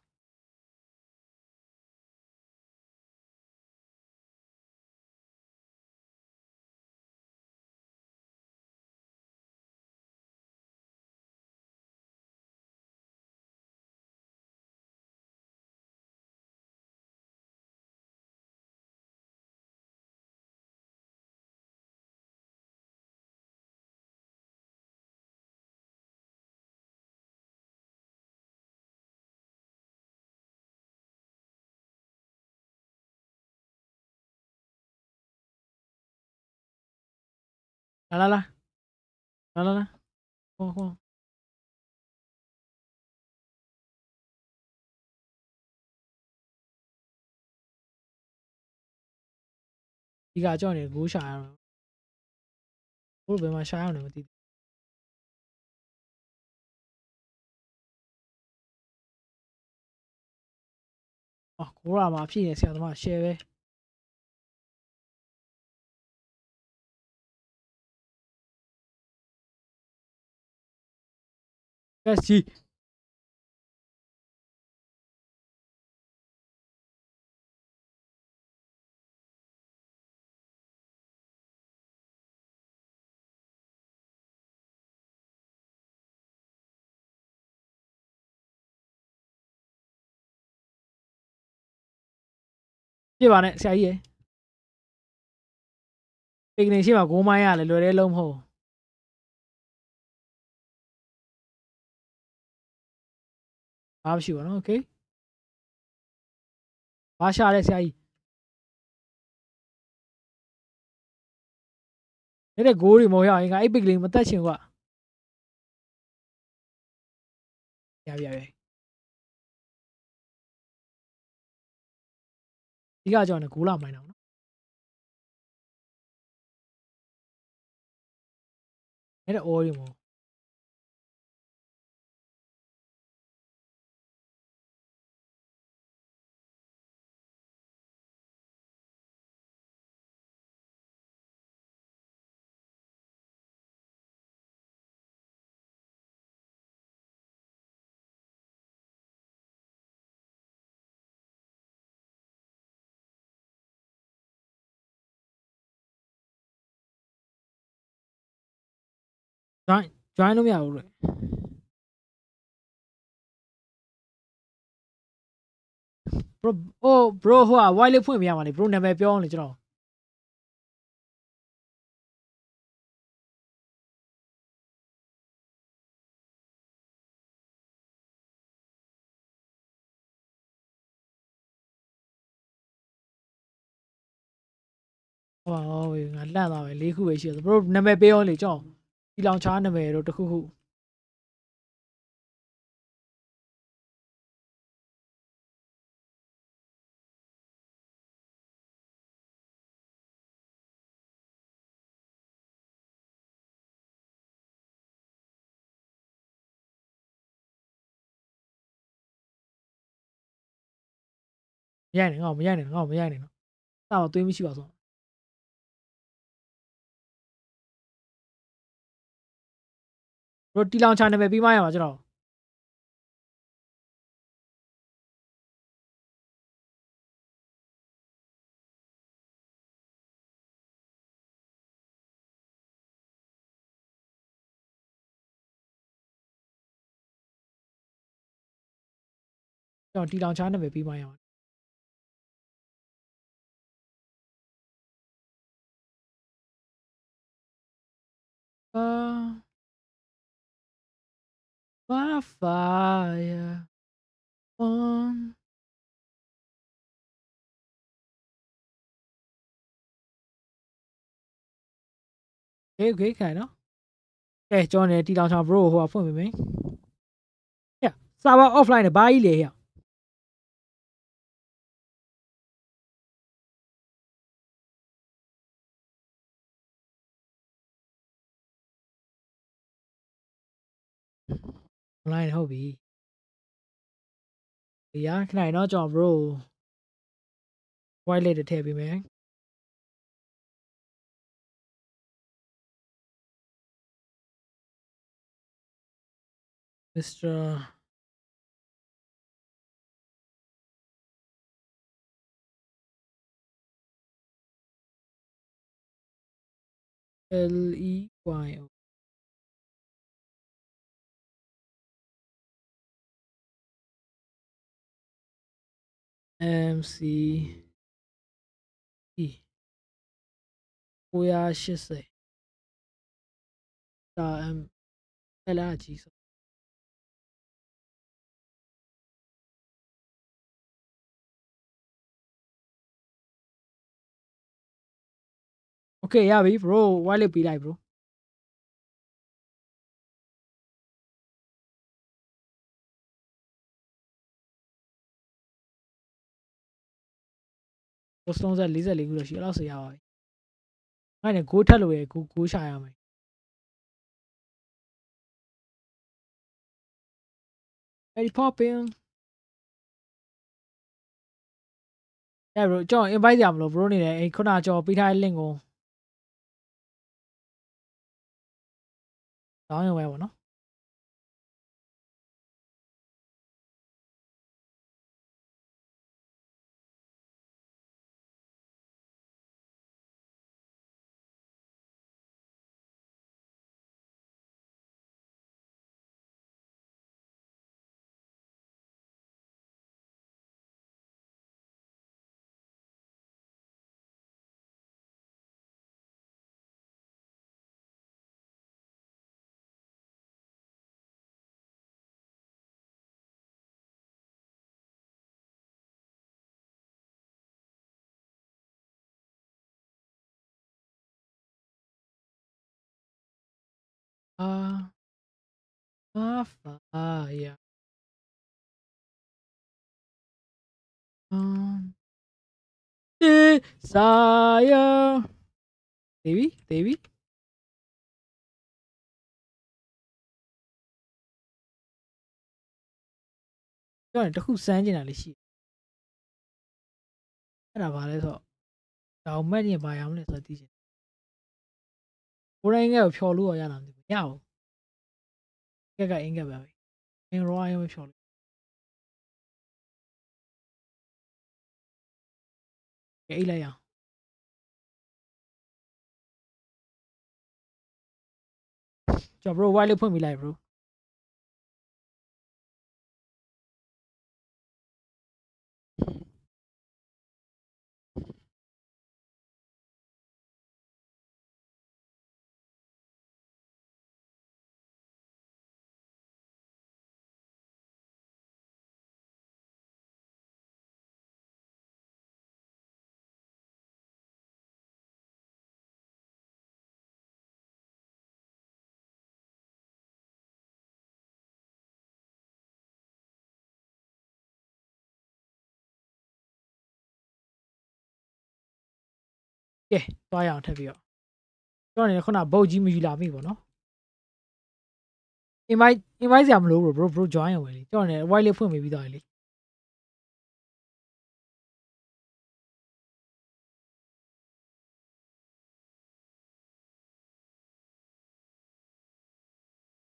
Là. Khoan. Đi gà cho này cố xả rồi. Cố bên mà xả này mà tí. Cố là mà phi này xem mà share về. Cái gì? Chị bạn này, xe gì vậy? Cái này chỉ mà cố mai à, lại lừa đeo lông hồ. Áp xíu nó, ok. Ba xa đây xe gì? Thế là cố đi mồi à, anh ấy big link mà ta chịu quá. Dạ. ဒီကကြောင့်လည်းဂိုးလာမနိုင်တော့နော်အဲ့ဒါအော်ရီမောjoin လို့မရဘူးလေ bro ဟို bro ဟို white လေးဖွင့်ပြရမှာလေ bro နာမည်ပြောအောင်လေကျွန်တော်ဟောငါလန့်သွားပဲ၄ခုပဲရှိတယ် bro နာမည်ပေးအောင်လေကျွန်တော်ဒီလောင်ချားနာမည်တော့တခုခုမရိုက်နဲ့ငါ့ကိုမရိုက်နဲ့ငါ့ကိုမရိုက်နဲ့နော်စတော့သွေးမရှိပါဆို bro တီလောင်ချာနာမည်ပြီးမှရမှာကျွန်တော်တီလောင်ချာနာမည်ပြီးမှရမှာအာ my fire on โอเคခိုင်နော်ကဲကျွန်တော်နေတီလောင်ချာ bro ဟိုဖွင့်ပေးမယ်ဟဲ့ server offline နဲ့ဘာကြီးလဲဟဲ့ online ဟုတ်ပြီဒီရခဏနော်ကျွန်တော် bro white လေးထည့်ပေးမယ် Mr. LEYO MC E 980ဒါ LRG ဆို Okay ရပြီ bro white လေးပေးလိုက် bro post 44ခုတော့ရှိအဲ့လောက်ဆိုရပါပြီအဲ့နဲ့ go ထက်လို့ရ go ရှာရမယ်အဲ့ဒီ popping အဲ့ bro ကျွန်တော် invite ရမလို့ bro နေတယ်အဲ့ခုနကျွန်တော်ပေးထားတဲ့ link ကိုတောင်းရင်ဝယ်ပါနော်fire desire သေးပြီပြောရင်တခုစမ်းကျင်တာလေးရှိအဲ့ဒါဘာလဲဆိုတော့ဒါမက်ရင်ဘာရမလဲဆိုတော့သိချင်ဘိုးတိုင်းကဖြော်လို့ရလားမသိဘူးမရဘူးကအင်္ဂတ်ပဲအင်ရောရောဖြော်လို့အေးလိုက်ရအောင်ကျွန်တော် bro white လေးဖွင့်ပြီးလိုက် broကဲသွားရအောင်ထပ်ပြီးတော့ကျွန်တော်နေခုနဘုတ်ကြီးမယူလာမိပေါ့နော် invite စရာမလိုဘူး bro join ရဝင်လေကျွန်တော်နေ white လေးဖွင့်ပြီးသွားပြီလေ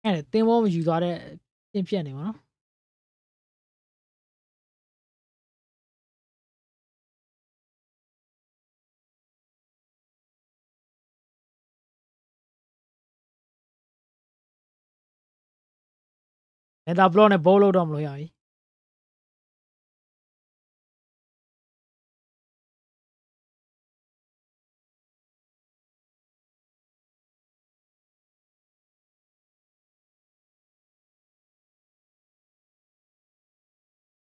အဲ့တင်းဘောမယူသွားတဲ့ပြင်ပြက်နေပါနော်အဲ့ဒါ block နဲ့ bowl လို့တော့မလို့ရပြီ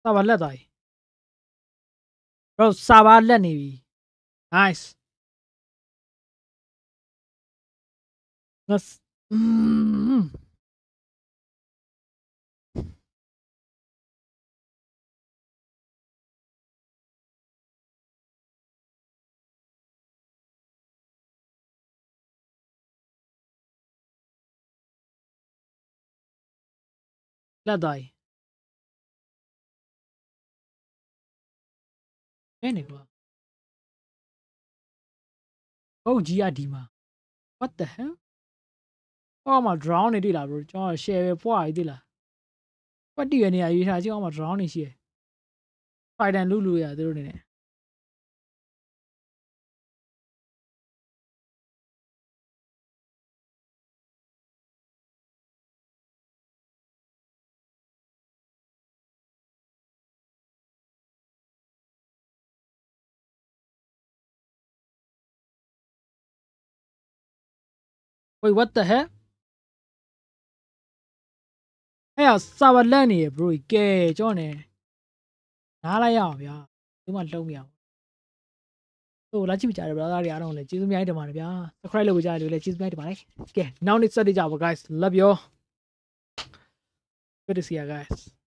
စာပါလက်သွားပြီ bro စာပါလက်နေပြီ nice လက်သွားပြီအဲ့နေကွာဟုတ်ကြီးအဒီမှာ what the hell ဟောမှာ drown နေတိလား bro ကျွန်တော် share ပဲပွားရည်တိလားပတ်တည်ရနေရရေးထားကြည့်အောင်မှာ drown နေရှိရယ် Python လူရသူတို့နေနဲ့Wait what the hell အဲ့စာပါလက်နေရ bro ကဲကျွန်တော်နေနားလိုက်ရအောင်ဗျာဒီမှာလုံးမရအောင်ဟိုလာကြည့်ကြတယ် brother တွေအားလုံးလည်းကျေးဇူးများတင်ပါတယ်ဗျာ subscribe လုပ်ကြတယ်လည်းကျေးဇူးများတင်ပါတယ်ကဲနောက်နေ့စတဲ့ကြပါ guys love you good to see you guys